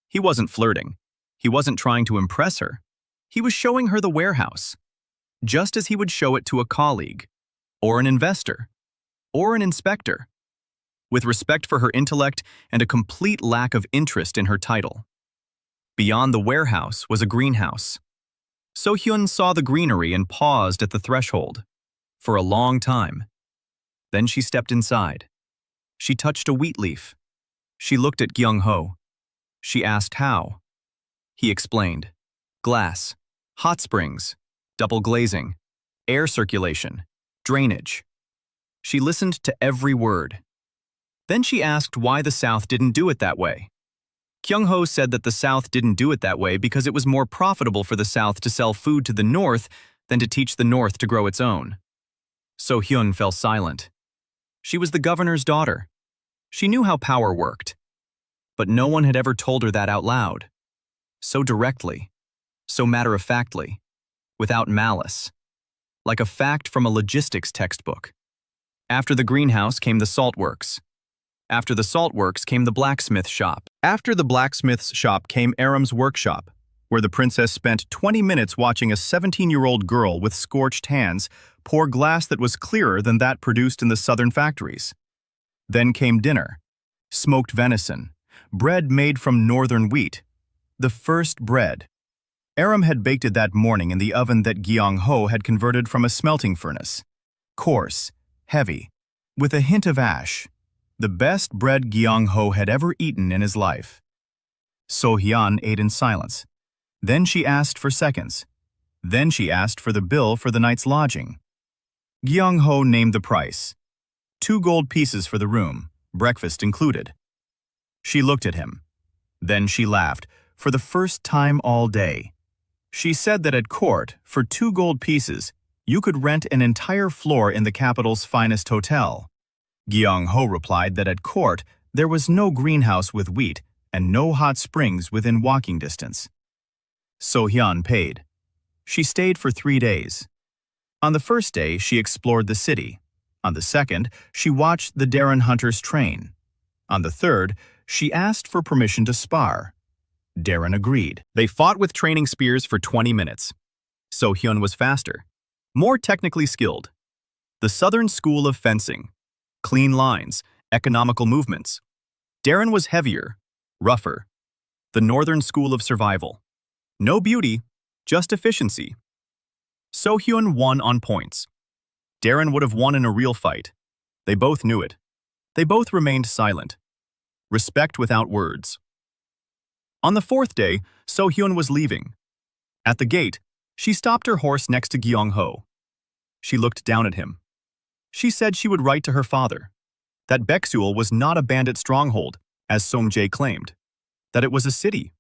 He wasn't flirting. He wasn't trying to impress her. He was showing her the warehouse, just as he would show it to a colleague, or an investor, or an inspector, with respect for her intellect and a complete lack of interest in her title. Beyond the warehouse was a greenhouse. So-hyun saw the greenery and paused at the threshold, for a long time. Then she stepped inside. She touched a wheat leaf. She looked at Gyeongho. She asked how. He explained. Glass, hot springs, double glazing, air circulation, drainage. She listened to every word. Then she asked why the South didn't do it that way. Gyeongho said that the South didn't do it that way because it was more profitable for the South to sell food to the North than to teach the North to grow its own. So-hyun fell silent. She was the governor's daughter. She knew how power worked. But no one had ever told her that out loud. So directly, so matter-of-factly, without malice, like a fact from a logistics textbook. After the greenhouse came the salt works. After the salt works came the blacksmith shop. After the blacksmith's shop came Aram's workshop, where the princess spent 20 minutes watching a 17-year-old girl with scorched hands pour glass that was clearer than that produced in the southern factories. Then came dinner. Smoked venison, bread made from northern wheat, the first bread. Aram had baked it that morning in the oven that Gyeongho had converted from a smelting furnace. Coarse, heavy, with a hint of ash. The best bread Gyeongho had ever eaten in his life. So-hyun ate in silence. Then she asked for seconds. Then she asked for the bill for the night's lodging. Gyeongho named the price. 2 gold pieces for the room, breakfast included. She looked at him. Then she laughed, for the first time all day. She said that at court, for 2 gold pieces, you could rent an entire floor in the capital's finest hotel. Gyeongho replied that at court, there was no greenhouse with wheat and no hot springs within walking distance. So-hyun paid. She stayed for 3 days. On the first day, she explored the city. On the second, she watched the Darren hunters train. On the third, she asked for permission to spar. Darren agreed. They fought with training spears for 20 minutes. So-hyun was faster, more technically skilled. The Southern School of Fencing. Clean lines, economical movements. Darren was heavier, rougher. The Northern School of Survival. No beauty, just efficiency. So-hyun won on points. Darren would have won in a real fight. They both knew it. They both remained silent. Respect without words. On the 4th day, So-hyun was leaving. At the gate, she stopped her horse next to Gyeongho. She looked down at him. She said she would write to her father. That Beexel was not a bandit stronghold, as Songjae claimed. That it was a city.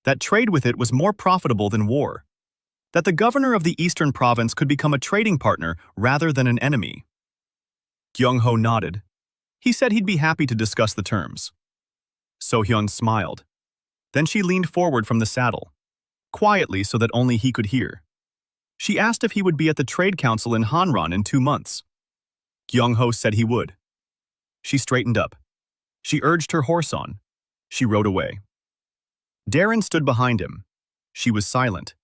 That trade with it was more profitable than war. That the governor of the eastern province could become a trading partner rather than an enemy. Gyeongho nodded. He said he'd be happy to discuss the terms. So-hyun smiled. Then she leaned forward from the saddle. quietly so that only he could hear. She asked if he would be at the trade council in Hanran in 2 months. Gyeongho said he would. She straightened up. She urged her horse on. She rode away. Darren stood behind him. She was silent.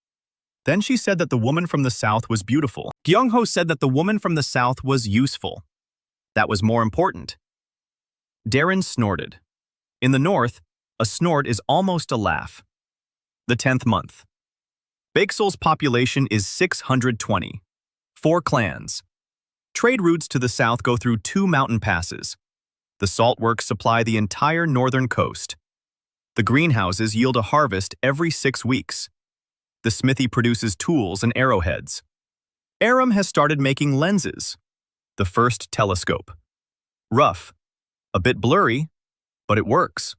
Then she said that the woman from the south was beautiful. Gyeongho said that the woman from the south was useful. That was more important. Darren snorted. In the north, a snort is almost a laugh. The 10th month. Beexel's population is 620. 4 clans. Trade routes to the south go through 2 mountain passes. The salt works supply the entire northern coast. The greenhouses yield a harvest every 6 weeks. The smithy produces tools and arrowheads. Aram has started making lenses. The first telescope. Rough. A bit blurry, but it works.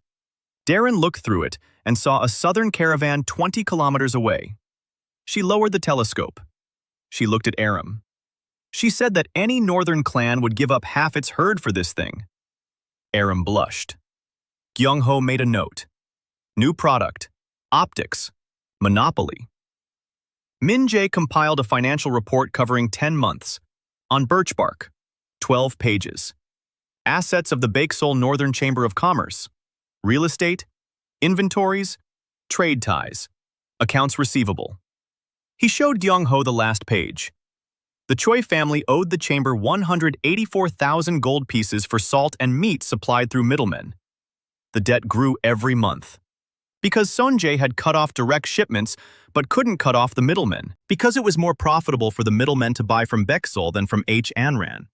Darren looked through it and saw a southern caravan 20 kilometers away. She lowered the telescope. She looked at Aram. She said that any northern clan would give up half its herd for this thing. Aram blushed. Gyeongho made a note. New product. Optics. Monopoly. Min-jae compiled a financial report covering 10 months. On birch bark. 12 pages. Assets of the Beexel Northern Chamber of Commerce. Real estate. Inventories. Trade ties. Accounts receivable. He showed Gyeongho the last page. The Choi family owed the chamber 184,000 gold pieces for salt and meat supplied through middlemen. The debt grew every month. Because Sonjae had cut off direct shipments but couldn't cut off the middlemen, because it was more profitable for the middlemen to buy from Beexel than from H. Anran.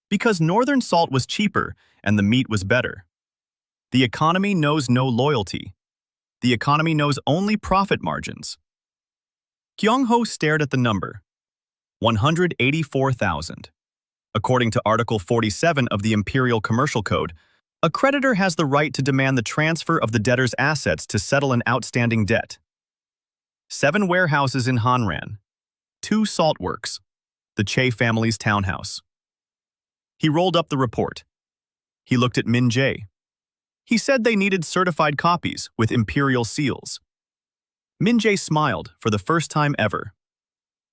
Because northern salt was cheaper and the meat was better. The economy knows no loyalty. The economy knows only profit margins. Gyeongho stared at the number. 184,000. According to Article 47 of the Imperial Commercial Code, a creditor has the right to demand the transfer of the debtor's assets to settle an outstanding debt. 7 warehouses in Hanran. 2 salt works. The Che family's townhouse. He rolled up the report. He looked at Min-jae. He said they needed certified copies with imperial seals. Min-jae smiled for the first time ever.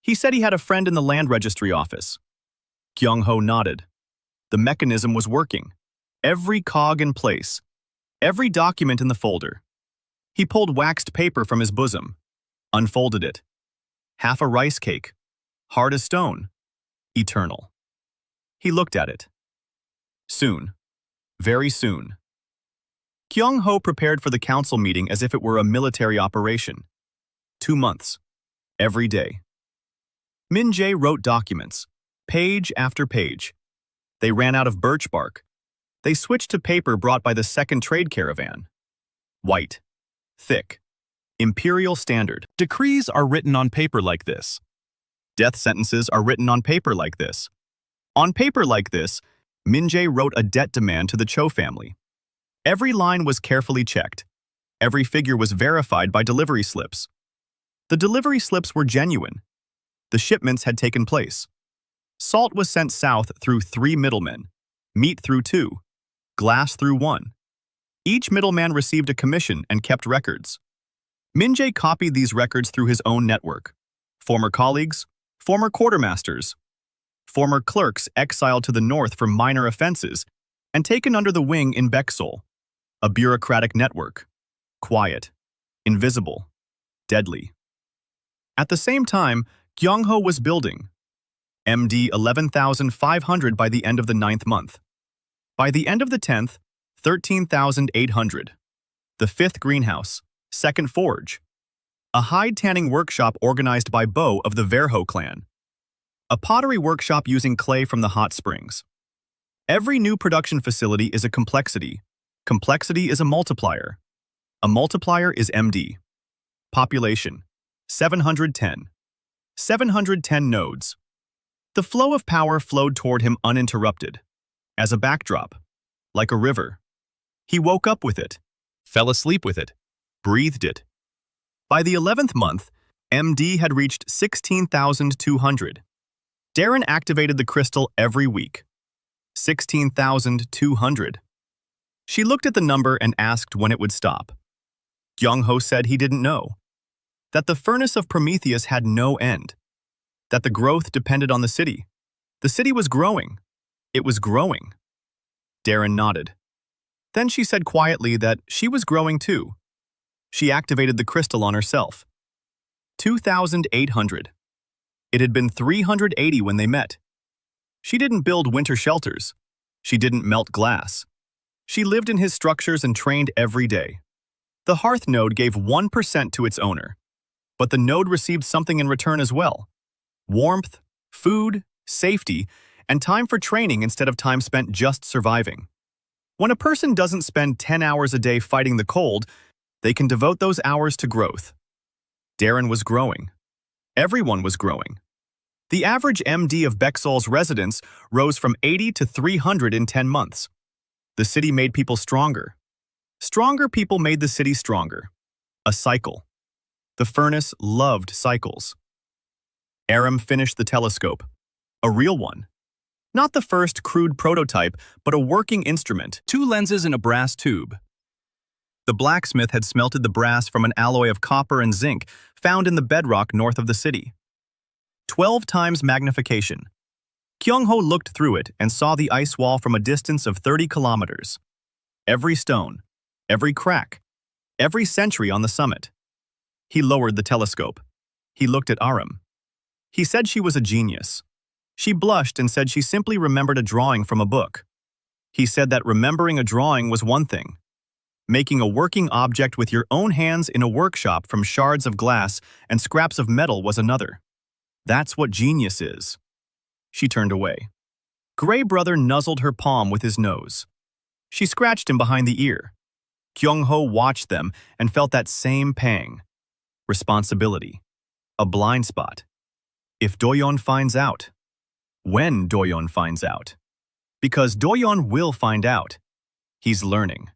He said he had a friend in the land registry office. Gyeongho nodded. The mechanism was working. Every cog in place. Every document in the folder. He pulled waxed paper from his bosom. Unfolded it. Half a rice cake. Hard as stone. Eternal. He looked at it. Soon. Very soon. Gyeongho prepared for the council meeting as if it were a military operation. 2 months. Every day. Min-jae wrote documents, page after page. They ran out of birch bark. They switched to paper brought by the second trade caravan. White. Thick. Imperial standard. Decrees are written on paper like this. Death sentences are written on paper like this. On paper like this, Min-jae wrote a debt demand to the Cho family. Every line was carefully checked. Every figure was verified by delivery slips. The delivery slips were genuine. The shipments had taken place. Salt was sent south through 3 middlemen, meat through 2, glass through 1. Each middleman received a commission and kept records. Min-jae copied these records through his own network. Former colleagues, former quartermasters, former clerks exiled to the north for minor offenses and taken under the wing in Beexel. A bureaucratic network. Quiet. Invisible. Deadly. At the same time, Gyeongho was building. MD 11,500 by the end of the 9th month. By the end of the 10th, 13,800. The 5th greenhouse, 2nd forge. A hide tanning workshop organized by Bo of the Verho clan. A pottery workshop using clay from the hot springs. Every new production facility is a complexity. Complexity is a multiplier. A multiplier is MD. Population, 710. 710 nodes. The flow of power flowed toward him uninterrupted, as a backdrop, like a river. He woke up with it, fell asleep with it, breathed it. By the 11th month, MD had reached 16,200. Darren activated the crystal every week. 16,200. She looked at the number and asked when it would stop. Gyeongho said he didn't know. That the furnace of Prometheus had no end. That the growth depended on the city. The city was growing. It was growing. Darren nodded. Then she said quietly that she was growing too. She activated the crystal on herself. 2,800. It had been 380 when they met. She didn't build winter shelters. She didn't melt glass. She lived in his structures and trained every day. The hearth node gave 1% to its owner. But the node received something in return as well. Warmth, food, safety, and time for training instead of time spent just surviving. When a person doesn't spend 10 hours a day fighting the cold, they can devote those hours to growth. Darren was growing. Everyone was growing. The average MD of Beexel's residents rose from 80 to 300 in 10 months. The city made people stronger. Stronger people made the city stronger. A cycle. The furnace loved cycles. Aram finished the telescope. A real one. Not the first crude prototype, but a working instrument. 2 lenses in a brass tube. The blacksmith had smelted the brass from an alloy of copper and zinc found in the bedrock north of the city. 12 times magnification. Gyeongho looked through it and saw the ice wall from a distance of 30 kilometers. Every stone, every crack, every sentry on the summit. He lowered the telescope. He looked at Aram. He said she was a genius. She blushed and said she simply remembered a drawing from a book. He said that remembering a drawing was one thing. Making a working object with your own hands in a workshop from shards of glass and scraps of metal was another. That's what genius is. She turned away. Gray Brother nuzzled her palm with his nose. She scratched him behind the ear. Gyeongho watched them and felt that same pang. Responsibility. A blind spot. If Doyeon finds out. When Doyeon finds out. Because Doyeon will find out. He's learning.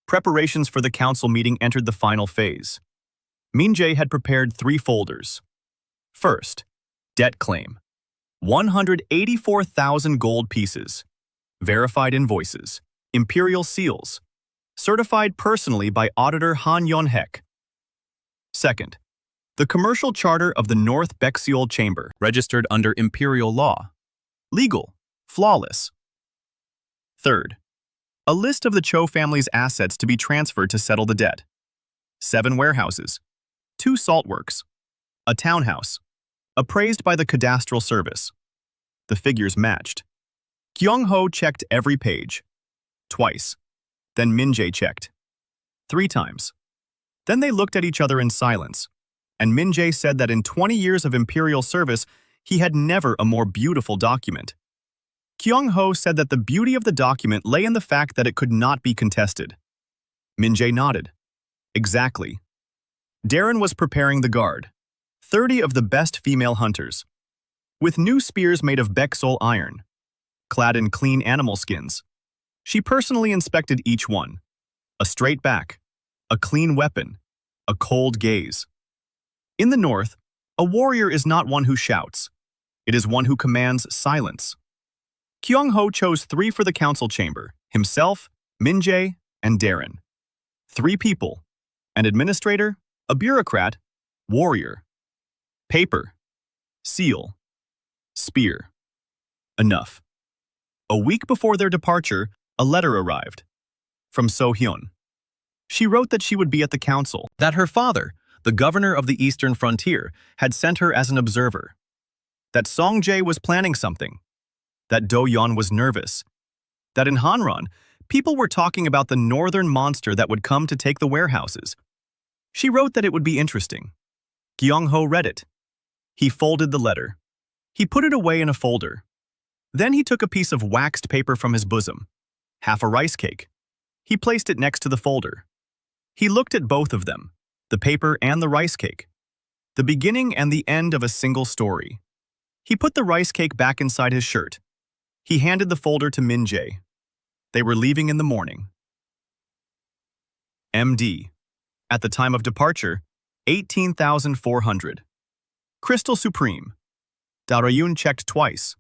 Preparations for the council meeting entered the final phase. Min-jae had prepared 3 folders. First, debt claim. 184,000 gold pieces. Verified invoices. Imperial seals. Certified personally by Auditor Han Yeon-hek. Second, the commercial charter of the North Beexel Chamber, registered under imperial law. Legal, flawless. Third, a list of the Cho family's assets to be transferred to settle the debt. 7 warehouses, 2 salt works, a townhouse, appraised by the cadastral service. The figures matched. Gyeongho checked every page. Twice. Then Min-jae checked. 3 times. Then they looked at each other in silence, and Min-jae said that in 20 years of imperial service, he had never a more beautiful document. Gyeongho said that the beauty of the document lay in the fact that it could not be contested. Min-jae nodded. Exactly. Darren was preparing the guard, 30 of the best female hunters, with new spears made of Beexel iron, clad in clean animal skins. She personally inspected each one. A straight back, a clean weapon, a cold gaze. In the north, a warrior is not one who shouts. It is one who commands silence. Gyeongho chose 3 for the council chamber, himself, Min-jae, and Darren. 3 people, an administrator, a bureaucrat, warrior. Paper, seal, spear. Enough. A week before their departure, a letter arrived. From So-hyun. She wrote that she would be at the council, that her father, the governor of the eastern frontier, had sent her as an observer. That Song-jae was planning something. That Do-yeon was nervous. That in Hanron, people were talking about the northern monster that would come to take the warehouses. She wrote that it would be interesting. Gyeongho read it. He folded the letter. He put it away in a folder. Then he took a piece of waxed paper from his bosom, half a rice cake. He placed it next to the folder. He looked at both of them, the paper and the rice cake, the beginning and the end of a single story. He put the rice cake back inside his shirt. He handed the folder to Min-jae. They were leaving in the morning. MD. At the time of departure, 18,400. Crystal Supreme. Daoryun checked twice.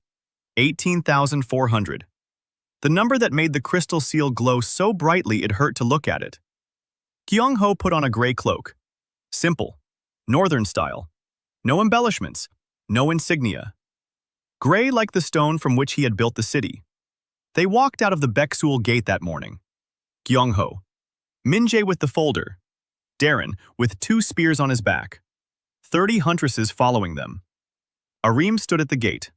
18,400. The number that made the crystal seal glow so brightly it hurt to look at it. Gyeongho put on a gray cloak. Simple. Northern style. No embellishments, no insignia. Gray like the stone from which he had built the city. They walked out of the Beexel gate that morning. Gyeongho. Min-jae with the folder. Darren with 2 spears on his back. 30 huntresses following them. Arim stood at the gate.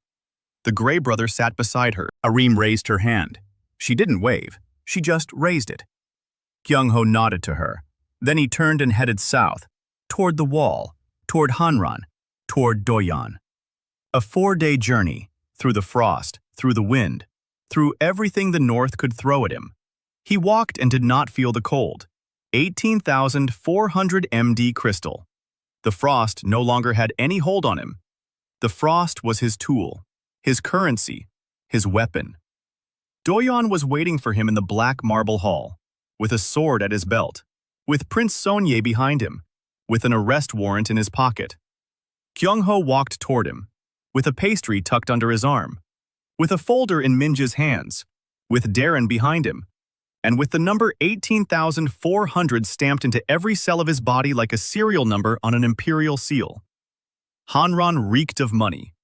The Gray brother sat beside her. Arim raised her hand. She didn't wave. She just raised it. Gyeongho nodded to her. Then he turned and headed south, toward the wall, toward Hanran, toward Doyon. A 4-day journey, through the frost, through the wind, through everything the north could throw at him. He walked and did not feel the cold. 18,400 MD crystal. The frost no longer had any hold on him. The frost was his tool, his currency, his weapon. Doyon was waiting for him in the black marble hall, with a sword at his belt, with Prince Sonye behind him, with an arrest warrant in his pocket. Gyeongho walked toward him, with a pastry tucked under his arm, with a folder in Minja's hands, with Darren behind him, and with the number 18,400 stamped into every cell of his body like a serial number on an imperial seal. Hanran reeked of money.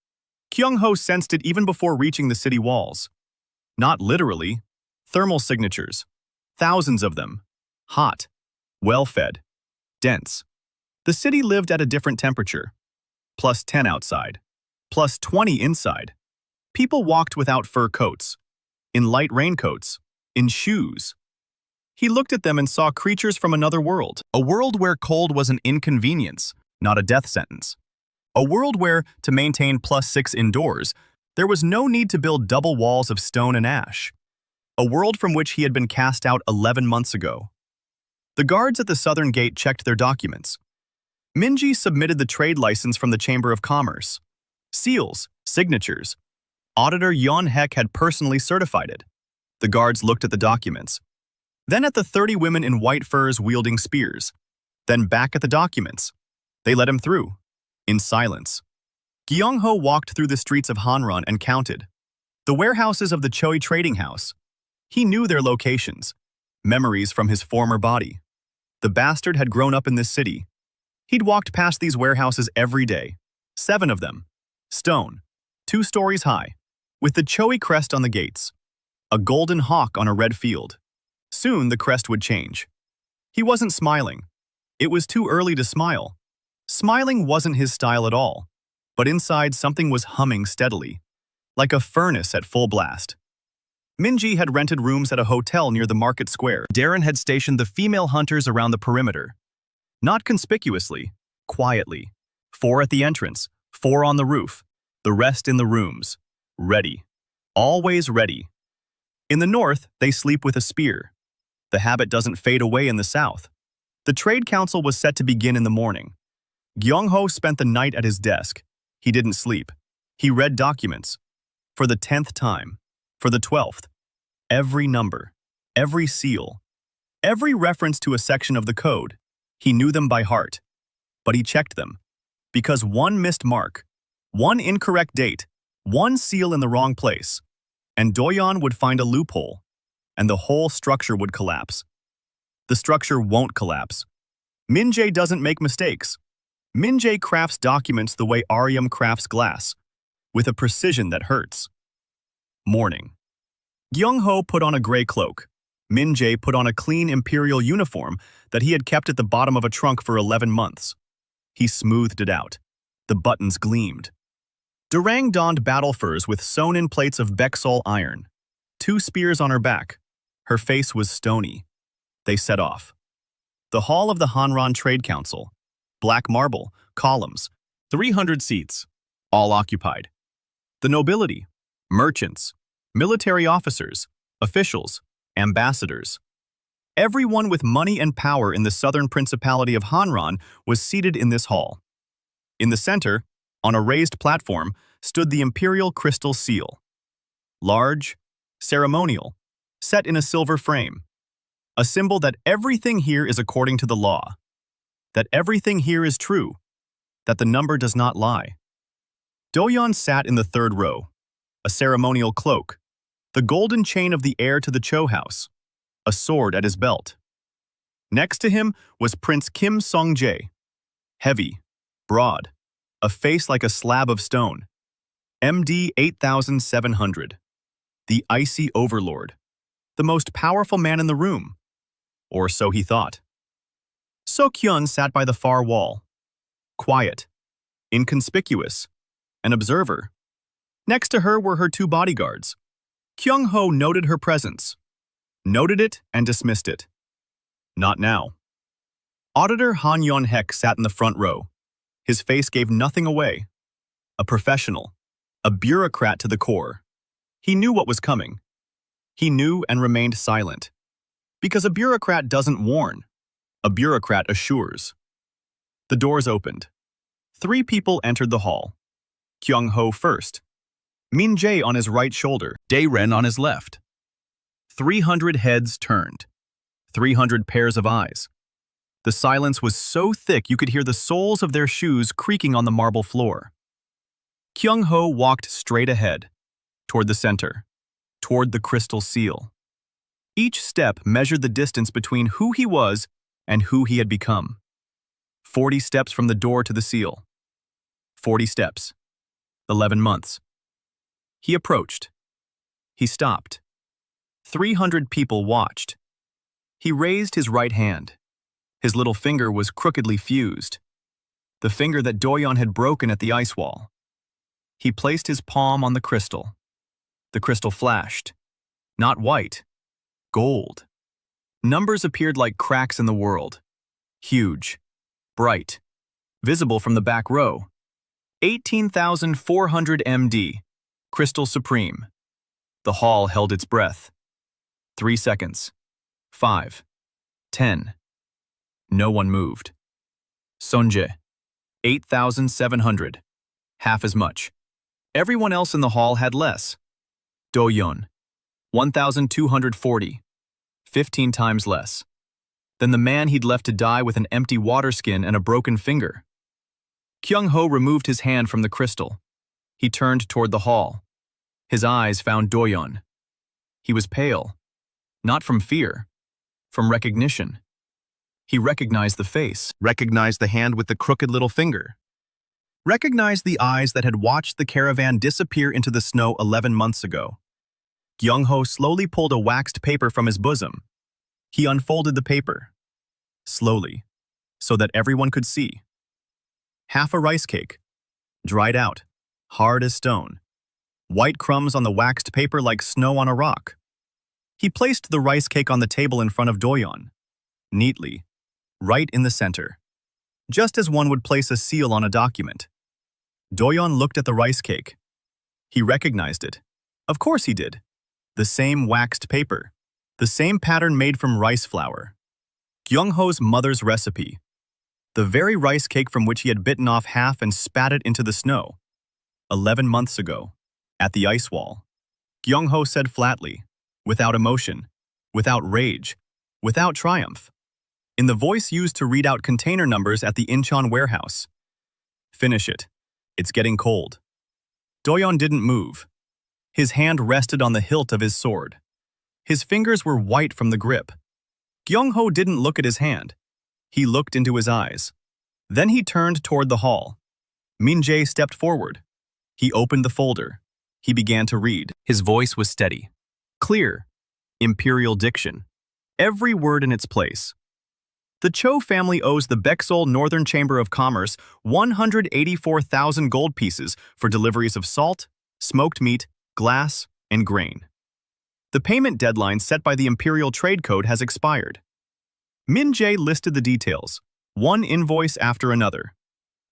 Gyeongho sensed it even before reaching the city walls. Not literally, thermal signatures. Thousands of them. Hot. Well-fed. Dense. The city lived at a different temperature. +10 outside. +20 inside. People walked without fur coats. In light raincoats. In shoes. He looked at them and saw creatures from another world. A world where cold was an inconvenience, not a death sentence. A world where, to maintain +6 indoors, there was no need to build double walls of stone and ash. A world from which he had been cast out 11 months ago. The guards at the southern gate checked their documents. Minji submitted the trade license from the Chamber of Commerce. Seals, signatures. Auditor Yeon Hek had personally certified it. The guards looked at the documents. Then at the 30 women in white furs wielding spears. Then back at the documents. They let him through. In silence. Gyeongho walked through the streets of Hanran and counted. The warehouses of the Choi Trading House. He knew their locations. Memories from his former body. The bastard had grown up in this city. He'd walked past these warehouses every day. 7 of them. Stone. 2 stories high. With the Choi crest on the gates. A golden hawk on a red field. Soon the crest would change. He wasn't smiling. It was too early to smile. Smiling wasn't his style at all. But inside something was humming steadily. Like a furnace at full blast. Minji had rented rooms at a hotel near the market square. Darren had stationed the female hunters around the perimeter. Not conspicuously, quietly. 4 at the entrance, 4 on the roof, the rest in the rooms. Ready. Always ready. In the north, they sleep with a spear. The habit doesn't fade away in the south. The Trade Council was set to begin in the morning. Gyeongho spent the night at his desk. He didn't sleep. He read documents. For the 10th time. For the 12th. Every number. Every seal. Every reference to a section of the code. He knew them by heart. But he checked them. Because one missed mark, one incorrect date, one seal in the wrong place, and Doyon would find a loophole, and the whole structure would collapse. The structure won't collapse. Min-jae doesn't make mistakes. Min-jae crafts documents the way Aryam crafts glass, with a precision that hurts. Morning. Gyeongho put on a gray cloak. Min-jae put on a clean imperial uniform that he had kept at the bottom of a trunk for 11 months. He smoothed it out. The buttons gleamed. Durang donned battle furs with sewn-in plates of Beexel iron. 2 spears on her back. Her face was stony. They set off. The hall of the Hanran Trade Council. Black marble, columns, 300 seats, all occupied. The nobility, merchants, military officers, officials, ambassadors. Everyone with money and power in the southern principality of Hanran was seated in this hall. In the center, on a raised platform, stood the imperial crystal seal. Large, ceremonial, set in a silver frame. A symbol that everything here is according to the law. That everything here is true. That the number does not lie. Doyon sat in the 3rd row. A ceremonial cloak. The golden chain of the heir to the Cho house. A sword at his belt. Next to him was Prince Kim Song-jae. Heavy, broad, a face like a slab of stone. MD 8700, the icy overlord, the most powerful man in the room. Or so he thought. So-kyun sat by the far wall, quiet, inconspicuous, an observer. Next to her were her two bodyguards. Gyeongho noted her presence, noted it and dismissed it. Not now. Auditor Han Yon-hek sat in the front row. His face gave nothing away. A professional, a bureaucrat to the core. He knew what was coming. He knew and remained silent. Because a bureaucrat doesn't warn. A bureaucrat assures. The doors opened. 3 people entered the hall. Gyeongho first. Min-jae on his right shoulder. Dae-ren on his left. 300 heads turned. 300 pairs of eyes. The silence was so thick you could hear the soles of their shoes creaking on the marble floor. Gyeongho walked straight ahead, toward the center, toward the crystal seal. Each step measured the distance between who he was and who he had become. 40 steps from the door to the seal. 40 steps. 11 months. He approached. He stopped. 300 people watched. He raised his right hand. His little finger was crookedly fused, the finger that Doyon had broken at the ice wall. He placed his palm on the crystal. The crystal flashed. Not white, gold. Numbers appeared like cracks in the world. Huge, bright, visible from the back row. 18,400 MD, crystal supreme. The hall held its breath. 3 seconds. 5. 10. No one moved. Sonje, 8,700. Half as much. Everyone else in the hall had less. Doyon, 1,240. 15 times less. Than the man he'd left to die with an empty waterskin and a broken finger. Gyeongho removed his hand from the crystal. He turned toward the hall. His eyes found Doyon. He was pale. Not from fear. From recognition. He recognized the face, recognized the hand with the crooked little finger, recognized the eyes that had watched the caravan disappear into the snow 11 months ago. Gyeongho slowly pulled a waxed paper from his bosom. He unfolded the paper, slowly, so that everyone could see. Half a rice cake, dried out, hard as stone. White crumbs on the waxed paper like snow on a rock. He placed the rice cake on the table in front of Doyon, neatly, right in the center, just as one would place a seal on a document. Doyon looked at the rice cake. He recognized it. Of course he did. The same waxed paper, the same pattern made from rice flour. Gyeongho's mother's recipe. The very rice cake from which he had bitten off half and spat it into the snow. 11 months ago, at the ice wall. Gyeongho said flatly, without emotion, without rage, without triumph, in the voice used to read out container numbers at the Incheon warehouse. Finish it. It's getting cold. Doyon didn't move. His hand rested on the hilt of his sword. His fingers were white from the grip. Gyeongho didn't look at his hand. He looked into his eyes. Then he turned toward the hall. Min-jae stepped forward. He opened the folder. He began to read. His voice was steady, clear, imperial diction. Every word in its place. The Cho family owes the Beexel Northern Chamber of Commerce 184,000 gold pieces for deliveries of salt, smoked meat, glass, and grain. The payment deadline set by the Imperial Trade Code has expired. Min-jae listed the details, one invoice after another.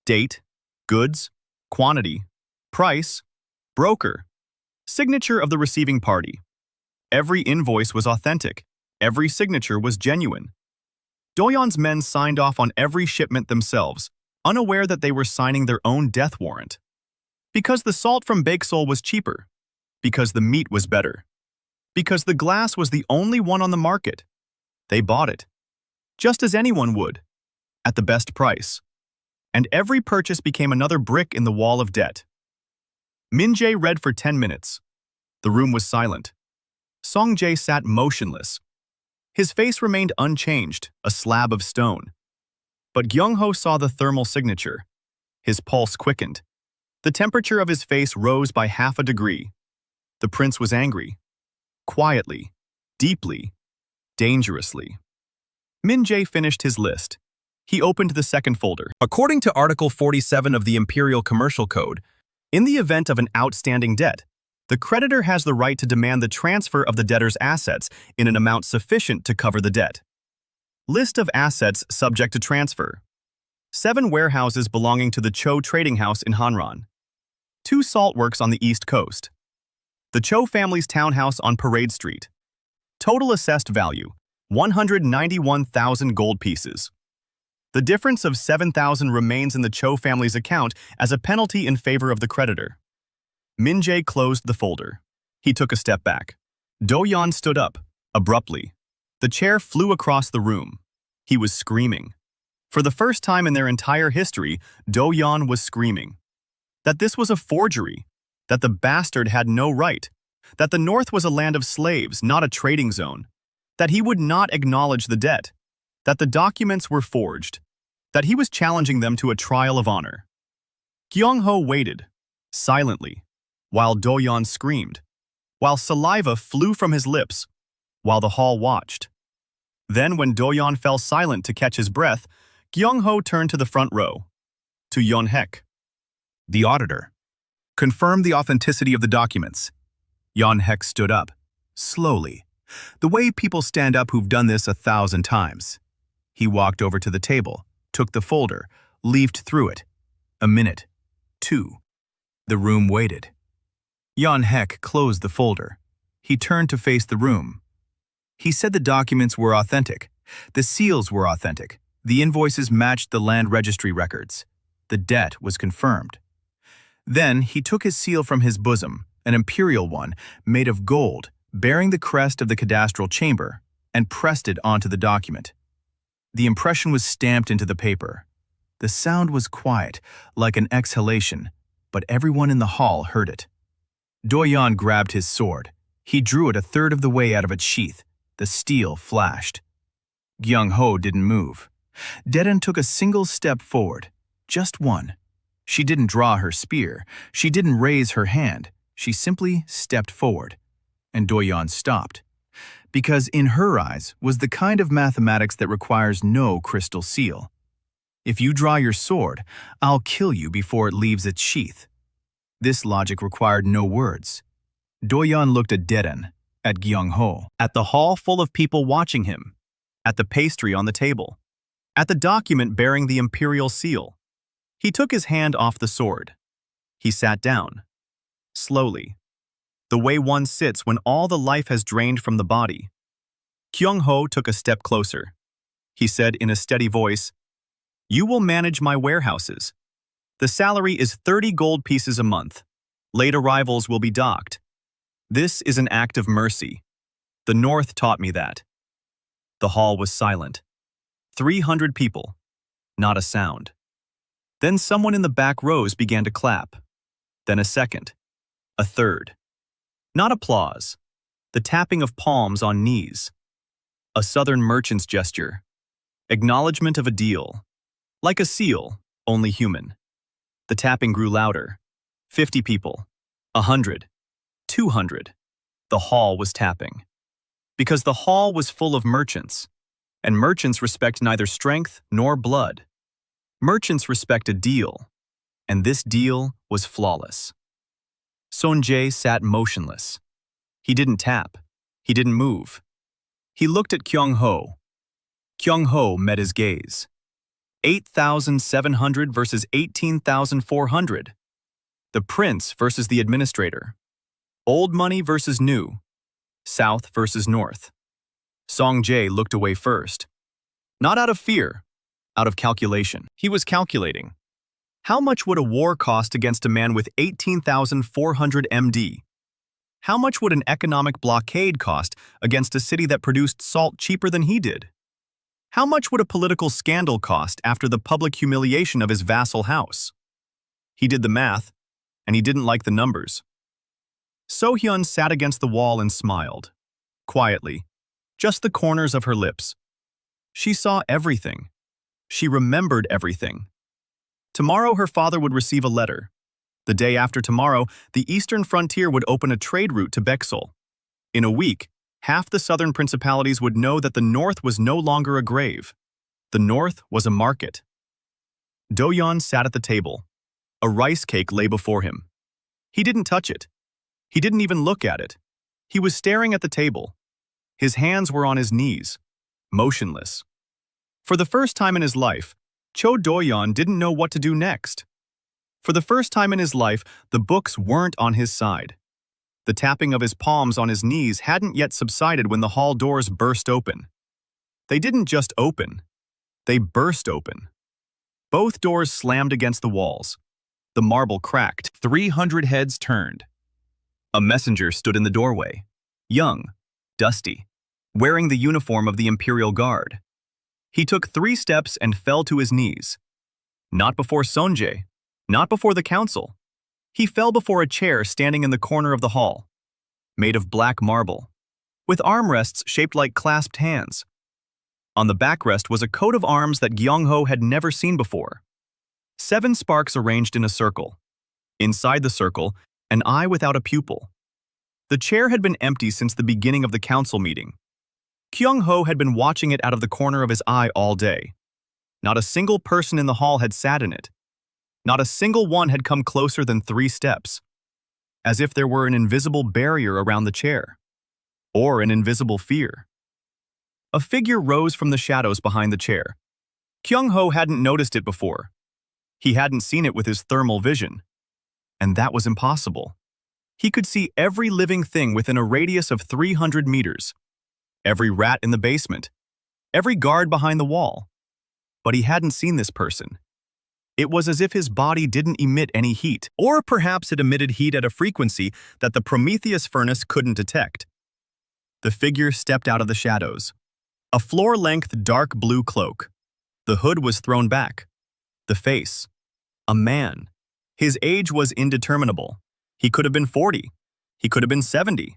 Date, goods, quantity, price, broker, signature of the receiving party. Every invoice was authentic. Every signature was genuine. Doyon's men signed off on every shipment themselves, unaware that they were signing their own death warrant. Because the salt from Beexel was cheaper. Because the meat was better. Because the glass was the only one on the market. They bought it. Just as anyone would. At the best price. And every purchase became another brick in the wall of debt. Min-jae read for 10 minutes. The room was silent. Song-jae sat motionless. His face remained unchanged, a slab of stone. But Gyeongho saw the thermal signature. His pulse quickened. The temperature of his face rose by half a degree. The prince was angry. Quietly, deeply, dangerously. Min-jae finished his list. He opened the second folder. According to Article 47 of the Imperial Commercial Code, in the event of an outstanding debt, the creditor has the right to demand the transfer of the debtor's assets in an amount sufficient to cover the debt. List of assets subject to transfer. 7 warehouses belonging to the Cho Trading House in Hanran. 2 salt works on the East Coast. The Cho family's townhouse on Parade Street. Total assessed value, 191,000 gold pieces. The difference of 7,000 remains in the Cho family's account as a penalty in favor of the creditor. Min-jae closed the folder. He took a step back. Do-yeon stood up, abruptly. The chair flew across the room. He was screaming. For the first time in their entire history, Do-yeon was screaming. That this was a forgery. That the bastard had no right. That the North was a land of slaves, not a trading zone. That he would not acknowledge the debt. That the documents were forged. That he was challenging them to a trial of honor. Gyeongho waited, silently, while Do-yeon screamed, while saliva flew from his lips, while the hall watched. Then when Do-yeon fell silent to catch his breath, Gyeongho turned to the front row, to Yeon-hek. The auditor. Confirm the authenticity of the documents. Yeon-hek stood up, slowly, the way people stand up who've done this 1,000 times. He walked over to the table, took the folder, leafed through it. A minute. 2. The room waited. Yeon-hek closed the folder. He turned to face the room. He said the documents were authentic. The seals were authentic. The invoices matched the land registry records. The debt was confirmed. Then he took his seal from his bosom, an imperial one, made of gold, bearing the crest of the cadastral chamber, and pressed it onto the document. The impression was stamped into the paper. The sound was quiet, like an exhalation, but everyone in the hall heard it. Do-yeon grabbed his sword. He drew it a third of the way out of its sheath. The steel flashed. Gyeongho didn't move. Dedan took a single step forward, just one. She didn't draw her spear. She didn't raise her hand. She simply stepped forward. And Do-yeon stopped. Because in her eyes was the kind of mathematics that requires no crystal seal. If you draw your sword, I'll kill you before it leaves its sheath. This logic required no words. Do-yeon looked at Dedan, at Gyeongho, at the hall full of people watching him, at the pastry on the table, at the document bearing the imperial seal. He took his hand off the sword. He sat down, slowly, the way one sits when all the life has drained from the body. Gyeongho took a step closer. He said in a steady voice, "You will manage my warehouses. The salary is 30 gold pieces a month. Late arrivals will be docked. This is an act of mercy. The North taught me that." The hall was silent. 300 people. Not a sound. Then someone in the back rows began to clap. Then a second. A third. Not applause. The tapping of palms on knees. A southern merchant's gesture. Acknowledgement of a deal. Like a seal, only human. The tapping grew louder. 50 people. 100. 200. The hall was tapping. Because the hall was full of merchants. And merchants respect neither strength nor blood. Merchants respect a deal. And this deal was flawless. Son-jae sat motionless. He didn't tap. He didn't move. He looked at Gyeongho. Gyeongho met his gaze. 8,700 versus 18,400. The prince versus the administrator. Old money versus new. South versus north. Song-jae looked away first. Not out of fear, out of calculation. He was calculating. How much would a war cost against a man with 18,400 MD? How much would an economic blockade cost against a city that produced salt cheaper than he did? How much would a political scandal cost after the public humiliation of his vassal house? He did the math, and he didn't like the numbers. So-hyun sat against the wall and smiled, quietly, just the corners of her lips. She saw everything. She remembered everything. Tomorrow her father would receive a letter. The day after tomorrow, the eastern frontier would open a trade route to Beexel. In a week, half the southern principalities would know that the north was no longer a grave. The north was a market. Do-yeon sat at the table. A rice cake lay before him. He didn't touch it. He didn't even look at it. He was staring at the table. His hands were on his knees, motionless. For the first time in his life, Cho Do-yeon didn't know what to do next. For the first time in his life, the books weren't on his side. The tapping of his palms on his knees hadn't yet subsided when the hall doors burst open. They didn't just open. They burst open. Both doors slammed against the walls. The marble cracked. 300 heads turned. A messenger stood in the doorway, young, dusty, wearing the uniform of the Imperial Guard. He took 3 steps and fell to his knees. Not before Sonjae, not before the council. He fell before a chair standing in the corner of the hall, made of black marble, with armrests shaped like clasped hands. On the backrest was a coat of arms that Gyeongho had never seen before. 7 sparks arranged in a circle. Inside the circle, an eye without a pupil. The chair had been empty since the beginning of the council meeting. Gyeongho had been watching it out of the corner of his eye all day. Not a single person in the hall had sat in it. Not a single one had come closer than 3 steps. As if there were an invisible barrier around the chair. Or an invisible fear. A figure rose from the shadows behind the chair. Gyeongho hadn't noticed it before. He hadn't seen it with his thermal vision. And that was impossible. He could see every living thing within a radius of 300 meters. Every rat in the basement. Every guard behind the wall. But he hadn't seen this person. It was as if his body didn't emit any heat, or perhaps it emitted heat at a frequency that the Prometheus furnace couldn't detect. The figure stepped out of the shadows. A floor-length dark blue cloak. The hood was thrown back. The face. A man. His age was indeterminable. He could have been 40. He could have been 70.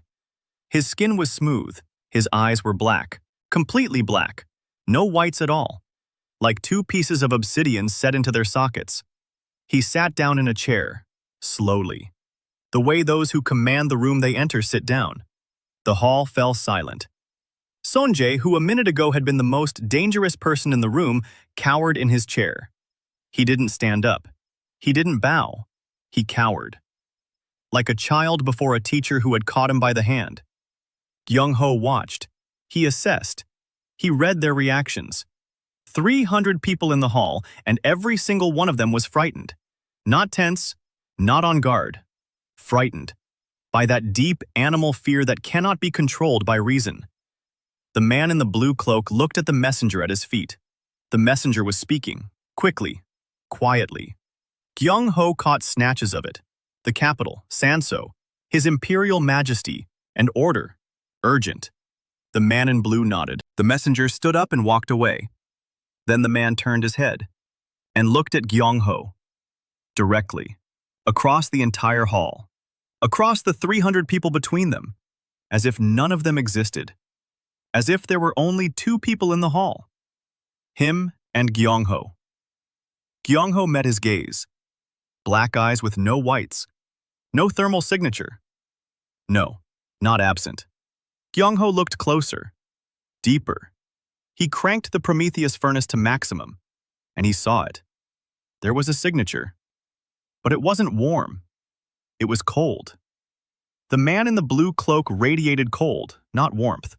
His skin was smooth. His eyes were black. Completely black. No whites at all. Like 2 pieces of obsidian set into their sockets. He sat down in a chair, slowly. The way those who command the room they enter sit down. The hall fell silent. Sonjae, who a minute ago had been the most dangerous person in the room, cowered in his chair. He didn't stand up. He didn't bow. He cowered. Like a child before a teacher who had caught him by the hand. Gyeongho watched. He assessed. He read their reactions. 300 people in the hall, and every single one of them was frightened. Not tense, not on guard. Frightened. By that deep animal fear that cannot be controlled by reason. The man in the blue cloak looked at the messenger at his feet. The messenger was speaking, quickly, quietly. Gyeongho caught snatches of it. The capital, Sanso, His Imperial Majesty, and order, urgent. The man in blue nodded. The messenger stood up and walked away. Then the man turned his head and looked at Gyeongho. Directly. Across the entire hall. Across the 300 people between them. As if none of them existed. As if there were only 2 people in the hall. Him and Gyeongho. Gyeongho met his gaze. Black eyes with no whites. No thermal signature. No, not absent. Gyeongho looked closer. Deeper. He cranked the Prometheus furnace to maximum, and he saw it. There was a signature. But it wasn't warm. It was cold. The man in the blue cloak radiated cold, not warmth.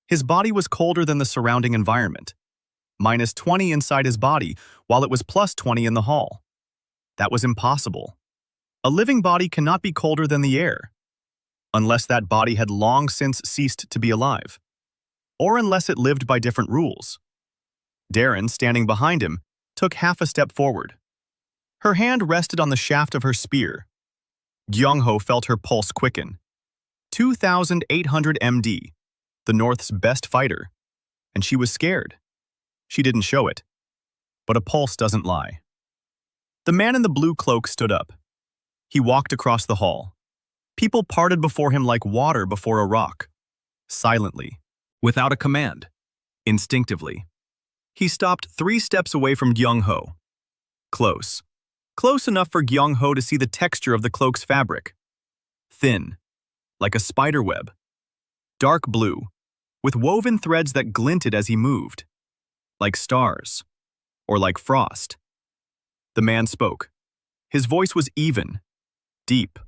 His body was colder than the surrounding environment. -20 inside his body, while it was +20 in the hall. That was impossible. A living body cannot be colder than the air. Unless that body had long since ceased to be alive. Or unless it lived by different rules. Darren, standing behind him, took half a step forward. Her hand rested on the shaft of her spear. Gyeongho felt her pulse quicken. 2,800 MD, the North's best fighter. And she was scared. She didn't show it. But a pulse doesn't lie. The man in the blue cloak stood up. He walked across the hall. People parted before him like water before a rock. Silently. Without a command. Instinctively. He stopped 3 steps away from Gyeongho. Close. close enough for Gyeongho to see the texture of the cloak's fabric. Thin, like a spider web. Dark blue, with woven threads that glinted as he moved. Like stars, or like frost. The man spoke. His voice was even, deep,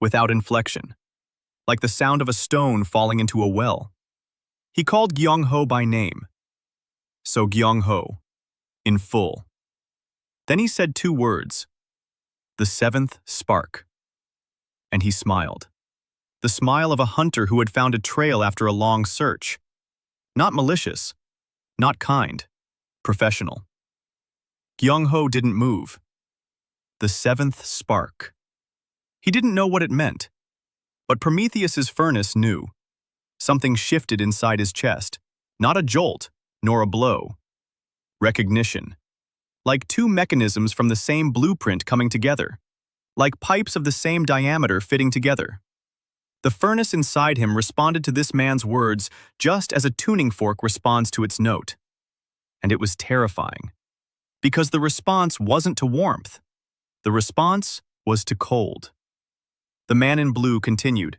without inflection, like the sound of a stone falling into a well. He called Gyeongho by name. So Gyeongho, in full. Then he said two words, the seventh spark. And he smiled. The smile of a hunter who had found a trail after a long search. Not malicious, not kind, professional. Gyeongho didn't move. The seventh spark. He didn't know what it meant, but Prometheus's furnace knew. Something shifted inside his chest, not a jolt, nor a blow. Recognition. Like two mechanisms from the same blueprint coming together. Like pipes of the same diameter fitting together. The furnace inside him responded to this man's words just as a tuning fork responds to its note. And it was terrifying. Because the response wasn't to warmth. The response was to cold. The man in blue continued.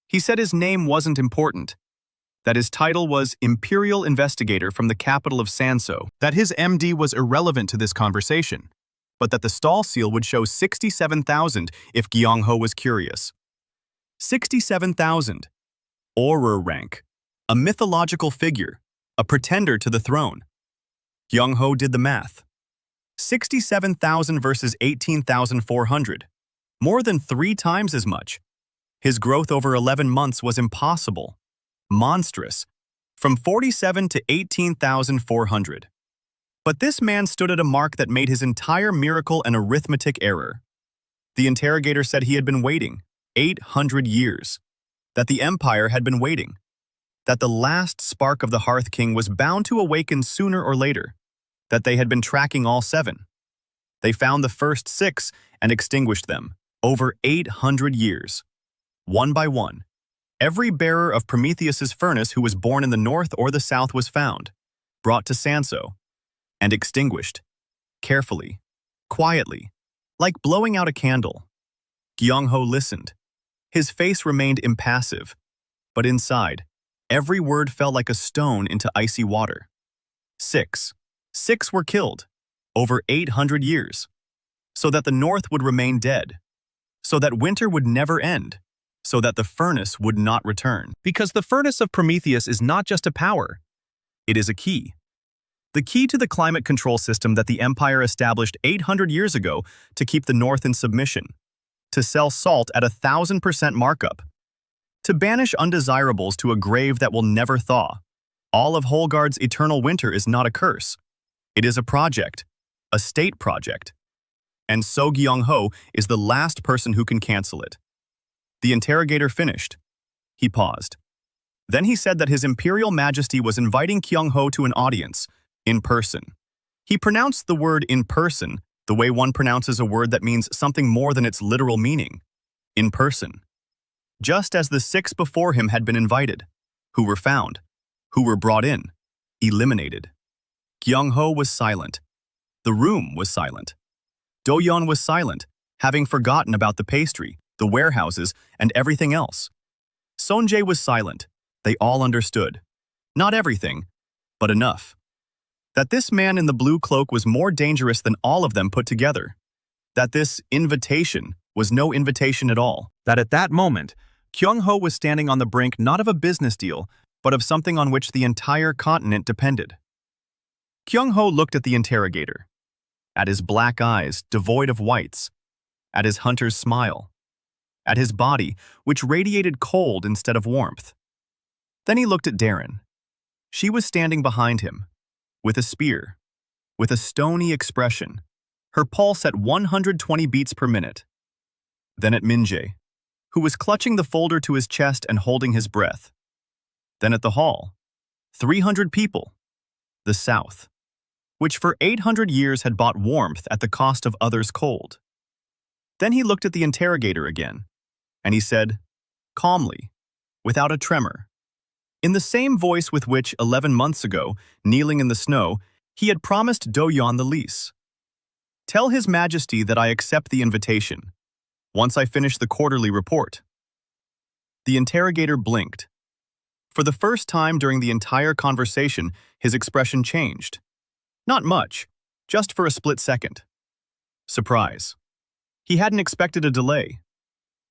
He said his name wasn't important, that his title was Imperial Investigator from the capital of Sanso, that his MD was irrelevant to this conversation, but that the stall seal would show 67,000 if Gyeongho was curious. 67,000. Auror rank. A mythological figure, a pretender to the throne. Gyeongho did the math. 67,000 versus 18,400. More than 3 times as much. His growth over 11 months was impossible. Monstrous. From 47 to 18,400. But this man stood at a mark that made his entire miracle an arithmetic error. The interrogator said he had been waiting 800 years. That the Empire had been waiting. That the last spark of the Hearth King was bound to awaken sooner or later. That they had been tracking all 7. They found the first 6 and extinguished them. Over 800 years. One by one. Every bearer of Prometheus's furnace who was born in the north or the south was found, brought to Sanso, and extinguished. Carefully. Quietly. Like blowing out a candle. Gyeongho listened. His face remained impassive. But inside, every word fell like a stone into icy water. 6. 6 were killed. Over 800 years. So that the north would remain dead. So that winter would never end. So that the furnace would not return. Because the furnace of Prometheus is not just a power. It is a key. The key to the climate control system that the Empire established 800 years ago to keep the north in submission. To sell salt at 1,000% markup. To banish undesirables to a grave that will never thaw. All of Holgard's eternal winter is not a curse. It is a project. A state project. And So Gyeongho is the last person who can cancel it. The interrogator finished. He paused. Then he said that His Imperial Majesty was inviting Gyeongho to an audience, in person. He pronounced the word in person the way one pronounces a word that means something more than its literal meaning. In person. Just as the 6 before him had been invited, who were found, who were brought in, eliminated. Gyeongho was silent. The room was silent. Do-yeon was silent, having forgotten about the pastry, the warehouses, and everything else. Sonjae was silent. They all understood. Not everything, but enough. That this man in the blue cloak was more dangerous than all of them put together. That this invitation was no invitation at all. That at that moment, Gyeongho was standing on the brink not of a business deal, but of something on which the entire continent depended. Gyeongho looked at the interrogator. At his black eyes, devoid of whites. At his hunter's smile. At his body, which radiated cold instead of warmth. Then he looked at Darren. She was standing behind him, with a spear, with a stony expression, her pulse at 120 beats per minute. Then at Minjae, who was clutching the folder to his chest and holding his breath. Then at the hall, 300 people, the South, which for 800 years had bought warmth at the cost of others' cold. Then he looked at the interrogator again, and he said, calmly, without a tremor, in the same voice with which 11 months ago, kneeling in the snow, he had promised Do-yeon the lease. Tell His Majesty that I accept the invitation, once I finish the quarterly report. The interrogator blinked. For the first time during the entire conversation, his expression changed. Not much, just for a split second. Surprise. He hadn't expected a delay.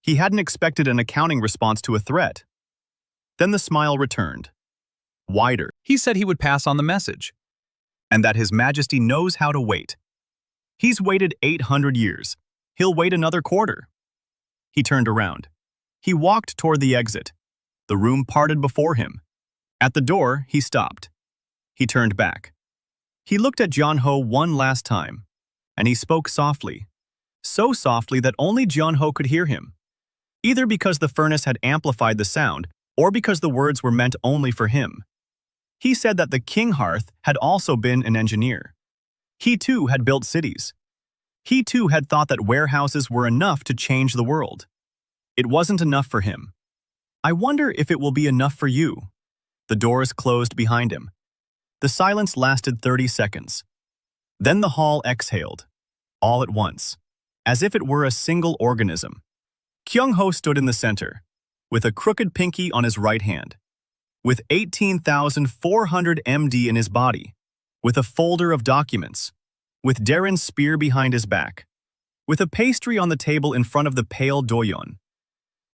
He hadn't expected an accounting response to a threat. Then the smile returned. Wider. He said he would pass on the message. And that His Majesty knows how to wait. He's waited 800 years. He'll wait another quarter. He turned around. He walked toward the exit. The room parted before him. At the door, he stopped. He turned back. He looked at Gyeongho one last time, and he spoke softly. So softly that only Gyeongho could hear him. Either because the furnace had amplified the sound, or because the words were meant only for him. He said that the King Hearth had also been an engineer. He too had built cities. He too had thought that warehouses were enough to change the world. It wasn't enough for him. I wonder if it will be enough for you. The doors closed behind him. The silence lasted 30 seconds. Then the hall exhaled, all at once, as if it were a single organism. Gyeongho stood in the center, with a crooked pinky on his right hand, with 18,400 MD in his body, with a folder of documents, with Darren's spear behind his back, with a pastry on the table in front of the pale Doyon,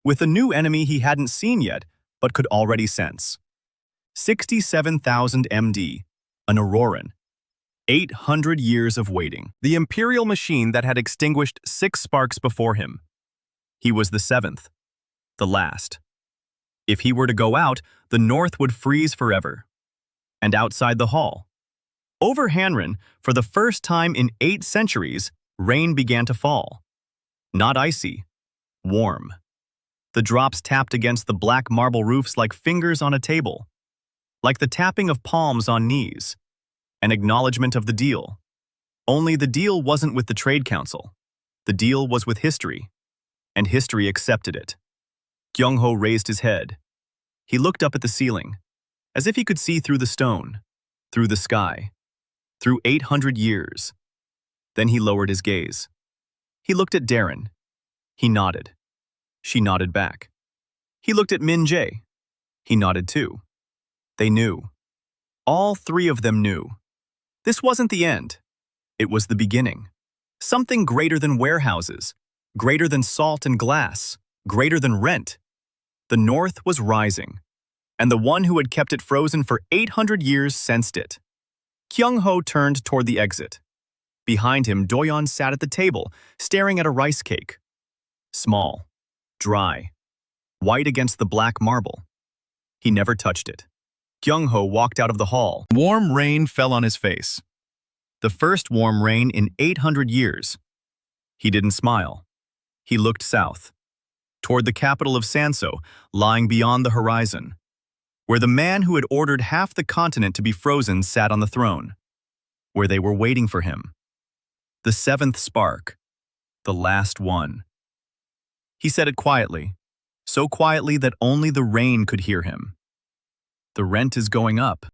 with a new enemy he hadn't seen yet but could already sense. 67,000 MD, an Auroran. 800 years of waiting. The imperial machine that had extinguished 6 sparks before him. He was the 7th, the last. If he were to go out, the north would freeze forever. And outside the hall, over Hanrin, for the first time in 8 centuries, rain began to fall. Not icy, warm. The drops tapped against the black marble roofs like fingers on a table, like the tapping of palms on knees, an acknowledgement of the deal. Only the deal wasn't with the Trade Council. The deal was with history, and history accepted it. Gyeongho raised his head. He looked up at the ceiling, as if he could see through the stone, through the sky, through 800 years. Then he lowered his gaze. He looked at Darren. He nodded. She nodded back. He looked at Min Jae. He nodded too. They knew. All 3 of them knew. This wasn't the end. It was the beginning. Something greater than warehouses, greater than salt and glass, greater than rent. The north was rising, and the one who had kept it frozen for 800 years sensed it. Gyeongho turned toward the exit. Behind him, Doyon sat at the table, staring at a rice cake. Small, dry, white against the black marble. He never touched it. Gyeongho walked out of the hall. Warm rain fell on his face. The first warm rain in 800 years. He didn't smile. He looked south, toward the capital of Sanso, lying beyond the horizon, where the man who had ordered half the continent to be frozen sat on the throne, where they were waiting for him. The 7th spark, the last one. He said it quietly, so quietly that only the rain could hear him. The rent is going up.